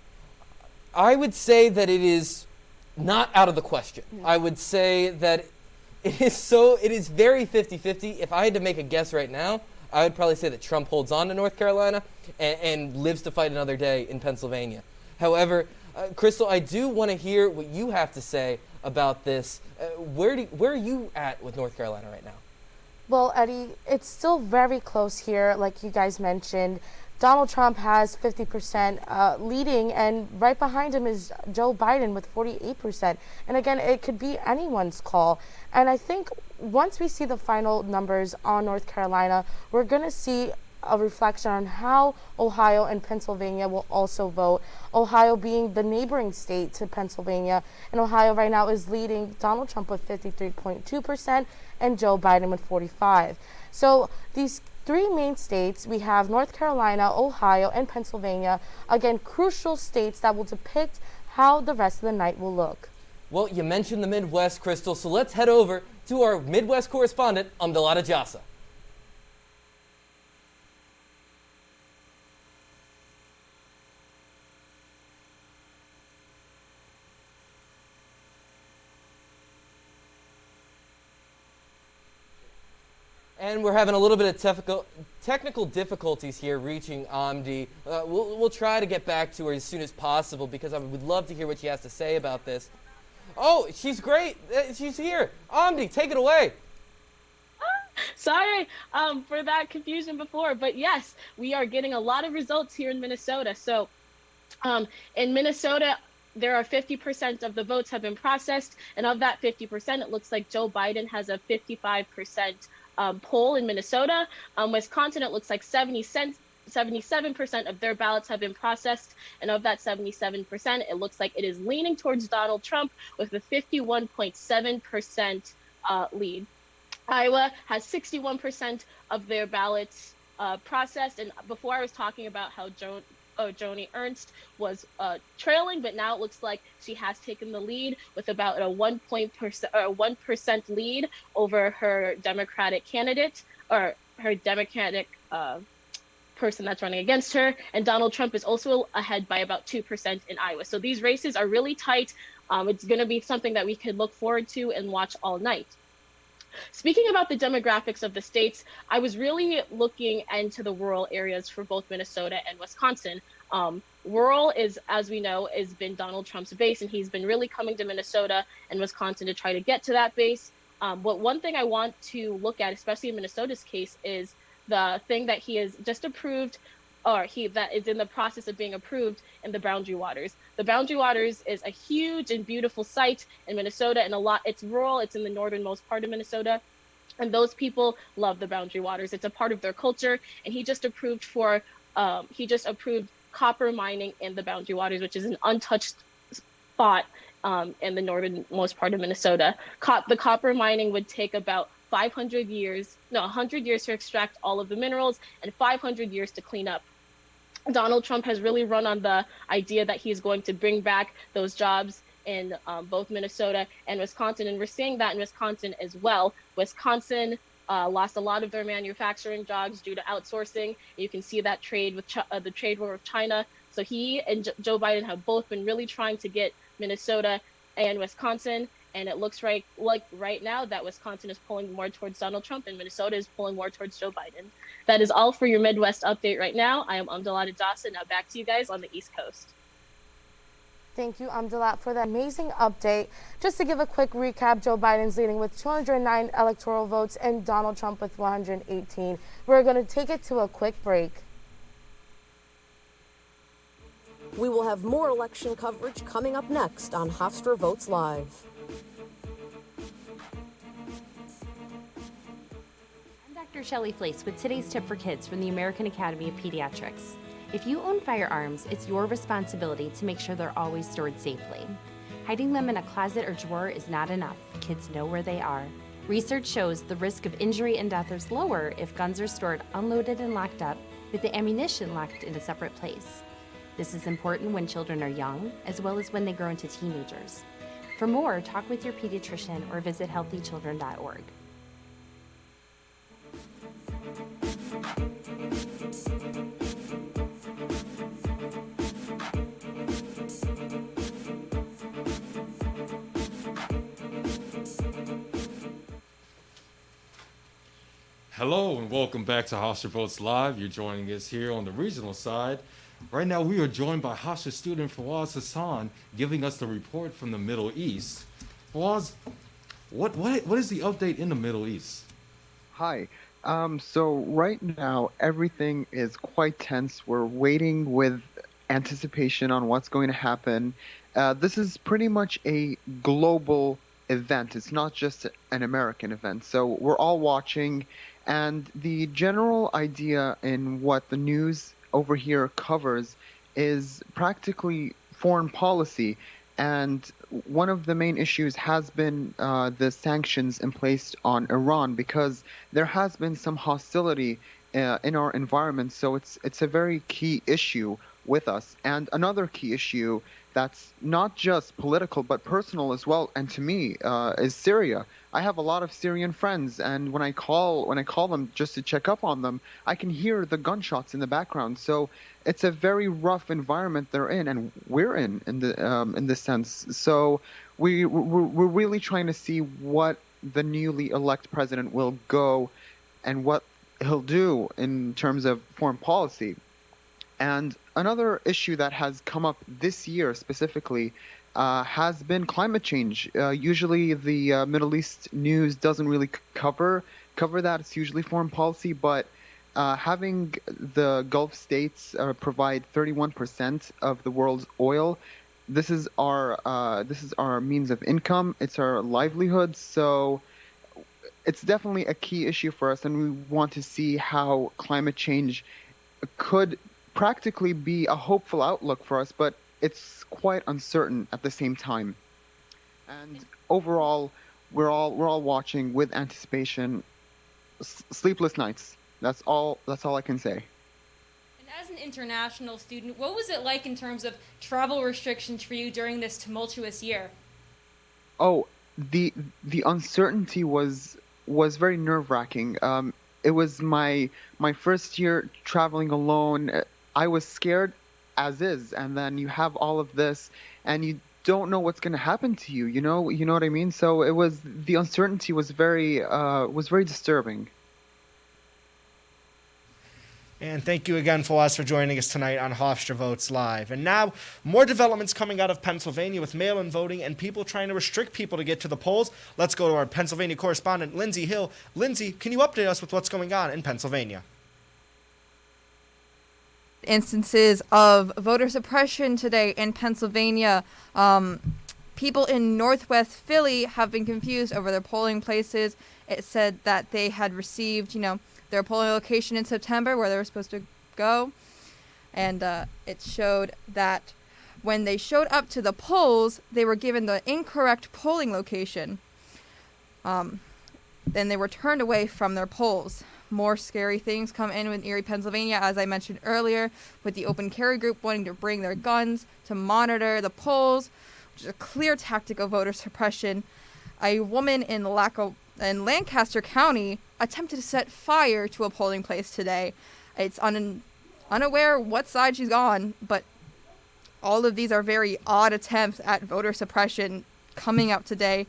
I would say that it is not out of the question. I would say that it is very 50-50. If I had to make a guess right now, I would probably say that Trump holds on to North Carolina and lives to fight another day in Pennsylvania. However, Crystal, I do want to hear what you have to say about this. Where are you at with North Carolina right now?
Well, Eddie, it's still very close here, like you guys mentioned. Donald Trump has 50% leading, and right behind him is Joe Biden with 48%. And again, it could be anyone's call. And I think once we see the final numbers on North Carolina, we're going to see a reflection on how Ohio and Pennsylvania will also vote. Ohio being the neighboring state to Pennsylvania, and Ohio right now is leading Donald Trump with 53.2% and Joe Biden with 45%. So these three main states, we have North Carolina, Ohio, and Pennsylvania, again, crucial states that will depict how the rest of the night will look.
Well, you mentioned the Midwest, Crystal, so let's head over to our Midwest correspondent, Amdalata Jassa. And we're having a little bit of technical difficulties here reaching Amdi. We'll try to get back to her as soon as possible because I would love to hear what she has to say about this. Oh, she's great. She's here. Amdi, take it away.
Sorry for that confusion before, but yes, we are getting a lot of results here in Minnesota. So in Minnesota, there are 50% of the votes have been processed, and of that 50%, it looks like Joe Biden has a 55% poll in Minnesota. Wisconsin, it looks like 77% of their ballots have been processed, and of that 77%, it looks like it is leaning towards Donald Trump with a 51.7% lead. Iowa has 61% of their ballots processed, and before I was talking about how Joni Ernst was trailing, but now it looks like she has taken the lead with about a 1% lead over her Democratic candidate, or her Democratic person that's running against her. And Donald Trump is also ahead by about 2% in Iowa. So these races are really tight. It's going to be something that we could look forward to and watch all night. Speaking about the demographics of the states, I was really looking into the rural areas for both Minnesota and Wisconsin. Rural is, as we know, has been Donald Trump's base, and he's been really coming to Minnesota and Wisconsin to try to get to that base. But one thing I want to look at, especially in Minnesota's case, is the thing that he has just approved, or that is in the process of being approved in the Boundary Waters. The Boundary Waters is a huge and beautiful site in Minnesota, and it's rural. It's in the northernmost part of Minnesota, and those people love the Boundary Waters. It's a part of their culture, and he just approved copper mining in the Boundary Waters, which is an untouched spot in the northernmost part of Minnesota. The copper mining would take about 100 years to extract all of the minerals and 500 years to clean up. Donald Trump has really run on the idea that he's going to bring back those jobs in both Minnesota and Wisconsin, and we're seeing that in Wisconsin as well. Wisconsin lost a lot of their manufacturing jobs due to outsourcing. You can see that trade with the trade war with China. So he and Joe Biden have both been really trying to get Minnesota and Wisconsin, and it looks like right now that Wisconsin is pulling more towards Donald Trump and Minnesota is pulling more towards Joe Biden. That is all for your Midwest update right now. I am Amdalata Dawson. Now back to you guys on the East Coast.
Thank you, Amdalat, for that amazing update. Just to give a quick recap, Joe Biden's leading with 209 electoral votes and Donald Trump with 118. We're going to take it to a quick break.
We will have more election coverage coming up next on Hofstra Votes Live.
I'm Dr. Shelley Flace with today's tip for kids from the American Academy of Pediatrics. If you own firearms, it's your responsibility to make sure they're always stored safely. Hiding them in a closet or drawer is not enough. Kids know where they are. Research shows the risk of injury and death is lower if guns are stored unloaded and locked up, with the ammunition locked in a separate place. This is important when children are young, as well as when they grow into teenagers. For more, talk with your pediatrician or visit healthychildren.org.
Hello and welcome back to Hofstra Votes Live. You're joining us here on the regional side. Right now we are joined by Hofstra student Fawaz Hassan giving us the report from the Middle East. Fawaz, what is the update in the Middle East?
Hi. So right now everything is quite tense. We're waiting with anticipation on what's going to happen. This is pretty much a global event. It's not just an American event. So we're all watching. And the general idea in what the news over here covers is practically foreign policy. And one of the main issues has been the sanctions in place on Iran, because there has been some hostility in our environment. So it's a very key issue with us. And another key issue that's not just political but personal as well, and to me, is Syria. I have a lot of Syrian friends, and when I call them just to check up on them, I can hear the gunshots in the background. So it's a very rough environment they're in, and we're in this sense. So we're really trying to see what the newly elected president will go and what he'll do in terms of foreign policy. And another issue that has come up this year specifically has been climate change. Usually the Middle East news doesn't really cover that. It's usually foreign policy, but having the Gulf states provide 31% of the world's oil, this is our means of income. It's our livelihood. So it's definitely a key issue for us, and we want to see how climate change could practically be a hopeful outlook for us, but it's quite uncertain at the same time. And overall, we're all watching with anticipation, sleepless nights. That's all I can say.
And as an international student, what was it like in terms of travel restrictions for you during this tumultuous year?
Oh, the uncertainty was very nerve-wracking. It was my first year traveling alone. I was scared as is, and then you have all of this, and you don't know what's going to happen to you. You know what I mean? So the uncertainty was very disturbing.
And thank you again, Fawaz, for joining us tonight on Hofstra Votes Live. And now, more developments coming out of Pennsylvania with mail-in voting and people trying to restrict people to get to the polls. Let's go to our Pennsylvania correspondent, Lindsay Hill. Lindsay, can you update us with what's going on in Pennsylvania?
Instances of voter suppression today in Pennsylvania. People in Northwest Philly have been confused over their polling places. It said that they had received, their polling location in September where they were supposed to go. And it showed that when they showed up to the polls, they were given the incorrect polling location. Then they were turned away from their polls. More scary things come in with Erie, Pennsylvania, as I mentioned earlier, with the open carry group wanting to bring their guns to monitor the polls, which is a clear tactic of voter suppression. A woman in Lancaster County attempted to set fire to a polling place today. It's unaware what side she's on, but all of these are very odd attempts at voter suppression coming up today.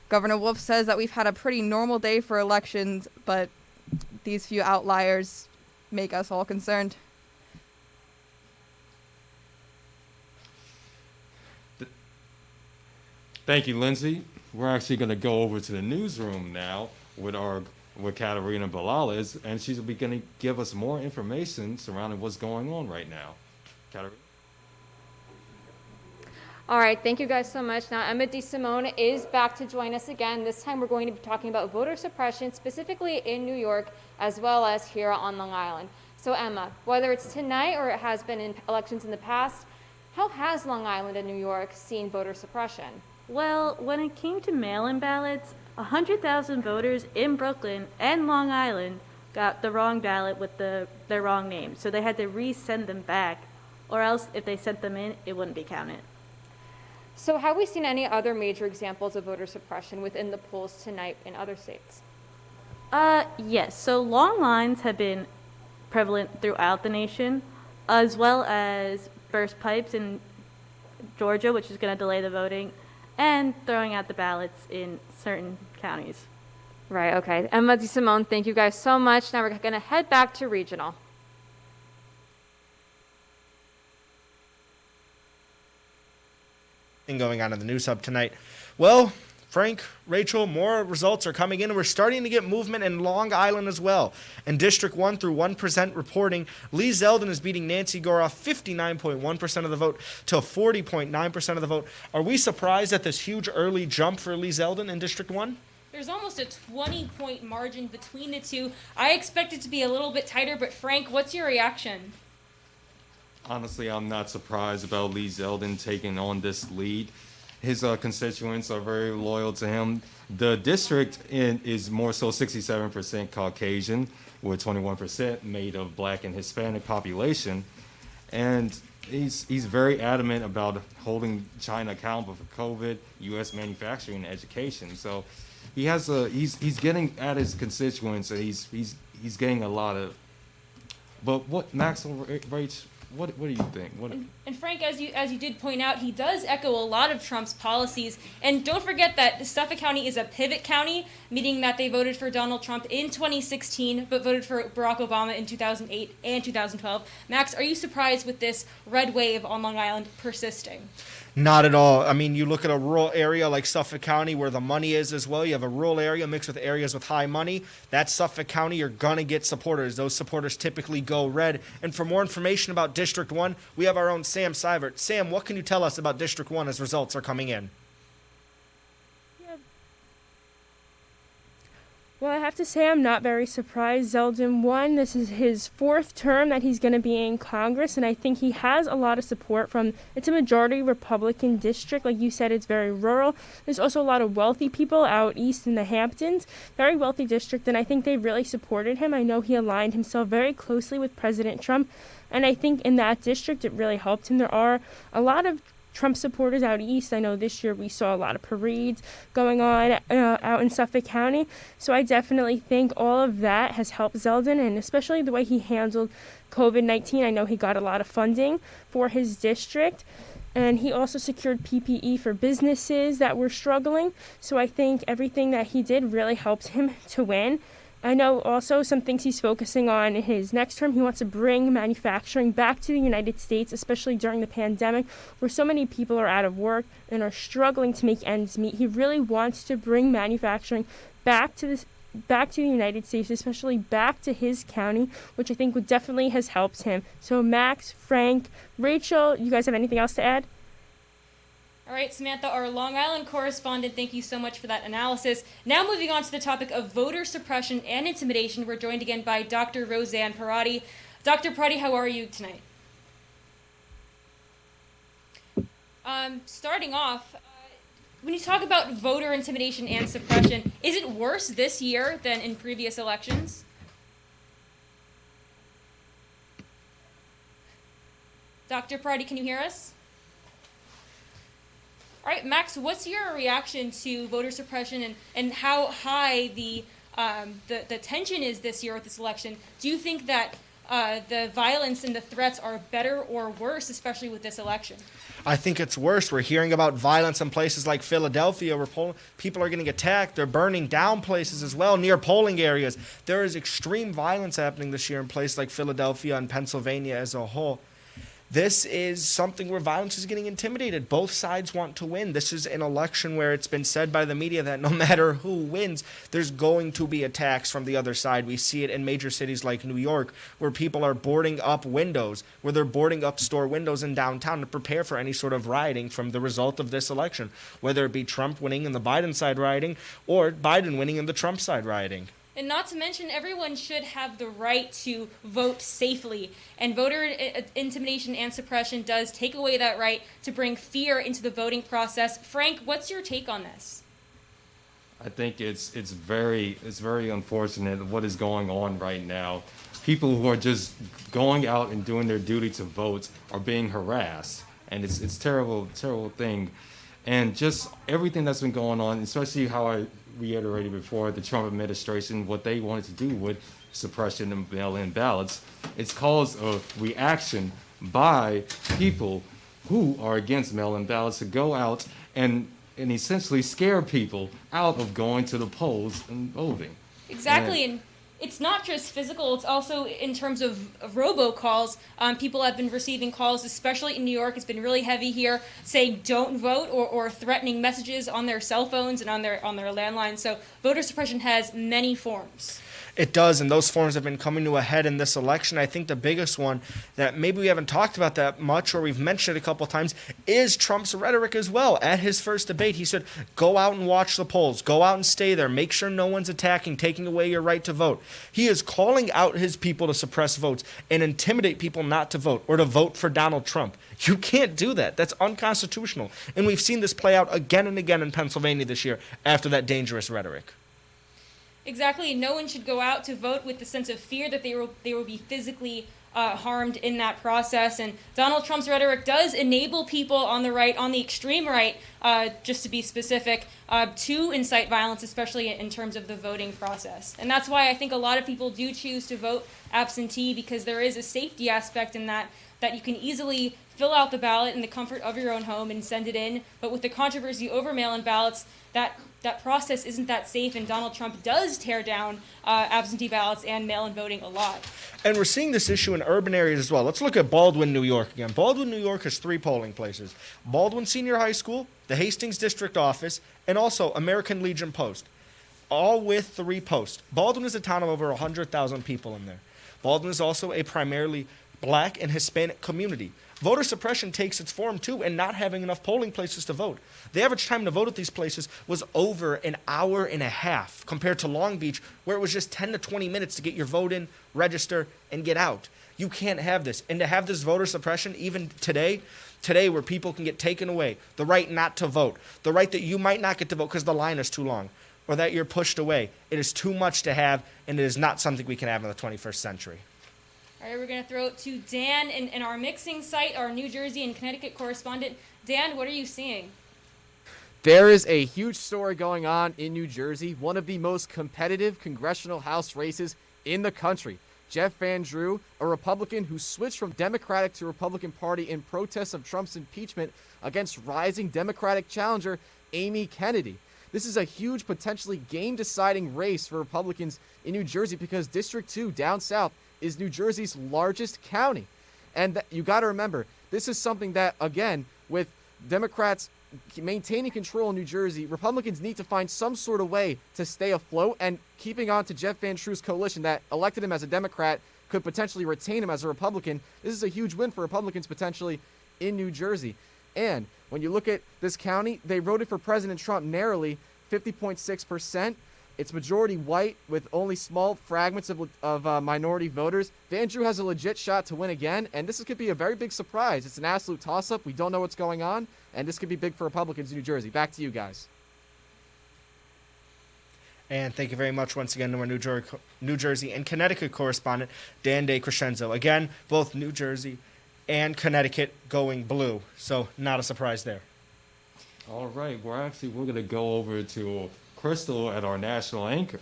Governor Wolf says that we've had a pretty normal day for elections, but these few outliers make us all concerned.
Thank you, Lindsay. We're actually going to go over to the newsroom now with Katerina Balales, and she's going to give us more information surrounding what's going on right now. Katerina?
All right, thank you guys so much. Now, Emma DeSimone is back to join us again. This time we're going to be talking about voter suppression, specifically in New York, as well as here on Long Island. So, Emma, whether it's tonight or it has been in elections in the past, how has Long Island and New York seen voter suppression?
Well, when it came to mail-in ballots, 100,000 voters in Brooklyn and Long Island got the wrong ballot with their wrong name. So they had to resend them back, or else if they sent them in, it wouldn't be counted.
So have we seen any other major examples of voter suppression within the polls tonight in other states?
Yes. So long lines have been prevalent throughout the nation, as well as burst pipes in Georgia, which is going to delay the voting, and throwing out the ballots in certain counties.
Right, okay. Emma DeSimone, thank you guys so much. Now we're going to head back to regional.
Going on in the news hub tonight. Well, Frank, Rachel, more results are coming in, and we're starting to get movement in Long Island as well. In District 1 through 1% reporting, Lee Zeldin is beating Nancy Gore off 59.1% of the vote to 40.9% of the vote. Are we surprised at this huge early jump for Lee Zeldin in District 1?
There's almost a 20-point margin between the two. I expect it to be a little bit tighter, but Frank, what's your reaction?
Honestly, I'm not surprised about Lee Zeldin taking on this lead. His constituents are very loyal to him. The district is more so 67% Caucasian, with 21% made of Black and Hispanic population. And he's very adamant about holding China accountable for COVID, U.S. manufacturing, and education. So he has he's getting at his constituents, and he's getting a lot of. But what Max and Rach? What do you think?
And Frank, as you did point out, he does echo a lot of Trump's policies. And don't forget that Suffolk County is a pivot county, meaning that they voted for Donald Trump in 2016, but voted for Barack Obama in 2008 and 2012. Max, are you surprised with this red wave on Long Island persisting?
Not at all. I mean, you look at a rural area like Suffolk County where the money is as well. You have a rural area mixed with areas with high money. That's Suffolk County. You're going to get supporters. Those supporters typically go red. And for more information about District 1, we have our own Sam Seivert. Sam, what can you tell us about District 1 as results are coming in?
Well, I have to say I'm not very surprised. Zeldin won. This is his fourth term that he's going to be in Congress, and I think he has a lot of support from, it's a majority Republican district. Like you said, it's very rural. There's also a lot of wealthy people out east in the Hamptons, very wealthy district, and I think they really supported him. I know he aligned himself very closely with President Trump, and I think in that district it really helped him. There are a lot of Trump supporters out east. I know this year we saw a lot of parades going on out in Suffolk County. So I definitely think all of that has helped Zeldin, and especially the way he handled COVID-19. I know he got a lot of funding for his district, and he also secured PPE for businesses that were struggling. So I think everything that he did really helped him to win. I know also some things he's focusing on in his next term. He wants to bring manufacturing back to the United States, especially during the pandemic, where so many people are out of work and are struggling to make ends meet. He really wants to bring manufacturing back to the United States, especially back to his county, which I think would definitely has helped him. So Max, Frank, Rachel, you guys have anything else to add?
All right, Samantha, our Long Island correspondent, thank you so much for that analysis. Now moving on to the topic of voter suppression and intimidation, we're joined again by Dr. Roseanne Parati. Dr. Parati, how are you tonight? Starting off, when you talk about voter intimidation and suppression, is it worse this year than in previous elections? Dr. Parati, can you hear us? All right, Max, what's your reaction to voter suppression and how high the tension is this year with this election? Do you think that the violence and the threats are better or worse, especially with this election?
I think it's worse. We're hearing about violence in places like Philadelphia where people are getting attacked. They're burning down places as well near polling areas. There is extreme violence happening this year in places like Philadelphia and Pennsylvania as a whole. This is something where violence is getting intimidated. Both sides want to win. This is an election where it's been said by the media that no matter who wins, there's going to be attacks from the other side. We see it in major cities like New York, where people are boarding up windows, where they're boarding up store windows in downtown to prepare for any sort of rioting from the result of this election, whether it be Trump winning and the Biden side rioting or Biden winning and the Trump side rioting.
And not to mention, everyone should have the right to vote safely. And voter intimidation and suppression does take away that right to bring fear into the voting process. Frank, what's your take on this?
I think it's very unfortunate what is going on right now. People who are just going out and doing their duty to vote are being harassed, and it's terrible thing. And just everything that's been going on, especially how I reiterated before, the Trump administration, what they wanted to do with suppression and mail-in ballots, it's caused a reaction by people who are against mail-in ballots to go out and essentially scare people out of going to the polls and voting.
Exactly, and it's not just physical, it's also in terms of robocalls. People have been receiving calls, especially in New York. It's been really heavy here, saying don't vote, or threatening messages on their cell phones and on their landlines. So voter suppression has many forms.
It does, and those forms have been coming to a head in this election. I think the biggest one that maybe we haven't talked about that much, or we've mentioned it a couple of times, is Trump's rhetoric as well. At his first debate, he said, go out and watch the polls. Go out and stay there. Make sure no one's attacking, taking away your right to vote. He is calling out his people to suppress votes and intimidate people not to vote or to vote for Donald Trump. You can't do that. That's unconstitutional. And we've seen this play out again and again in Pennsylvania this year after that dangerous rhetoric.
Exactly. No one should go out to vote with the sense of fear that they will be physically harmed in that process. And Donald Trump's rhetoric does enable people on the right, on the extreme right, just to be specific, to incite violence, especially in terms of the voting process. And that's why I think a lot of people do choose to vote absentee, because there is a safety aspect in that you can easily fill out the ballot in the comfort of your own home and send it in. But with the controversy over mail-in ballots, that process isn't that safe, and Donald Trump does tear down absentee ballots and mail-in voting a lot.
And we're seeing this issue in urban areas as well. Let's look at Baldwin, New York again. Baldwin, New York has 3 polling places: Baldwin Senior High School, the Hastings District Office, and also American Legion Post, all with 3 posts. Baldwin is a town of over 100,000 people in there. Baldwin is also a primarily Black and Hispanic community. Voter suppression takes its form, too, in not having enough polling places to vote. The average time to vote at these places was over an hour and a half, compared to Long Beach, where it was just 10 to 20 minutes to get your vote in, register, and get out. You can't have this. And to have this voter suppression, even today where people can get taken away, the right not to vote, the right that you might not get to vote because the line is too long, or that you're pushed away, it is too much to have, and it is not something we can have in the 21st century.
All right, we're going to throw it to Dan in our mixing site, our New Jersey and Connecticut correspondent. Dan, what are you seeing?
There is a huge story going on in New Jersey, one of the most competitive congressional House races in the country. Jeff Van Drew, a Republican who switched from Democratic to Republican Party in protest of Trump's impeachment against rising Democratic challenger Amy Kennedy. This is a huge, potentially game-deciding race for Republicans in New Jersey because District 2 down south is New Jersey's largest county. And you got to remember, this is something that, again, with Democrats maintaining control in New Jersey, Republicans need to find some sort of way to stay afloat, and keeping on to Jeff Van Drew's coalition that elected him as a Democrat could potentially retain him as a Republican. This is a huge win for Republicans potentially in New Jersey. And when you look at this county, they voted for President Trump narrowly, 50.6%. It's majority white with only small fragments of minority voters. Van Drew has a legit shot to win again, and this could be a very big surprise. It's an absolute toss-up. We don't know what's going on, and this could be big for Republicans in New Jersey. Back to you guys.
And thank you very much once again to our New Jersey and Connecticut correspondent, Dan DeCrescenzo. Again, both New Jersey and Connecticut going blue, so not a surprise there.
All right, we're going to go over to Crystal at our national anchor.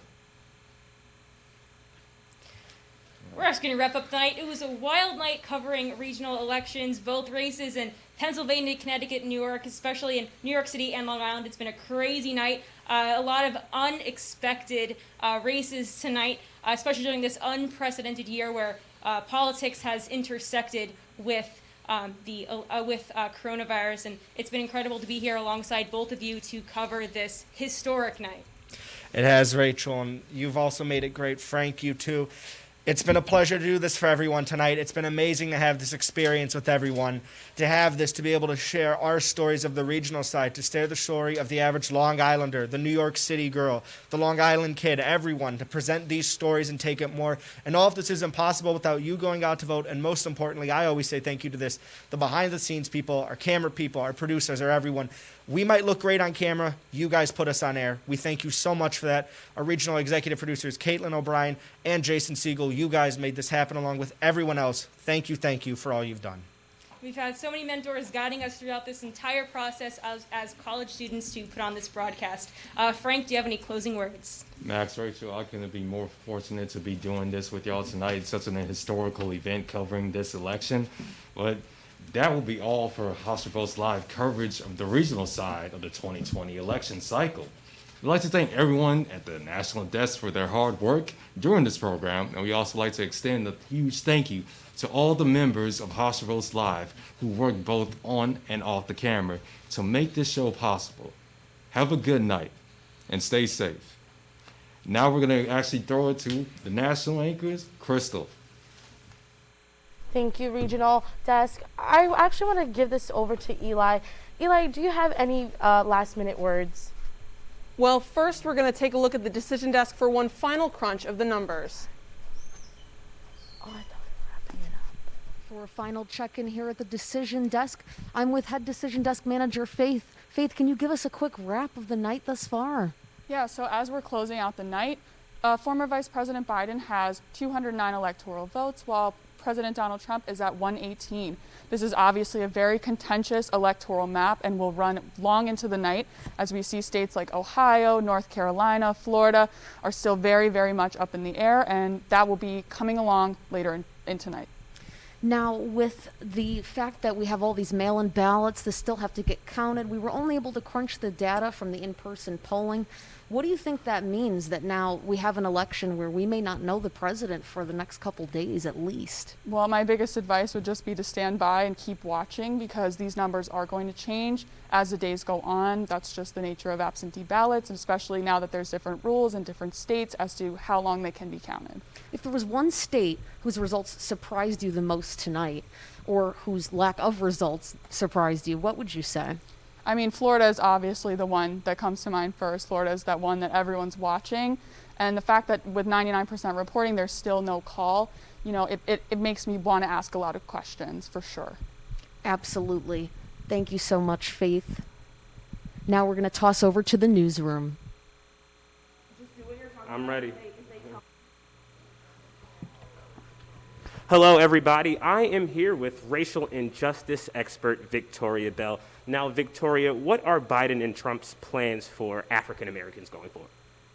We're just going to wrap up the night. It was a wild night covering regional elections, both races in Pennsylvania, Connecticut, New York, especially in New York City and Long Island. It's been a crazy night. A lot of unexpected races tonight, especially during this unprecedented year where politics has intersected with coronavirus, and it's been incredible to be here alongside both of you to cover this historic night.
It has, Rachel, and you've also made it great. Frank, you too. It's been a pleasure to do this for everyone tonight. It's been amazing to have this experience with everyone, to have this, to be able to share our stories of the regional side, to share the story of the average Long Islander, the New York City girl, the Long Island kid, everyone, to present these stories and take it more. And all of this isn't possible without you going out to vote. And most importantly, I always say thank you to this, the behind-the-scenes people, our camera people, our producers, our everyone. We might look great on camera. You guys put us on air. We thank you so much for that. Our regional executive producers, Caitlin O'Brien and Jason Siegel, you guys made this happen along with everyone else. Thank you for all you've done.
We've had so many mentors guiding us throughout this entire process as college students to put on this broadcast. Frank, do you have any closing words?
Max, Rachel, I couldn't be more fortunate to be doing this with y'all tonight. It's such an historical event covering this election. But that will be all for Hofstra Votes Live coverage of the regional side of the 2020 election cycle. We'd like to thank everyone at the national desk for their hard work during this program, and we also like to extend a huge thank you to all the members of Hofstra Votes Live who worked both on and off the camera to make this show possible. Have a good night and stay safe. Now we're going to actually throw it to the national anchors, Crystal.
Thank you, Regional Desk. I actually want to give this over to Eli. Eli, do you have any last-minute words?
Well, first we're going to take a look at the decision desk for one final crunch of the numbers.
For a final check-in here at the decision desk, I'm with head decision desk manager Faith. Faith, can you give us a quick wrap of the night thus far?
Yeah, so as we're closing out the night, former Vice President Biden has 209 electoral votes, while President Donald Trump is at 118. This is obviously a very contentious electoral map and will run long into the night, as we see states like Ohio, North Carolina, Florida are still very, very much up in the air, and that will be coming along later in tonight.
Now, with the fact that we have all these mail-in ballots that still have to get counted, we were only able to crunch the data from the in-person polling. What do you think that means, that now we have an election where we may not know the president for the next couple days at least?
Well, my biggest advice would just be to stand by and keep watching, because these numbers are going to change as the days go on. That's just the nature of absentee ballots, and especially now that there's different rules in different states as to how long they can be counted.
If there was one state whose results surprised you the most tonight, or whose lack of results surprised you, what would you say?
I mean, Florida is obviously the one that comes to mind first. Florida is that one that everyone's watching. And the fact that with 99% reporting, there's still no call, you know, it makes me want to ask a lot of questions, for sure.
Absolutely. Thank you so much, Faith. Now we're going to toss over to the newsroom.
I'm ready. Hello, everybody. I am here with racial injustice expert Victoria Bell. Now, Victoria, what are Biden and Trump's plans for African Americans going forward?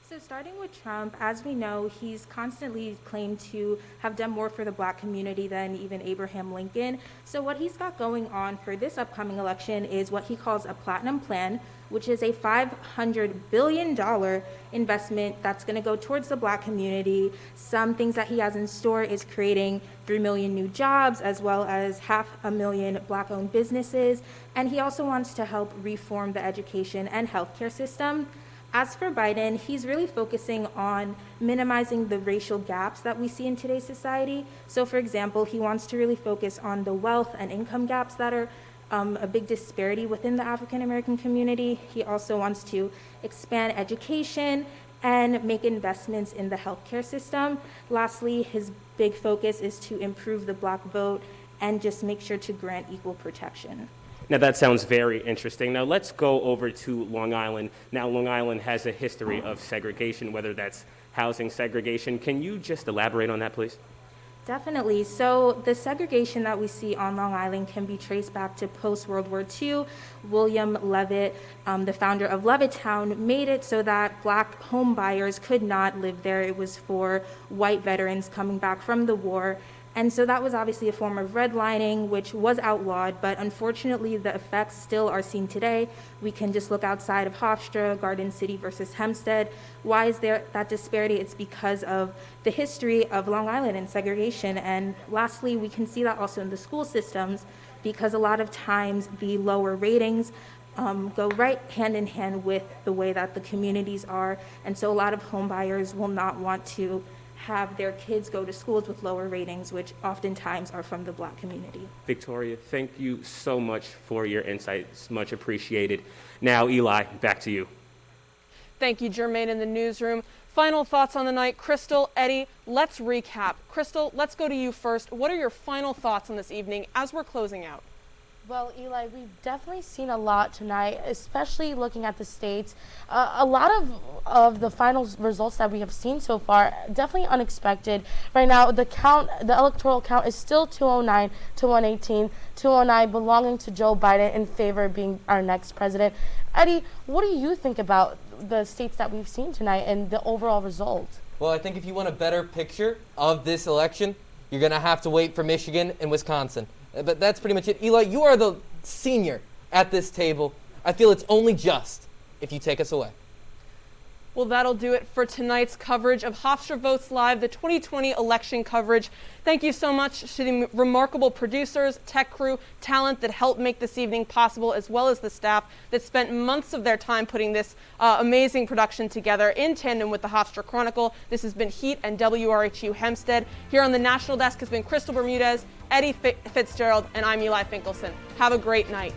So starting with Trump, as we know, he's constantly claimed to have done more for the black community than even Abraham Lincoln. So what he's got going on for this upcoming election is what he calls a platinum plan, which is a $500 billion investment that's going to go towards the black community. Some things that he has in store is creating 3 million new jobs, as well as 500,000 black-owned businesses. And he also wants to help reform the education and healthcare system. As for Biden, he's really focusing on minimizing the racial gaps that we see in today's society. So for example, he wants to really focus on the wealth and income gaps that are a big disparity within the African American community. He also wants to expand education and make investments in the healthcare system. Lastly, his big focus is to improve the black vote and just make sure to grant equal protection.
Now, that sounds very interesting. Now, let's go over to Long Island. Now, Long Island has a history of segregation, whether that's housing segregation. Can you just elaborate on that, please?
Definitely. So the segregation that we see on Long Island can be traced back to post-World War II. William Levitt, the founder of Levittown, made it so that black home buyers could not live there. It was for white veterans coming back from the war. And so that was obviously a form of redlining, which was outlawed, but unfortunately the effects still are seen today. We can just look outside of Hofstra, Garden City versus Hempstead. Why is there that disparity? It's because of the history of Long Island and segregation. And lastly, we can see that also in the school systems. because a lot of times the lower ratings go right hand in hand with the way that the communities are. And so a lot of home buyers will not want to have their kids go to schools with lower ratings, which oftentimes are from the Black community.
Victoria, thank you so much for your insights. Much appreciated. Now, Eli, back to you.
Thank you, Jermaine, in the newsroom. Final thoughts on the night. Crystal, Eddie, let's recap. Crystal, let's go to you first. What are your final thoughts on this evening as we're closing out?
Well, Eli, we've definitely seen a lot tonight, especially looking at the states. A lot of the final results that we have seen so far, definitely unexpected. Right now, the electoral count is still 209 to 118, 209 belonging to Joe Biden in favor of being our next president. Eddie, what do you think about the states that we've seen tonight and the overall result?
Well, I think if you want a better picture of this election, you're going to have to wait for Michigan and Wisconsin. But that's pretty much it. Eli, you are the senior at this table. I feel it's only just if you take us away.
Well, that'll do it for tonight's coverage of Hofstra Votes Live, the 2020 election coverage. Thank you so much to the remarkable producers, tech crew, talent that helped make this evening possible, as well as the staff that spent months of their time putting this amazing production together in tandem with the Hofstra Chronicle. This has been Heat and WRHU Hempstead. Here on the National Desk has been Crystal Bermudez, Eddie Fitzgerald, and I'm Eli Finkelson. Have a great night.